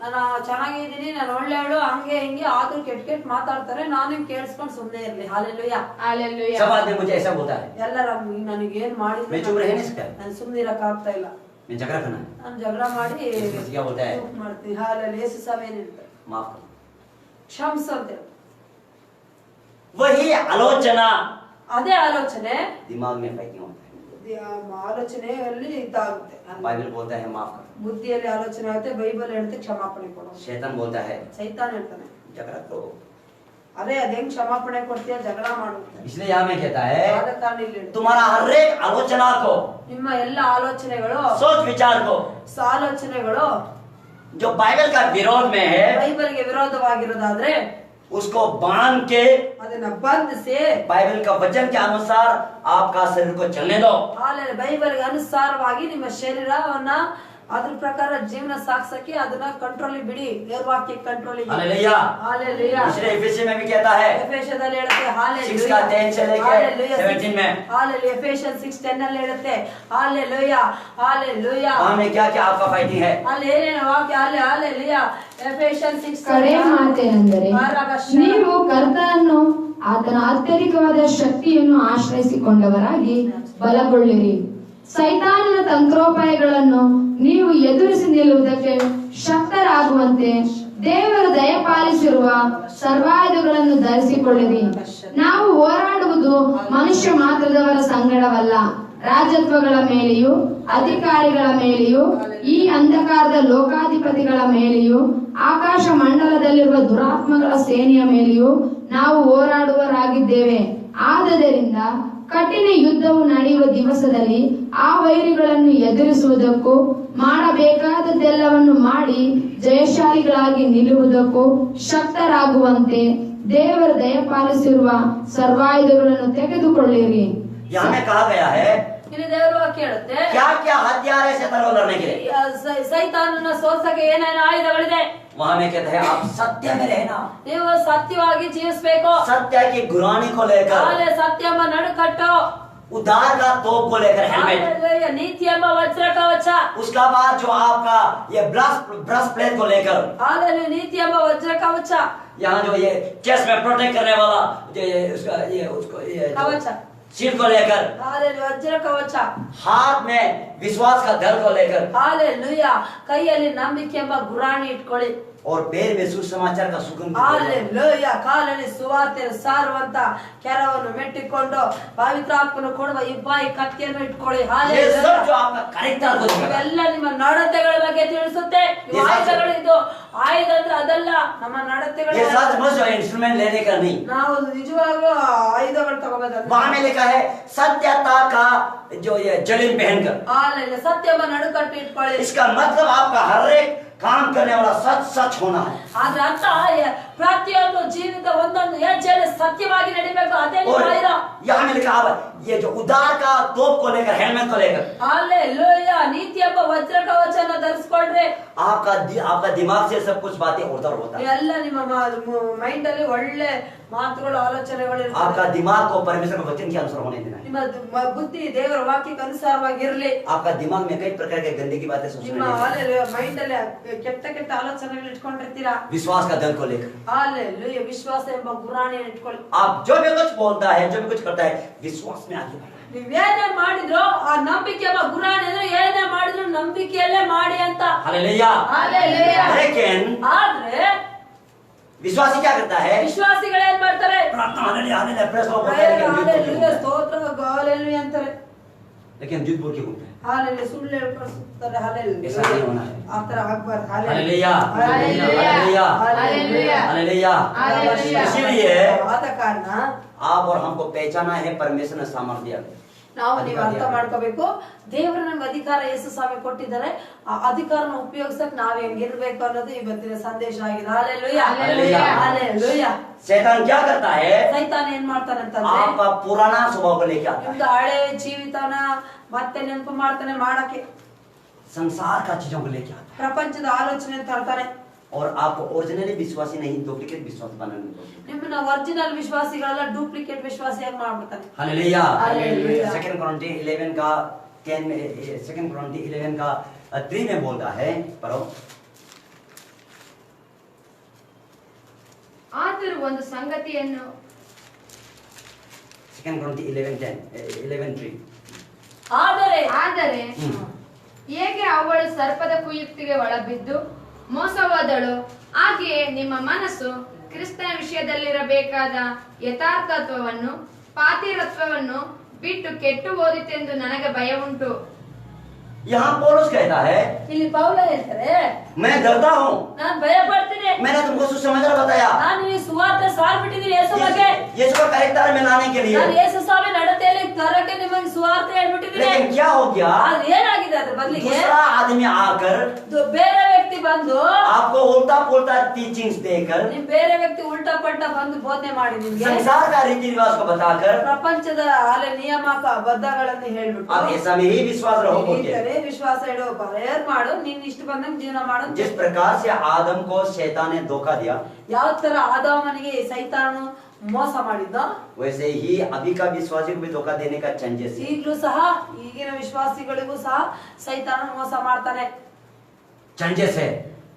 ನಾನು ಚೆನ್ನಾಗಿದ್ದೀನಿ, ನಾನು ಒಳ್ಳೆಯವಳು, ಹಂಗೆ ಹಿಂಗೆ ಆದ್ರೂ ಕೆಟ್ಟ ಮಾತಾಡ್ತಾರೆ, ನಾನು ಕೇಳಿಸ್ಕೊಂಡು ಸುಮ್ಮನೆ ಇರ್ಲಿ. ಹಾಲೆಲೂಯಾ. हालेलुया। सब आदमी मुझे ऐसा बोलता है, ಎಲ್ಲರ ನನಗೆ ಏನ್ मैं ಮಾಡಿದ್ರು चुप रह नहीं सकता, ನಾನು ಸುಮ್ಮನೆ ಇರಕ್ ಆಗ್ತಾ ಇಲ್ಲ. मैं झगड़ा करना है, ನಾನು ಜಗಳ ಮಾಡಿ क्या बोलता है? ಚೂಪ್ ಮಾಡ್ತೀನಿ. ಹಾಲೆಲೂಯಾ. ಯೇಸು ಸ್ವಾಮಿ ಏನ್ ಹೇಳ್ತಾರೆ? माफ करो। ಕ್ಷಮಿಸು ಅಂತ ಹೇಳ್ತಾರೆ. वही आलोचना ಅದೇ ಆಲೋಚನೆ दिमाग में फाइटिंग होता है। ಆಲೋಚನೆಯಲ್ಲಿ ಇದಾಗುತ್ತೆ. बाइबल बोलता है माफ करो, ಬುದ್ಧಿಯಲ್ಲಿ ಆಲೋಚನೆ ಆಗುತ್ತೆ, ಬೈಬಲ್ ಹೇಳುತ್ತೆ ಕ್ಷಮಾಪಣೆ ಕೊಡು. शैतान बोलता है ಸೈತಾನ್ ಹೇಳ್ತಾನೆ झगड़ा करो। ಅದೇ ಅದ್ ಹೆಂಗ್ ಕ್ಷಮಾಪಣೆ ಕೊಡ್ತೀಯ? ಜಗಳ ಮಾಡು. इसलिए यहाँ में कहता है ಆಲತಾನ್ ಇಲ್ಲಿ ಹೇಳ್ತಾನೆ. तुम्हारा हर एक आलोचना को, ನಿಮ್ಮ ಎಲ್ಲ ಆಲೋಚನೆಗಳು, सोच विचार को ಆಲೋಚನೆಗಳು जो बाइबल का विरोध में है, ಬೈಬಲ್ಗೆ ವಿರೋಧವಾಗಿರೋದಾದ್ರೆ उसको बांध के ಅದನ್ನ ಬಂಧಿಸಿ बाइबल का वचन के अनुसार आपका शरीर को चलने दो। ಆಮೇಲೆ ಬೈಬಲ್ಗೆ ಅನುಸಾರವಾಗಿ ನಿಮ್ಮ ಶರೀರವನ್ನ ಅದ್ರ ಪ್ರಕಾರ ಜೀವನ ಸಾಗಿಸಕ್ಕೆ ಅದನ್ನ ಕಂಟ್ರೋಲ್ ಬಿಡಿ. ದೇವರ ವಾಕ್ಯ ಕಂಟ್ರೋಲ್. हालेलुया। ಹಾಲೆಲೂಯಾ. इसलिए एफेसी में भी कहता है, ಎಫೆಸದಲ್ಲಿ ಹೇಳುತ್ತೆ 6 का 10 से लेके 17 में, ಹಾಲೆಲೂಯಾ. ಎಫೆಸಿಯನ್ 6:10 ಅಲ್ಲಿ ಹೇಳುತ್ತೆ. ಹಾಲೆಲೂಯಾ. ಹಾಲೆಲೂಯಾ. वहाँ में क्या क्या आपका फाइटिंग है? ಅಲ್ಲಿ ಏನೇನು ವಾಕ್ಯ? ಹಾಲೆಲೂಯಾ. ಎಫೆಸಿಯನ್ 6 ಕಡೆ ಮಾತೇನೆಂದರೆ ನೀವು ಕರ್ತನನ್ನು ಆತನ ಅತ್ಯಧಿಕವಾದ ಶಕ್ತಿಯನ್ನು ಆಶ್ರಯಿಸಿಕೊಂಡವರಾಗಿ ಬಲಗೊಳ್ಳಿರಿ. ಸೈತಾನನ ತಂತ್ರೋಪಾಯಗಳನ್ನು ನೀವು ಎದುರಿಸಿ ನಿಲ್ಲುವುದಕ್ಕೆ ಶಕ್ತರಾಗುವಂತೆ ದೇವರು ದಯಪಾಲಿಸಿರುವ ಸರ್ವಾಯುಧಗಳನ್ನು ಧರಿಸಿಕೊಳ್ಳಿರಿ. ನಾವು ಹೋರಾಡುವುದು ಮನುಷ್ಯ ಮಾತ್ರದವರ ಸಂಗಡವಲ್ಲ, ರಾಜತ್ವಗಳ ಮೇಲೆಯೂ ಅಧಿಕಾರಿಗಳ ಮೇಲೆಯೂ ಈ ಅಂಧಕಾರದ ಲೋಕಾಧಿಪತಿಗಳ ಮೇಲೆಯೂ ಆಕಾಶ ಮಂಡಲದಲ್ಲಿರುವ ದುರಾತ್ಮಗಳ ಸೇನೆಯ ಮೇಲೆಯೂ ನಾವು ಹೋರಾಡುವರಾಗಿದ್ದೇವೆ. ಆದದರಿಂದ ಕಠಿಣ ಯುದ್ಧವು ನಡೆಯುವ ದಿವಸದಲ್ಲಿ ಆ ವೈರಿಗಳನ್ನು ಎದುರಿಸುವುದಕ್ಕೂ ಮಾಡಬೇಕಾದದ್ದೆಲ್ಲವನ್ನು ಮಾಡಿ ಜಯಶಾಲಿಗಳಾಗಿ ನಿಲ್ಲುವುದಕ್ಕೂ ಶಕ್ತರಾಗುವಂತೆ ದೇವರು ದಯಪಾಲಿಸಿರುವ ಸರ್ವಾಯುಧಗಳನ್ನು ತೆಗೆದುಕೊಳ್ಳಿರಿ. यहाँ में कहा गया है ಇಲ್ಲಿ ದೇವರ ವಾಕ್ಯ ಹೇಳುತ್ತೆ क्या क्या हथियार है शैतान को लड़ने के लिए। ಸೈತಾನನ ಸೋಲ್ಸಕ್ಕೆ ಏನೇನು ಆಯುಧಗಳಿದೆ? वहाँ में कहते हैं आप सत्य में रहना, ನೀವು ಸತ್ಯವಾಗಿ ಜೀವಿಸಬೇಕು. सत्य की गुरानी को लेकर, ಆಮೇಲೆ ಸತ್ಯ ಎಂಬ ನಡುಕಟ್ಟು, उद्धार का तोप को लेकर हेलमेट, ಹಾಲೆಲೂಯಾ. ನೀತಿ ಎಂಬ ವಜ್ರ ಕವಚ, उसका बाद जो आपका ये ब्रस्ट प्लेट को लेकर, ಹಾಲೆಲೂಯಾ. ನೀತಿ ಎಂಬ ವಜ್ರ ಕವಚ, यहाँ जो ये चेस्ट में प्रोटेक्ट करने वाला ये उसका ये उसको ये ಕವಚ, शील्ड को लेकर, ಹಾಲೆಲೂಯಾ. ವಜ್ರ ಕವಚ, हाथ में विश्वास का धर को लेकर, ಹಾಲೆಲೂಯಾ. ಕೈಯಲ್ಲಿ ನಂಬಿಕೆ ಎಂಬ ಗುರಾಣಿ ಇಟ್ಕೊಳ್ಳಿ. और पैर में सुसमाचार का सुगंध। ಹಾಲೆಲೂಯಾ. ಕಾಲಲ್ಲಿ ಸುವಾರ್ತೆ ಸಾರುವಂತ ಕೆರವನ್ನು ಮೆಟ್ಟಿಕೊಂಡು ಪವಿತ್ರಾತ್ಮನು ಕೊಡುವ ಇಬ್ಬಾಯಿ ಕತ್ತಿಯನ್ನು ಇಟ್ಕೊಳ್ಳಿ. ये ಹಾಲೆಲೂಯಾ. सब जो आपका कैरेक्टर को दिखाता है। ಇವೆಲ್ಲ ನಿಮ್ಮ ನಡತೆಗಳ ಬಗ್ಗೆ ತಿಳಿಸುತ್ತೆ. ಇವು ಆಯುಧಗಳು. ಇದು ಆಯುಧ ಅಂದ್ರೆ ಅದಲ್ಲ, ನಮ್ಮ ನಡತೆಗಳು. ये सचमुच इंस्ट्रूमेंट लेने का नहीं। ನಾವು ನಿಜವಾಗ್ಲೂ ಆಯುಧಗಳು ತಗೋಬೇಕು. वहां में लिखा है सत्यता का जो ये जलीन पहनकर। ಹಾಲೆಲೂಯಾ. ಸತ್ಯವ ನಡುಕಟ್ಟು ಇಟ್ಕೊಳ್ಳಿ. इसका मतलब आपका हर एक काम करने वाला सच सच होना है। ಆದ್ರ ಅರ್ಥ ಪ್ರತಿಯೊಂದು ಜೀವಿತ ಒಂದೊಂದು ಹೆಜ್ಜೆಯಲ್ಲಿ ಸತ್ಯವಾಗಿ ನಡಿಬೇಕು. ಅದೇ ನಿಮ್ಮ और ಆಯುಧ. यहाँ में लिखा है ये जो उदार का तोप को लेकर, हेलमेट को लेकर, ಹಾಲೆಲೂಯಾ. ನೀತಿ ಎಂಬ ವಜ್ರ ಕವಚನ ಧರಿಸಿಕೊಂಡ್ರೆ आपका दिमाग से सब कुछ बातें उधर होता है। ಎಲ್ಲ ನಿಮ್ಮ ಮೈಂಡ್ ಅಲ್ಲಿ ಒಳ್ಳೆ ಮಾತುಗಳು ಆಲೋಚನೆಗಳು ಇರ್ತವೆ. आपका दिमाग को परमेश्वर के वचन के अनुसार होने देना है। ನಿಮ್ಮ ಬುದ್ಧಿ ದೇವರ ವಾಕ್ಯಕ್ಕೆ ಅನುಸಾರವಾಗಿರ್ಲಿ. आपका दिमाग में कई प्रकार के गंदगी बातें सोचने ನಿಮ್ಮ नहीं। ಮೈಂಡ್ ಅಲ್ಲಿ ಕೆಟ್ಟ ಕೆಟ್ಟ ಆಲೋಚನೆಗಳು ಇಟ್ಕೊಂಡಿರ್ತೀರಾ. विश्वास का दल को लेकर ಹಾಲೆಲೂಯಾ. ವಿಶ್ವಾಸ ಎಂಬ ಗುರಾಣಿ ಇಟ್ಕೊಳ್ಳಿ. आप जो भी कुछ बोलता है, जो भी कुछ करता है, विश्वास में आगे बढ़ना। ನೀವೇನೇ ಮಾಡಿದ್ರು ಆ ನಂಬಿಕೆ ಎಂಬ ಗುರಾಣಿ ಅಂದ್ರೆ ಏನೇ ಮಾಡಿದ್ರು ನಂಬಿಕೆಯಲ್ಲೇ ಮಾಡಿ ಅಂತ. हालेलुया। ಹಾಲೆಲೂಯಾ. लेकिन ಆದ್ರೆ विश्वासी क्या करता है? ವಿಶ್ವಾಸಿಗಳು ಏನ್ ಮಾಡ್ತಾರೆ? प्रार्थना हालेलुया हालेलुया प्रेस को बोलता है, लेकिन झूठ बोल के ಹಾಲೆಲೂಯಾ. घूमता ಸ್ತೋತ್ರ ಹಾಲೆಲೂಯಾ ಅಂತಾರೆ. है। लेकिन झूठ बोल के घूमता है। ಹಾಲೆಲೂಯಾ. ಸುಳ್ಳು ಹೇಳ್ಕೊಳ್ತಾರೆ. ऐसा नहीं होना है। ಆ ತರ ಆಗ್ಬಾರ್ದು. Hallelujah hallelujah. Hallelujah hallelujah. Hallelujah. Hallelujah. इसीलिए ಆದ ಕಾರಣ आप और हमको पहचाना है परमेश्वर ने सामर्थ्य दिया है। ನಾವು ನೀವು ಅರ್ಥ ಮಾಡ್ಕೋಬೇಕು. ದೇವರು ನಮ್ಗೆ ಅಧಿಕಾರ ಯೇಸು ಸ್ವಾಮಿ ಕೊಟ್ಟಿದ್ದಾರೆ. ಆ ಅಧಿಕಾರನ ಉಪಯೋಗಿಸಕ್ ನಾವ್ ಹೆಂಗಿರ್ಬೇಕು ಅನ್ನೋದು ಇವತ್ತಿನ ಸಂದೇಶ ಆಗಿದೆ. ಹಾಲೆಲೂಯಾ. हालेलुया। ಹಾಲೆಲೂಯಾ. शैतान क्या करता है? ಸೈತಾನ ಏನ್ ಮಾಡ್ತಾನೆ ಅಂತಂದ್ರೆ आपका पुराना स्वभाव को लेके आता है, ನಿಮ್ದು ಹಳೆ ಜೀವಿತನ ಮತ್ತೆ ನೆನಪು ಮಾಡ್ತಾನೆ ಮಾಡಕ್ಕೆ. संसार का चीजों को लेके आता ಪ್ರಪಂಚದ ಆಲೋಚನೆ ತರ್ತಾನೆ. है और आपको ओरिजिनली विश्वासी नहीं, डुप्लीकेट विश्वास बनाने को। ನಿಮ್ಮನ್ನ ಒರಿಜಿನಲ್ ವಿಶ್ವಾಸಿಗಳೆಲ್ಲ ಡೂಪ್ಲಿಕೇಟ್ ವಿಶ್ವಾಸಿಯಾಗಿ ಮಾಡ್ಬಿಡ್ತಾನೆ. हालेलुया। हालेलुया। 2 कोरिन्थी 11 का 10 में 2 कोरिन्थी 11 का 3 में बोलता है, पढ़ो। ಆದರೂ ಒಂದು ಸಂಗತಿಯನ್ನು 2 कोरिन्थी 11:3 ಆದರೆ ಹೇಗೆ ಅವಳು ಸರ್ಪದ ಕುಯುಕ್ತಿಗೆ ಒಳಬಿದ್ದು ಮೋಸವಾದಳು, ಹಾಗೆಯೇ ನಿಮ್ಮ ಮನಸ್ಸು ಕ್ರಿಸ್ತನ ವಿಷಯದಲ್ಲಿರಬೇಕಾದ ಯಥಾರ್ಥತ್ವವನ್ನು ಪಾತಿರತ್ವವನ್ನು ಬಿಟ್ಟು ಕೆಟ್ಟು ಹೋದಿತೆಂದು ನನಗೆ ಭಯ ಉಂಟು. यहाँ पौलुस कहता है, ಇಲ್ಲಿ ಪೌಲ ಹೇಳ್ತಾರೆ, मैं डरता हूँ। ನಾನ್ ಭಯ ಪಡ್ತೀನಿ. मैंने तुमको सुसमाचार बताया, ನಾನು ಈ ಸುವಾರ್ತೆ ಸಾರ್ಬಿಟ್ಟಿದ್ದೀನಿ ಯೇಸು ಬಗ್ಗೆ. यीशु का कैरेक्टर में लाने के लिए। ನಾನು ಯೇಸು ಸ್ವಾಮಿ ನಡತೆಯಲ್ಲಿ ತರಕ್ಕೆ ನಿಮಗೆ ಸುವಾರ್ತೆ ಹೇಳ್ಬಿಟ್ಟಿದ್ದೀನಿ. लेकिन क्या हो गया? ಅದು ಏನಾಗಿದೆ ಅದ್ರ ಬದಲಿಗೆ दूसरा आदमी आकर ಬೇರೆ ವ್ಯಕ್ತಿ ಬಂದು आपको उल्टा पुल्टा टीचिंग्स देकर, ನಿಮ್ ಬೇರೆ ವ್ಯಕ್ತಿ ಉಲ್ಟಾ ಪಲ್ಟಾ ಬಂದು ಬೋಧನೆ ಮಾಡಿ ನಿಮ್ಗೆ संसार का रीति रिवाज को बताकर, ಪ್ರಪಂಚದ ಅಲೆ ನಿಯಮಕ ಬದ್ಧಗಳನ್ನು ಹೇಳ್ಬಿಟ್ಟು आप ऐसा में ही विश्वास रहो बोलते हैं। ವಿಶ್ವಾಸ ಇಡೋ ಪ್ರೇಯರ್ ಮಾಡು, ನೀನ್ ಇಷ್ಟು ಬಂದಂಗ್ ಜೀವನ ಮಾಡು. जिस प्रकार से आदम को शैतान ने धोखा दिया, ಯಾವ ತರ ಆದಾಮನಿಗೆ ಸೈತಾನು ಮೋಸ ಮಾಡಿದ್ದ, वैसे ही अभी का विश्वासी को भी धोखा देने का चांसेस है। ಈಗಲೂ सह ಈಗಿನ ವಿಶ್ವಾಸಿಗಳಿಗೂ ಸಹ ಸೈತಾನ ಮೋಸ ಮಾಡ್ತಾನೆ. चांसेस है।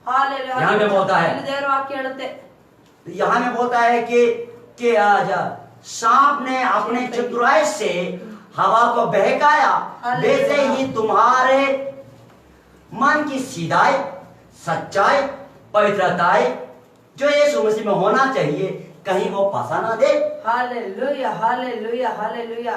ಹಾಲೆಲೂಯಾ. यहाँ में बोलता है, ಇಲ್ಲಿ ದೇವರ ವಾಕ್ಯ ಹೇಳುತ್ತೆ, यहाँ में बोलता है कि आज सांप ने अपने चतुराई से हवा को बहकाया, वैसे ही तुम्हारे मन की सीधाई, सच्चाई, पवित्रताई जो यीशु मसीह में होना चाहिए, कहीं वो फंसा ना दे। ಹಾಲೆಲೂಯಾ. ಹಾಲೆಲೂಯಾ. ಹಾಲೆಲೂಯಾ.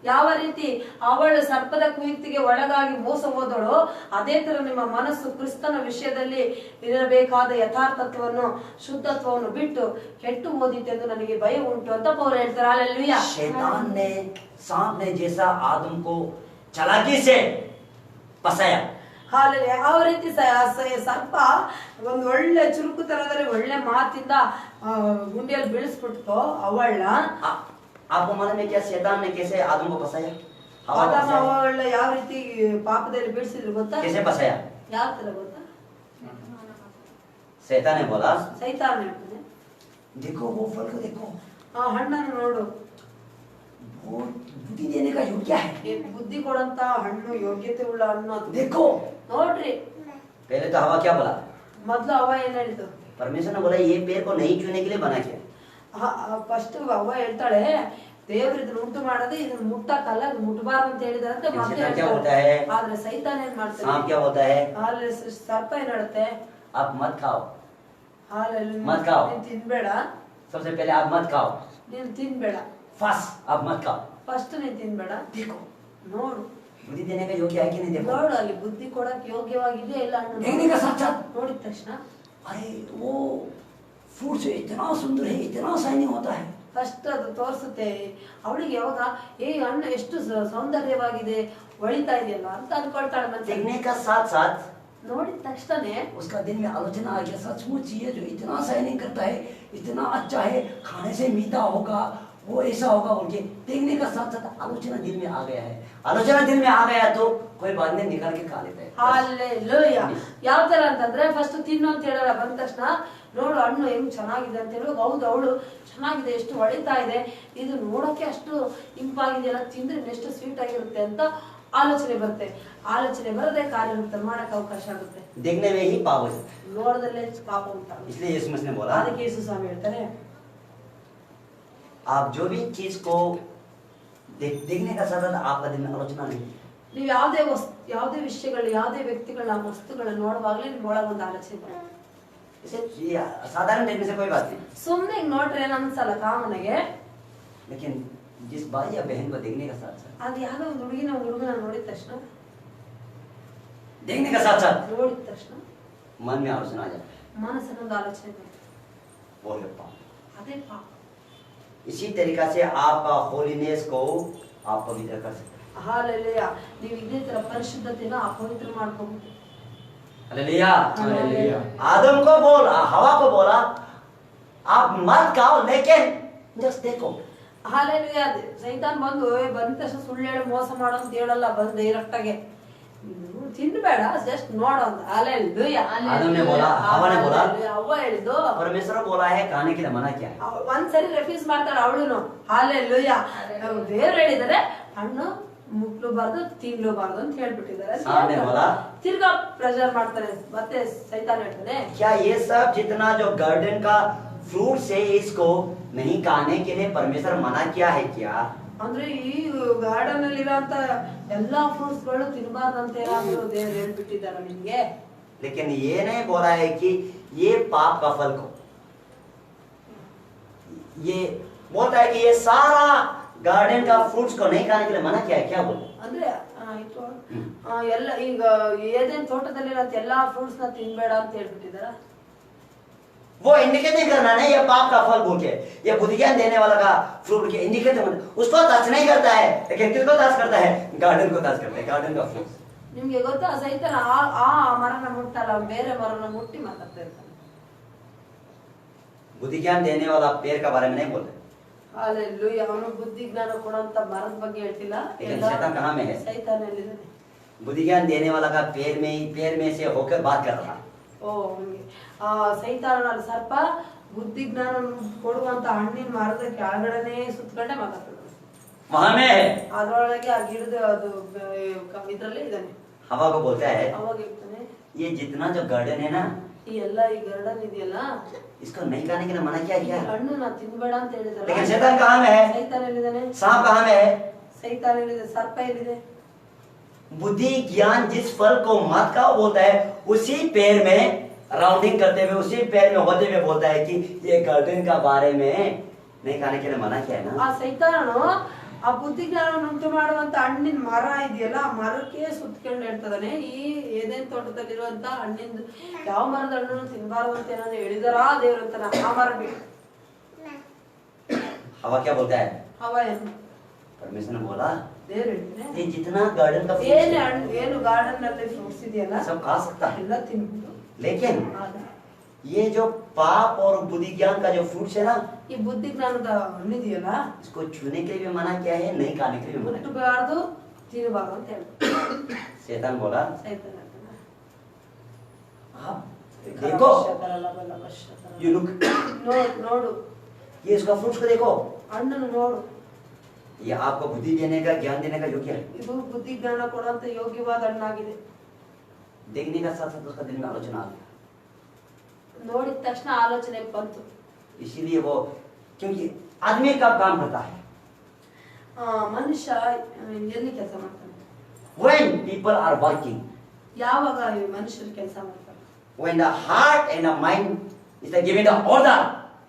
ಯಾವ ರೀತಿ ಅವಳು ಸರ್ಪದ ಕುಯುಕ್ತಿಗೆ ಒಳಗಾಗಿ ಮೋಸ ಹೋದಳು, ಅದೇ ತರ ನಿಮ್ಮ ಮನಸ್ಸು ಕ್ರಿಸ್ತನ ವಿಷಯದಲ್ಲಿ ಇರಬೇಕಾದ ಯಥಾರ್ಥತ್ವವನ್ನು ಶುದ್ಧತ್ವವನ್ನು ಬಿಟ್ಟು ಕೆಟ್ಟು ಹೋದಿತೆಂದು ನನಗೆ ಭಯ ಉಂಟು ಅಂತ ಪೌಲ ಹೇಳ್ತಾರೆ. ಹಾಲೆಲೂಯಾ. शैतान ने सांप ने जैसा आदम को चालाकी से फंसाया, ಹಾಲೆಲೂಯಾ. ಯಾವ ರೀತಿ ಸರ್ಪ ಒಂದು ಒಳ್ಳೆ ಚುರುಕುತನದಲ್ಲಿ ಒಳ್ಳೆ ಮಾತಿಂದ ಗುಂಡಿಯಲ್ಲಿ ಬೀಳಿಸ್ಬಿಡ್ತು ಅವಳನ್ನ. आपको मालूम है क्या शैतान ने कैसे आदम को फंसाया? हवा को ಆದಾಮ फंसाया। ಅವಳ ಯಾವ ರೀತಿ ಪಾಪದಲ್ಲಿ ಬೀಳಿಸಿದ್ರು ಗೊತ್ತಾ? कैसे फंसाया? ಯಾವ ತರ ಗೊತ್ತಾ? शैतान ने बोला, ಸೈತಾನ ಹೇಳ್ತಾನೆ, देखो वो फल को देखो, ಆ ಹಣ್ಣನ್ನು ನೋಡು, वो बुद्धि देने का योग्य है, ಬುದ್ಧಿ ಕೊಡಂತ ಹಣ್ಣು, ಯೋಗ್ಯತೆ ಉಳ್ಳ ಹಣ್ಣು ಅದು. देखो। ನೋಡ್ರಿ. पहले तो हवा क्या बोला? ಮೊದ್ಲು ಅವ್ವ ಏನ್ ಹೇಳಿದ್ದು? परमेश्वर ने बोला ये पेड़ को नहीं छूने के लिए बना किया। ಫಸ್ಟ್ ಅವ್ವ ಹೇಳ್ತಾಳೆ, ದೇವ್ರು ಇದನ್ನ ಉಂಟು ಮಾಡೋದು ಇದನ್ನ ಮುಟ್ಟಕ್ಕಲ್ಲ, ಇದು ಮುಟ್ಟಬಾರ್ದು ಅಂತ ಹೇಳಿದಾರಂತೆ. ಆದ್ರೆ ಸೈತಾನ ಏನ್ ಮಾಡ್ತಾನೆ? सांप क्या होता है? ಅಲ್ಲಿ ಸರ್ಪ ಏನ್ ಹೇಳುತ್ತೆ? आप मत खाओ, ಹಾಲೆಲೂಯಾ. ಮತ್ ಕಾವು. ನೀನ್ ತಿನ್ಬೇಡ, सबसे पहले आप मत खाओ, ನೀನ್ ತಿನ್ಬೇಡ. फर्स्ट आप मत खाओ। ಫಸ್ಟ್ ನೀನ್ ತಿನ್ಬೇಡ. देखो ನೋಡು बुद्धि देने का योग्य है कि नहीं, देखो ನೋಡು ಅಲ್ಲಿ ಬುದ್ಧಿ ಕೊಡಕ್ ಯೋಗ್ಯವಾಗಿದೆಯಾ ಇಲ್ಲ ಹಣ್ಣು देखने का साथ साथ ನೋಡಿದ ತಕ್ಷಣ अरे वो फ्रूट से इतना सुंदर है, इतना शाइनिंग होता है। ಫಸ್ಟ್ ಅದು ತೋರಿಸುತ್ತೆ ಅವಳಿಗೆ ಯಾವಾಗ ಹಣ್ಣು ಎಷ್ಟು ಸೌಂದರ್ಯವಾಗಿದೆ, ಹೊಳಿತಾ ಇದೆಯಲ್ಲ ಅಂತ ಅನ್ಕೊಳ್ತಾಳೆ ಮನಸ್ಸಿಗೆ. देखने का साथ साथ ನೋಡಿದ ತಕ್ಷಣನೇ उसका दिल में आलोचना आ गया, सचमुच ये जो इतना शाइनिंग करता है, इतना अच्छा है, खाने से मीठा होगा, वो ऐसा होगा बोल के देखने का साथ साथ आलोचना दिल में आ गया है। आलोचना दिल में आ गया तो कोई बाद में निकाल के खा लेता है। ಹಾಲೆಲೂಯಾ. ಯಾವ ತರ ಅಂತಂದ್ರೆ ಫಸ್ಟ್ ತಿನ್ನು ಅಂತ ಹೇಳಲ್ಲ, ಬಂದ ತಕ್ಷಣ ನೋಡು ಹಣ್ಣು ಹೆಂಗ್ ಚೆನ್ನಾಗಿದೆ ಅಂತ ಹೇಳುವಾಗ ಹೌದು ಅವಳು ಚೆನ್ನಾಗಿದೆ, ಎಷ್ಟು ಹೊಳಿತಾ ಇದೆ, ಇದು ನೋಡಕ್ಕೆ ಅಷ್ಟು ಇಂಪಾಗಿದೆಯಲ್ಲ, ತಿಂದ್ರೆ ಎಷ್ಟು ಸ್ವೀಟ್ ಆಗಿರುತ್ತೆ ಅಂತ ಆಲೋಚನೆ ಬರುತ್ತೆ. ಆಲೋಚನೆ ಬರದೆ ಕಾರ್ಯ ಮಾಡಕ್ ಅವಕಾಶ ಆಗುತ್ತೆ. देखने में ही पाप हो जाता है। ನೋಡದಲ್ಲೇ ಪಾಪ ಅಂತ. इसलिए यीशु मसीह ने बोला, ಅದಕ್ಕೆ ಯೇಸು ಸ್ವಾಮಿ ಹೇಳ್ತಾರೆ, आप जो भी चीज को देखने का साथ साथ आपका दिल में आलोचना नहीं। ನೀವು ಯಾವುದೇ ವಿಷಯಗಳು, ಯಾವುದೇ ವ್ಯಕ್ತಿಗಳನ್ನ, ವಸ್ತುಗಳನ್ನ ನೋಡುವಾಗಲೇ ನಿಮ್ ಒಳಗೆ ಒಂದು ಆಲೋಚನೆ ಬರುತ್ತೆ. इसे ये साधारण देखने से कोई बात नहीं, ಸುಮ್ನೆ ಹಿಂಗ್ ನೋಡ್ರೆ ಏನ್ ಅನ್ಸಲ್ಲ ಕಾಮನೆಗೆ. लेकिन जिस भाई या बहन को देखने का साथ साथ ಅದು ಯಾವ್ದೋ ಒಂದು ಹುಡುಗನ ನೋಡಿದ ತಕ್ಷಣ देखने का साथ साथ ನೋಡಿದ ತಕ್ಷಣ मन में आलोचना आ जाता है, ಮನಸ್ಸಿನೊಂದು ಆಲೋಚನೆ ಬರುತ್ತೆ. वो है पाप। ಅದೇ ಪಾಪ. इसी तरीका से आपका होलीनेस को आप पवित्र कर सकते हैं। ಹಾಲೆಲೂಯಾ. ನೀವು ಇದೇ ತರ ಪರಿಶುದ್ಧತೆನ ಅಪವಿತ್ರ ಮಾಡ್ಕೋಬಹುದು. हालेलुया। हालेलुया। आदम को बोला, हवा को बोला, आप मत खाओ लेकिन जस्ट देखो। ಹಾಲೆಲೂಯಾ. ಸೈತಾನ್ ಬಂದ ತಕ್ಷಣ ಸುಳ್ಳು ಹೇಳಿ ಮೋಸ ಮಾಡೋ ಅಂತ ಹೇಳಲ್ಲ, ಬಂದು ಡೈರೆಕ್ಟ್ ಆಗಿ ತಿನ್ಬೇಡ, ಜಸ್ಟ್ ನೋಡು ಅಂತ. ಹಾಲೆಲೂಯಾ. आदम ने बोला, हवा ने बोला, ಅವ್ವ ಹೇಳಿದ್ದು. परमेश्वर बोला है खाने के लिए मना किया है। ಒಂದ್ಸರಿ ರೆಫ್ಯೂಸ್ ಮಾಡ್ತಾಳೆ ಅವಳುನು. ಹಾಲೆಲೂಯಾ. ದೇವ್ರು ಹೇಳಿದಾರೆ ಹಣ್ಣು ಮುಟ್ಲೂಬಾರ್ದು, ತಿನ್ಲೂಬಾರ್ದು ಅಂತ ಹೇಳ್ಬಿಟ್ಟಿದ್ದಾರೆ. सामने बोला, ತಿರ್ಗಾ ಪ್ರೆಷರ್ ಮಾಡ್ತಾರೆ. ಮತ್ತೆ ಸೈತಾನ್ ಹೇಳ್ತಾನೆ, क्या ये सब जितना जो गार्डन का फ्रूट से इसको नहीं खाने के लिए परमेश्वर मना किया है क्या? ಅಂದ್ರೆ ಈ ಗಾರ್ಡನ್ ಅಲ್ಲಿ ಇರೋಂತ ಎಲ್ಲಾ ಫ್ರೂಟ್ಸ್ ಗಳು ತಿನ್ನಬಾರ್ದಂತ ಏನಾದ್ರು ದೇವ್ರು ಹೇಳ್ಬಿಟ್ಟಿದಾರ ನಿಮ್ಗೆ? लेकिन ये नहीं बोला है कि ये पाप का फल को, ये बोलता है कि ये सारा गार्डन का फ्रूट्स को नहीं खाने के लिए मना किया है, क्या बोल? ಅಂದ್ರೆ ಎಲ್ಲ ಈಗ ಏದೇನ್ ತೋಟದಲ್ಲಿರೋಂತ ಎಲ್ಲಾ ಫ್ರೂಟ್ಸ್ ನ ತಿನ್ಬೇಡ ಅಂತ ಹೇಳ್ಬಿಟ್ಟಿದಾರ. वो इंडिकेट नहीं करना नहीं, ये पाप का फल बोल के, ये बुद्धि ज्ञान देने वाला का फ्रूट के इंडिकेट उसको टच नहीं करता है, लेकिन किसको टच करता है? गार्डन को टच करता है, गार्डन का फ्रूट। ನಿಮ್ಗೆ ಗೊತ್ತಾ, ಸೈತಾನ ಆ ಮರನ ಮುಟ್ಟಲ್ಲ, ಬೇರೆ ಮರನ ಮುಟ್ಟಿ ಮಾತಾಡ್ತಾ ಇರ್ತಾನೆ. बुद्धि ज्ञान देने वाला पेड़ का बारे में नहीं बोलते, ಹಾಲೆಲೂಯಾ. ಅವನು ಬುದ್ಧಿ ಜ್ಞಾನ ಕೊಡುವಂತ ಮರದ ಬಗ್ಗೆ ಹೇಳ್ತಿಲ್ಲ. लेकिन शैतान कहाँ में है? ಸೈತಾನ ಎಲ್ಲಿದ್ದಾನೆ? बुद्धि ज्ञान देने वाला का पेड़ में से होकर बात कर रहा है। ಓ ಹಂಗೆ. ಸೈತಾನ ಸರ್ಪ ಬುದ್ಧಿ ಜ್ಞಾನ ಕೊಡುವಂತ ಹಣ್ಣಿನ ಮರದ ಕೆಳಗಡೆನೆ ಸುತ್ತಕೊಂಡೆ ಮಾತಾಡ್ತಾನೆ. वहां में है, ಅದ್ರೊಳಗೆ ಆ ಗಿಡದ ಅದು ಇದ್ರಲ್ಲೇ ಇದ್ದಾನೆ. हवा को बोलता है, ಅವಾಗ ಹೇಳ್ತಾನೆ, ये जितना जो गार्डन है ना, ಈ ಎಲ್ಲ ಈ ಗಾರ್ಡನ್ ಇದೆಯಲ್ಲ, इसको नहीं खाने के लिए मना किया ಈ क्या? ಹಣ್ಣು ನಾ ತಿನ್ಬೇಡ ಅಂತ ಹೇಳಿದಾರೆ. लेकिन शैतान कहाँ में है? ಸೈತಾನ ಎಲ್ಲಿದ್ದಾನೆ? सांप कहाँ में है? ಸೈತಾನ ಎಲ್ಲಿದೆ? ಸರ್ಪ ಎಲ್ಲಿದೆ? बुद्धि ज्ञान जिस फल को मत खाओ बोलता है, उसी पेड़ में राउंडिंग करते हुए, उसी पेड़ में होते हुए बोलता है कि ये गार्डन का बारे में नहीं खाने के लिए मना किया है ना। ಆ ಸೈತಾನನು ಆ ಬುದ್ಧಿ ಜ್ಞಾನ ಉಂಟು ಮಾಡುವಂತ ಹಣ್ಣಿನ ಮರ ಇದೆಯಲ್ಲ, ಆ ಮರಕ್ಕೆ ಸುತ್ತಕೊಂಡು ಹೇಳ್ತದಾನೆ, ಈ ಏದೇನ್ ತೋಟದಲ್ಲಿರುವಂತ ಹಣ್ಣಿಂದ ಯಾವ ಮರದ ಹಣ್ಣನ್ನು ತಿನ್ಬಾರ್ದು ಅಂತ ಏನಾದ್ರು ಹೇಳಿದಾರಾ ದೇವ್ರ ಅಂತ ಆ ಮರ ಬಿಟ್ಟು. हवा क्या बोलता है? ಅವ ಏನು? परमेश्वर ने बोला, ದೇವ್ರು ಹೇಳ್ತಾನೆ, ये जितना गार्डन का fruits ಏನು है, ಹಣ್ಣು, ಏನು ಗಾರ್ಡನ್ ನಲ್ಲಿ ಫ್ರೂಟ್ಸ್ ಇದೆಯಲ್ಲ सब खा सकता है, ಎಲ್ಲ ತಿನ್ಬಿಟ್ಟು. लेकिन ಆದ್ರೆ ये जो पाप और बुद्धि ज्ञान का जो फ्रूट्स है ना, ಈ ಬುದ್ಧಿ ಜ್ಞಾನದ ಹಣ್ಣಿದೆಯಲ್ಲ, इसको छूने के लिए भी मना किया है, नहीं खाने के लिए भी मना किया ಮುಟ್ಟಬಾರ್ದು, ತಿನ್ನಬಾರ್ದು ಅಂತ ಹೇಳ್ತಾರೆ. है। शैतान बोला, ಸೈತಾನ ಹೇಳ್ತಾನೆ, आप देखो, ಶತರಲಬಲಬಶತರಲ. you look, ನೋಡು ये इसका फ्रूट्स को देखो, ಹಣ್ಣನ್ನು ನೋಡು. ये आपको बुद्धि देने का, ज्ञान देने का योग्य है। ಇದು ಬುದ್ಧಿ ಜ್ಞಾನ ಕೊಡುವಂತ ಯೋಗ್ಯವಾದ ಹಣ್ಣಾಗಿದೆ. देखने का साथ साथ उसका दिल में आलोचना आ गया, ನೋಡಿದ ತಕ್ಷಣ ಆಲೋಚನೆ ಬಂತು. इसीलिए वो, क्योंकि आदमी कब काम करता है? ಮನುಷ್ಯ ಎಲ್ಲಿ ಕೆಲಸ ಮಾಡ್ತಾನೆ? When people are working, ಯಾವಾಗ ಈ ಮನುಷ್ಯರು ಕೆಲಸ ಮಾಡ್ತಾರೆ? when the heart and the mind Instead of giving the order,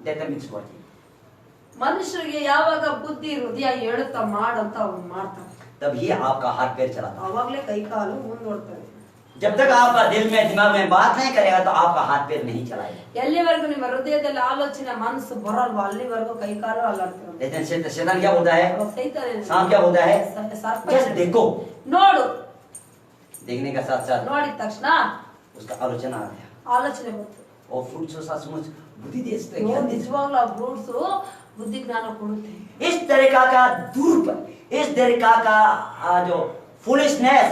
let them it's working. ಮನುಷ್ಯರಿಗೆ ಯಾವಾಗ ಬುದ್ಧಿ ಹೃದಯ ಹೇಳುತ್ತಾ ಮಾಡಂತ ಅವ್ನು ಮಾಡ್ತಾನೆ, तभी आपका हाथ पैर चलाता है। ಅವಾಗ್ಲೇ ಕೈ ಕಾಲು ಮುಂದೋಡ್ತವೆ. जब तक आपका दिल में दिमाग में बात नहीं करेगा तो आपका हाथ पैर नहीं चलाएगा। ಎಲ್ಲಿವರೆಗೂ ನಿಮ್ಮ ಹೃದಯದಲ್ಲಿ ಆಲೋಚನೆ ಮನಸ್ಸು ಬರಲ್ವಾ ಅಲ್ಲಿವರೆಗೂ ಕೈ ಕಾಲು ಅಲ್ಲಾಡ್ತವೆ. लेकिन शैतान क्या बोलता है? ಅವಾಗ ಸೈತಾನ सांप क्या बोलता है? ಸರ್ಪ जस्ट देखो। ನೋಡು, देखने का साथ साथ ನೋಡಿದ तक्षण उसका आलोचना आ गया। ಆಲೋಚನೆ ಬಂತು. और फ्रूट्स सचमुच बुद्धि दे सकते ಓ, हैं। ನಿಜವಾಗ್ಲೂ ಆ ಫ್ರೂಟ್ಸ್ ಬುದ್ಧಿ ಜ್ಞಾನ ಕೊಡುತ್ತೆ. इस तरीका का इस तरीका का जो फुलिशनेस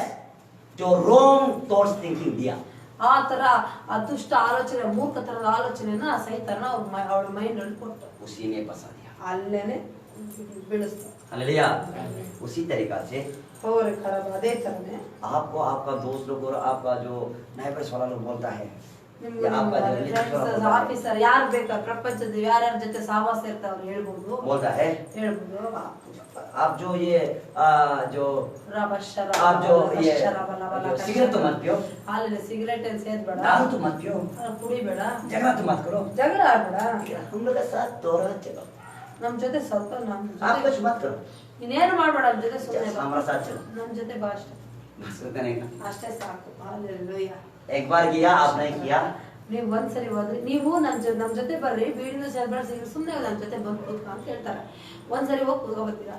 जो रॉन्ग थॉट्स थिंकिंग दिया, ಆ ತರ ಅದುಷ್ಟ ಆಲೋಚನೆ, ಮೂರ್ಖತನದ ಆಲೋಚನೆನ ಸೈತಾನ ಅವಳ ಮೈಂಡ್ ಅಲ್ಲಿ ಕೊಟ್ಟ, उसी में फंसा दिया। ಅಲ್ಲೇನೆ ಬೀಳಿಸ್ತ. हालेलुया। उसी तरीका से ಅವರ ಕಳವ ಅದೇ ತರನೇ आपको आपका दोस्त लोग और आपका जो नाइबर्स वाला लोग बोलता है, ನಿಮ್ಗೆ या आपका जो रिलेटिव वाला बोलता है, ಆಫೀಸರ್ ಯಾರು ಬೇಕಾ ಪ್ರಪಂಚದ ಯಾರ್ಯಾರ ಜೊತೆ ಸಹವಾಸ ಇರ್ತಾವ್ರು ಹೇಳ್ಬೋದು, बोलता है ಹೇಳ್ಬೋದು. आप जो ये जो ರಬಶರ आप जो ये ಬಲ जो सिगरेट तो मत पियो, ಅಲ್ಲಿ ಸಿಗರೇಟ್ ಏನ್ ಸೇದ್ಬೇಡ, दारू तो मत पियो, ಕುಡಿಬೇಡ, झगड़ा तो मत करो, ಜಗಳ ಆಡ್ಬೇಡ, हम लोग के साथ दोहरा चलो, ನಮ್ ಜೊತೆ ಸ್ವಲ್ಪ आप कुछ मत करो, ನೀನೇನು ಮಾಡ್ಬೇಡ, ನಮ್ ಜೊತೆ ಸುಮ್ಮನೆ just हमारे साथ चलो, ನಮ್ ಜೊತೆ ಬಾ ಅಷ್ಟೇ, बस उतना नहीं ना। ಅಷ್ಟೇ ಸಾಕು. ಹಾಲೆಲೂಯ. एक बार किया, आप नहीं किया, ನೀವು ಒಂದ್ಸರಿ ಹೋದ್ರಿ, ನೀವು ನಮ್ ಜೊತೆ ಬರ್ರಿ, ಬೀಡಿನ ಸೇರ್ಬೇಡ, ಸುಮ್ಮನೆ ನಮ್ ಜೊತೆ ಬಂದು ಕೂತ್ಕೊ ಅಂತ ಹೇಳ್ತಾರೆ. ಒಂದ್ಸರಿ ಹೋಗಿ ಕೂತ್ಕೊಂಡ್ ಬರ್ತೀರಾ,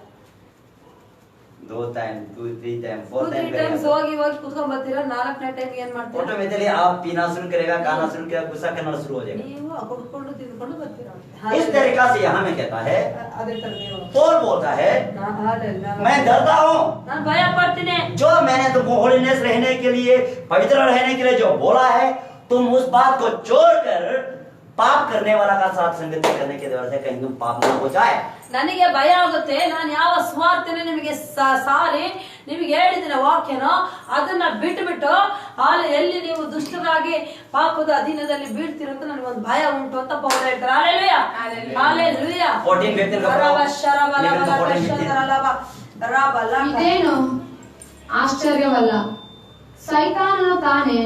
2 टाइम 2 3 टाइम 4 टाइम ಟೈಮ್ಸ್ ಹೋಗಿ ಕೂತ್ಕೊಂಡ್ ಬರ್ತೀರಾ, 4ನೇ ಟೈಮ್ ಏನ್ ಮಾಡ್ತೀರಾ, ऑटोमेटिकली आप पीना शुरू करेगा, खाना शुरू करेगा, गुस्सा करना शुरू हो जाएगा। ನೀವು ಕುಡ್ಕೊಂಡು ತಿಂದ್ಕೊಂಡು ಬರ್ತೀರಾ. इस तरीका से यहाँ में कहता है, ಅದೇ ತರ ನೀವು पौल बोलता है, मैं डरता हूँ ನಾನು ಭಯ ಪಡ್ತೀನಿ, जो मैंने तुमको होलीनेस रहने के लिए, पवित्र रहने के लिए जो बोला है, तुम उस बात को छोड़कर पाप करने वाला का साथ संगति करने के द्वारा से कहीं तुम पाप ना हो जाए। ನನಗೆ ಭಯ ಆಗುತ್ತೆ, ನಾನು ಯಾವ ಸ್ವಾರ್ಥನೆ ನಿಮಗೆ ಸಾರಿ ನಿಮಗೆ ಹೇಳಿದಿನ ವಾಕ್ಯನೋ ಅದನ್ನ ಬಿಟ್ಟು ಅಲ್ಲಿ ಎಲ್ಲಿ ನೀವು ದುಷ್ಟರಾಗಿ ಪಾಪದ ಅಧೀನದಲ್ಲಿ ಬೀಳ್ತೀರ ಅಂತ ನನಗೊಂದು ಭಯ ಉಂಟು ಅಂತ ಪೌಲ ಹೇಳ್ತಾರೆ. Hallelujah, hallelujah. 14 15 ಇದೇನು ಆಶ್ಚರ್ಯವಲ್ಲ, ಸೈತಾನನು ತಾನೇ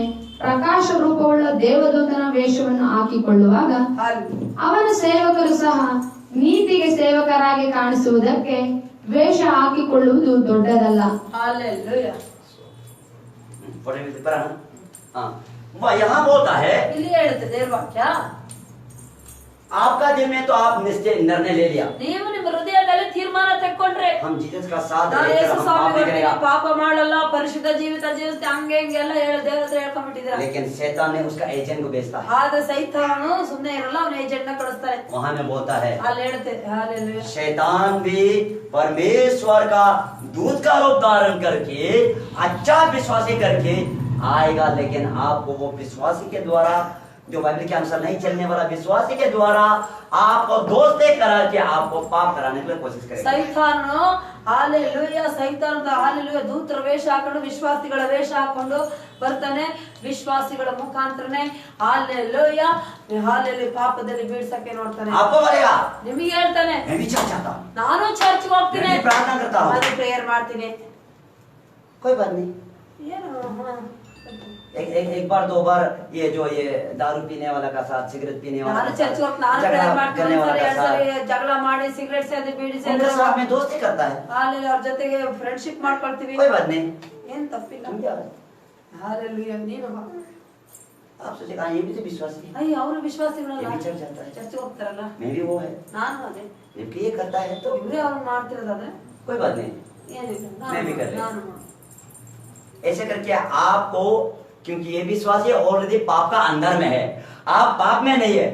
ಪ್ರಕಾಶ ರೂಪವುಳ್ಳ ದೇವದೂತನ ವೇಷವನ್ನು ಹಾಕಿಕೊಳ್ಳುವಾಗ ಅವನ ಸೇವಕರು ಸಹ ನೀತಿಗೆ ಸೇವಕರಾಗಿ ಕಾಣಿಸುವುದಕ್ಕೆ ವೇಷ ಹಾಕಿಕೊಳ್ಳುವುದು ದೊಡ್ಡದಲ್ಲ. ಹಾಲೆಲೂಯಾ. 14 में पढ़ा ना? हाँ, वह यहाँ बोलता है, ಇಲ್ಲಿ ಹೇಳುತ್ತೆ ದೇವ್ರ ವಾಕ್ಯ, आपका दिल में तो आप निश्चय निर्णय ले लिया, ನೀವು ನಿಮ್ಮ ಹೃದಯದಲ್ಲಿ ತೀರ್ಮಾನ ತೆಕ್ಕೊಂಡ್ರೆ हम जीसस का साथ ನಾನು लेकर ಯೇಸು हम ಸ್ವಾಮಿ पाप नहीं ಒಟ್ಟಿಗೆ करेगा, ಪಾಪ ಮಾಡಲ್ಲ, ಪರಿಶುದ್ಧ ಜೀವಿತ ಜೀವಿಸ್ತೆ, ಹಂಗೆ ಹಿಂಗೆಲ್ಲ ದೇವ್ರ ಹತ್ರ ಹೇಳ್ಕೊಂಡ್ಬಿಟ್ಟಿದ್ದೀರಾ. लेकिन शैतान ने उसका एजेंट को भेजता है। ಆದ್ರೆ ಸೈತಾನು ಸುಮ್ಮನೆ ಇರಲ್ಲ, ಅವನ ಏಜೆಂಟ್ ನ ಕಳಿಸ್ತಾರೆ. वहां में बोलता है, ಅಲ್ಲಿ ಹೇಳುತ್ತೆ ಹಾಲೆಲೂಯಾ. शैतान भी परमेश्वर का दूत का रूप धारण करके अच्छा विश्वासी करके आएगा, लेकिन आपको वो विश्वासी के द्वारा, जो बाइबल के अनुसार नहीं चलने वाला विश्वासी के द्वारा आपको दोस्ती करा के आपको पाप कराने के लिए कोशिश करेगा। ಸೈತಾನು ಹಾಲೆಲೂಯಾ, ಸೈತಾನದ ಹಾಲೆಲೂಯಾ ದೂತರ ವೇಷ ಹಾಕೊಂಡು ವಿಶ್ವಾಸಿಗಳ ವೇಷ ಹಾಕೊಂಡು ಬರ್ತಾನೆ, ವಿಶ್ವಾಸಿಗಳ ಮುಖಾಂತರನೇ ಹಾಲೆಲೂಯಾ ಹಾಲೆಲೂಯಾ ಪಾಪದಲ್ಲಿ ಬೀಳ್ಸಕ್ಕೆ ನೋಡ್ತಾನೆ. आपको बोलेगा, ನಿಮಗೆ ಹೇಳ್ತಾನೆ, मैं भी चर्च जाता हूँ, ನಾನು ಚರ್ಚ್ ಹೋಗ್ತೀನಿ, मैं भी प्रार्थना करता हूँ, ನಾನು ಪ್ರೇಯರ್ ಮಾಡ್ತೀನಿ. कोई बात नहीं। ಏನು एक बार 2 बार ये जो ये दारू पीने वाला का साथ, सिगरेट पीने वाला ನಾನು का ಚರ್ಚ್ साथ, ಹೋಗಿ ನಾನು झगड़ा ಪ್ರೇಯರ್ ಮಾಡ್ತೀನಿ, करने वाला का ಎರಡ್ ಸರಿ साथ, ಜಗಳ ಮಾಡಿ ಸಿಗರೇಟ್ ಸೇದಿ ಬೀಡಿ उनके ಸೇದಿ साथ में दोस्ती करता है, ಹಾಲೆಲೂಯಾ ಅವ್ರ ಜೊತೆಗೆ ಫ್ರೆಂಡ್ಶಿಪ್ ಮಾಡ್ಕೊಳ್ತೀವಿ, कोई बात नहीं। ಏನ್ ತಪ್ಪಿಲ್ಲ. तुम क्या ಹಾಲೆಲೂಯಾ. ನೀನು आप सोचेगा ये भी तो विश्वासी है, ಅಯ್ಯ ಅವರು ವಿಶ್ವಾಸಿಗಳಲ್ಲ, ये भी चर्च जाता है, ಚರ್ಚ್ ಹೋಗ್ತಾರಲ್ಲ, मैं भी वो है, ನಾನು ಅದೇ, जबकि ये करता है तो ಇವ್ರೇ ಅವ್ರು ಮಾಡ್ತಿರೋದಾದ್ರೆ कोई बात नहीं। ಏನಿಲ್ಲ, मैं भी कर रही हूँ। ನಾನು ऐसे करके आपको, क्योंकि ये विश्वासी ऑलरेडी पाप का अंदर में है, आप पाप में नहीं है,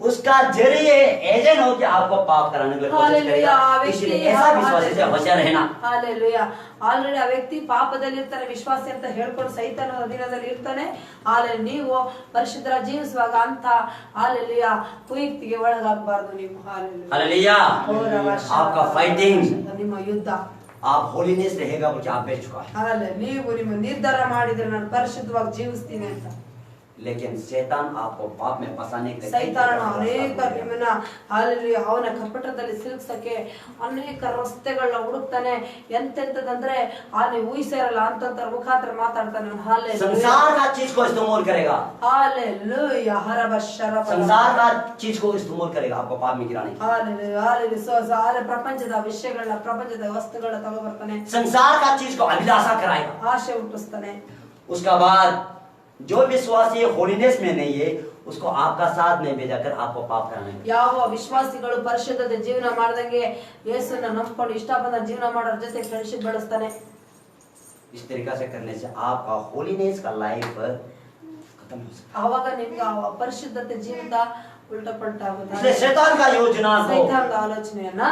उसका जरिए एजेंट हो कि आपको पाप कराने के लिए कोशिश हालेलूया, करेगा, इसलिए ऐसा विश्वासी से होशियार रहना। ಹಾಲೆಲೂಯಾ. ಆಲ್ರೆಡಿ ಆ ವ್ಯಕ್ತಿ ಪಾಪದಲ್ಲಿ ಇರ್ತಾನೆ, ವಿಶ್ವಾಸಿ ಅಂತ ಹೇಳ್ಕೊಂಡು ಸೈತಾನ ಅಧೀನದಲ್ಲಿ ಇರ್ತಾನೆ. ಹಾಲೆಲೂಯಾ. ನೀವು ಪರಿಶುದ್ಧರ ಜೀವಿಸುವಾಗ ಅಂತ ಹಾಲೆಲೂಯಾ ಕುಯುಕ್ತಿಗೆ ಒಳಗಾಗಬಾರದು ನೀವು. ಹಾಲೆಲೂಯಾ. हालेलुया। आपका फाइटिंग, ನಿಮ್ಮ ಯುದ್ಧ आप होलीनेस रहेगा बोल के आप बेच चुका है। ಹಾಲೆಲೂಯಾ. ನೀವು ನಿಮ್ಮ ನಿರ್ಧಾರ ಮಾಡಿದ್ರೆ ನಾನು ಪರಿಶುದ್ಧವಾಗಿ ಜೀವಿಸ್ತೀನಿ ಅಂತ. लेकिन शैतान आपको पाप में फंसाने के लिए ಸೈತಾನ ಅನೇಕ ನಿಮ್ಮನ್ನ ಹಾಲೆಲೂಯಾ ಅವನ ಕಪಟದಲ್ಲಿ ಸಿಲುಕಿಸಕ್ಕೆ ಅನೇಕ ರಸ್ತೆಗಳನ್ನ ಹುಡುಕ್ತಾನೆ. ಎಂತೆಂತದಂದ್ರೆ ನೀವು ಊಹಿಸಿರಲ್ಲ ಅಂತಂತರ ಮುಖಾಂತರ ಮಾತಾಡ್ತಾನೆ. ಹಾಲೆಲೂಯಾ संसार का चीज को इस्तेमाल करेगा, हालेलुया हरबशरब संसार का चीज को इस्तेमाल करेगा आपको पाप में गिराने के लिए। हालेलुया हालेलुया ಪ್ರಪಂಚದ ವಿಷಯಗಳನ್ನ ಪ್ರಪಂಚದ ವಸ್ತುಗಳನ್ನ ತಗೊಂಡ್ಬರ್ತಾನೆ. संसार का चीज को अभिलाषा कराएगा। ಆಶೆ ಹುಟ್ಟಿಸ್ತಾನೆ. उसका बाद जो विश्वासी होलीनेस में नहीं है उसको आपका साथ में भेजाकर आपको पाप कराने के लिए। ಯಾವ ವಿಶ್ವಾಸಿಗಳು ಪರಿಶುದ್ಧತೆ ಜೀವನ ಮಾಡದಂಗೆ ಯೇಸುನ ನಂಬಿಕೊಂಡು ಇಷ್ಟ ಬಂದ ಜೀವನ ಮಾಡೋರ ಜೊತೆ ಫ್ರೆಂಡ್ಶಿಪ್ ಬೆಳೆಸ್ತಾನೆ. इस तरीका से करने से आपका होलीनेस का लाइफ खत्म हो सकता ಆವಾಗ ನಿಮ್ಗೆ ಆ ಪರಿಶುದ್ಧತೆ ಜೀವಿತ ಉಲ್ಟಾ ಪಲ್ಟಾ है। इसलिए ಆಗುತ್ತೆ. शैतान का योजना को ಸೈತಾನದ ಆಲೋಚನೆಯನ್ನ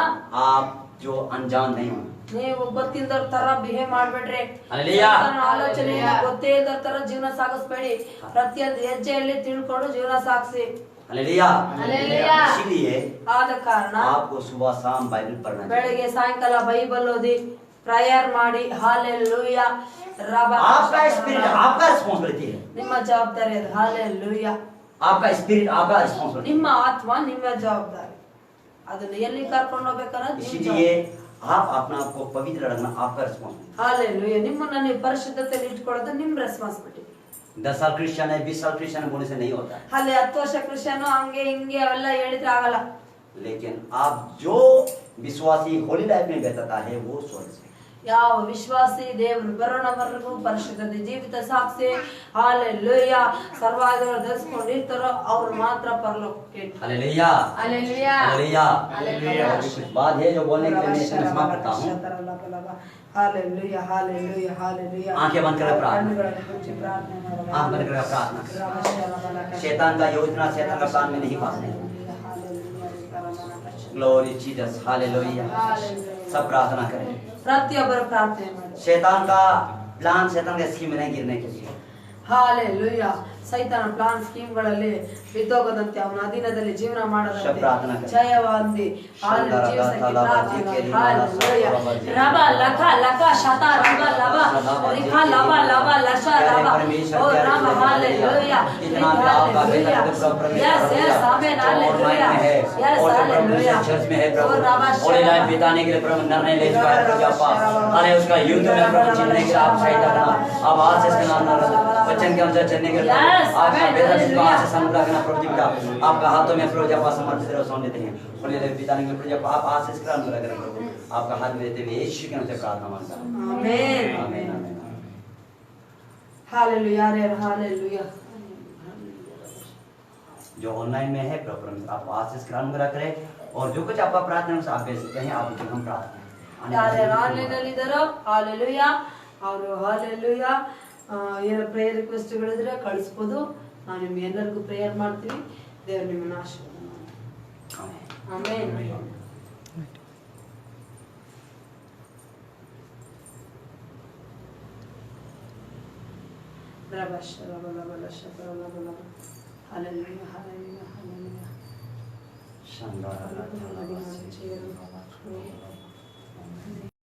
आप जो अनजान नहीं हो, ನೀವು ಗೊತ್ತಿಲ್ಲದರ ತರ ಬಿಹೇವ್ ಮಾಡ್ಬೇಡ್ರಿ. Hallelujah. ಸೈತಾನನ ಆಲೋಚನೆಯನ್ನ ಗೊತ್ತೇ ಇಲ್ಲದ ತರ ಜೀವನ ಸಾಗಿಸ್ಬೇಡಿ. ಪ್ರತಿಯೊಂದು ಹೆಜ್ಜೆಯಲ್ಲಿ ತಿಳ್ಕೊಂಡು ಜೀವನ ಸಾಗಿಸಿ. हालेलुया। हालेलुया। इसीलिए ಆದ ಕಾರಣ आपको सुबह शाम बाइबल पढ़ना चाहिए। ಬೆಳಗ್ಗೆ ಸಾಯಂಕಾಲ ಬೈಬಲ್ ಓದಿ ಪ್ರೇಯರ್ ಮಾಡಿ. ಹಾಲೆಲೂಯಾ आपका स्पिरिट आपका रिस्पांसिबिलिटी है, ನಿಮ್ಮ ಜವಾಬ್ದಾರಿ ಅದು. ಹಾಲೆಲೂಯಾ आपका स्पिरिट आपका रिस्पांसिबिलिटी। ನಿಮ್ಮ ಆತ್ಮ ನಿಮ್ಮ ಜವಾಬ್ದಾರಿ. ಅದನ್ನ ಎಲ್ಲಿ ಕರ್ಕೊಂಡು ಹೋಗ್ಬೇಕನ್ನೋದು ನಿಮ್ಮ इसीलिए ಜವಾಬ್ದಾರಿ. आप अपना आपको पवित्र रखना आपका रिस्पांसिबिलिटी। ಹಾಲೆಲೂಯಾ ನಿಮ್ಮನ್ನ ನೀವು ಪರಿಶುದ್ಧತೆಯಲ್ಲಿ ಇಟ್ಕೊಳ್ಳೋದು ನಿಮ್ಮ ರೆಸ್ಪಾನ್ಸಿಬಿಲಿಟಿ. 10 साल क्रिश्चियन है 20 साल क्रिश्चियन बोलने से नहीं होता है, ಅಲ್ಲಿ 10 ವರ್ಷ ಕ್ರಿಶ್ಚಿಯನ್ ಹಂಗೆ ಹಿಂಗೆ ಅವೆಲ್ಲ ಹೇಳಿದ್ರೆ ಆಗಲ್ಲ. लेकिन आप जो विश्वासी होली लाइफ में बिताता है वो स्वर्ग से। ಯಾವ ವಿಶ್ವಾಸಿ ದೇವರು ಬರೋಣವರೆಗೂ ಪರಿಶುದ್ಧತೆ ಜೀವಿತ ಸಾಕ್ಷಿ ಹಾಲೆಲೂಯಾ ಸರ್ವಾಧಿಕಾರ ಧರಿಸಿಕೊಂಡಿರ್ತಾರೋ ಅವ್ರು ಮಾತ್ರ ಪರಲೋಕಕ್ಕೆ. Hallelujah hallelujah. हालेलुया। हालेलुया। अभी कुछ बात है जो बोलने के लिए मैं इसमें समाप्त करता हूँ। हालेलुया हालेलुया हालेलुया आंखें बंद करें, प्रार्थना। ಕಣ್ಣುಗಳನ್ನು ಮುಚ್ಚಿ ಪ್ರಾರ್ಥನೆ ಮಾಡೋಣ. आंख बंद करके प्रार्थना करें। शैतान का योजना शैतान का प्लान में नहीं फंसने। Glory Jesus hallelujah. सब प्रार्थना करें। ಪ್ರತಿಯೊಬ್ಬರು ಪ್ರಾರ್ಥನೆ ಮಾಡಿ. शैतान का प्लान शैतान के स्कीम में नहीं गिरने के लिए। ಹಾಲೆಲೂಯಾ ಸೈತಾನ ಪ್ಲಾನ್ ಸ್ಕೀಮ್ಗಳಲ್ಲಿ ಬಿದ್ದೋಗದಂತೆ ಅವನ ಅಧೀನದಲ್ಲಿ ಜೀವನ ಮಾಡದಂತೆ ಪ್ರಾರ್ಥನಾ ಕರೆ. ಜಯವಂದಿ ಹಾಲೆಲೂಯಾ ಜೀವಿಸಕ್ಕೆ ಪ್ರಾರ್ಥನೆ. ಹಾಲೆಲೂಯಾ ರಬ ಲಕ ಲಕ ಶತ ರಬ ಲಬ ರಿಖ ಲಬ ಲಬ ಲಶ ರಬ ಓ ರಬ ಹಾಲೆಲೂಯಾ इतना भी आपका बेटा yes yes amen hallelujah yes hallelujah church में है ओ प्रभु रबा होली लाइफ बिताने के लिए प्रभु निर्णय ले चुका है प्रभु आपा। अरे उसका युद्ध में प्रभु जीतने के लिए आप सहायता करना। आप आज से इसके नाम वचन के अनुसार चलने के लिए आपका बेटा जिसको आज से समझ रखना प्रभु जी का आपका हाथों में प्रभु जब समर्पित रहो सौंप देते हैं। होली लाइफ बिताने के लिए प्रभु जब आप आज से इसका अनुग्रह करें प्रभु आपका हाथ में देते हुए यीशु के नाम से प्रार्थना मांगता हूं। आमेन आमीन आमीन। हालेलुया रे हालेलुया। जो ऑनलाइन में है प्रभु आप आज से इसका अनुग्रह करें और जो कुछ आपका प्रार्थना है आप भेज सकते हैं। आप हम प्रार्थना ಯಾರು ಆನ್ಲೈನ್ ಅಲ್ಲಿ ಇದ್ದಾರೋ ಹಾಲೆಲೂಯಾ ಅವರು ಹಾಲೆಲೂಯಾ ಏನೋ ಪ್ರೇಯರ್ ರಿಕ್ವೆಸ್ಟ್ಗಳಿದ್ರೆ ಕಳಿಸ್ಬೋದು. ನಾವು ನಿಮ್ಗೆಲ್ಲರಿಗೂ ಪ್ರೇಯರ್ ಮಾಡ್ತೀವಿ. ದೇವರು ನಿಮ್ಮನ್ನ ಆಶೀರ್ವಾದ ಮಾಡಲಿ. ಆಮೆನ್. Hallelujah hallelujah hallelujah. शानदार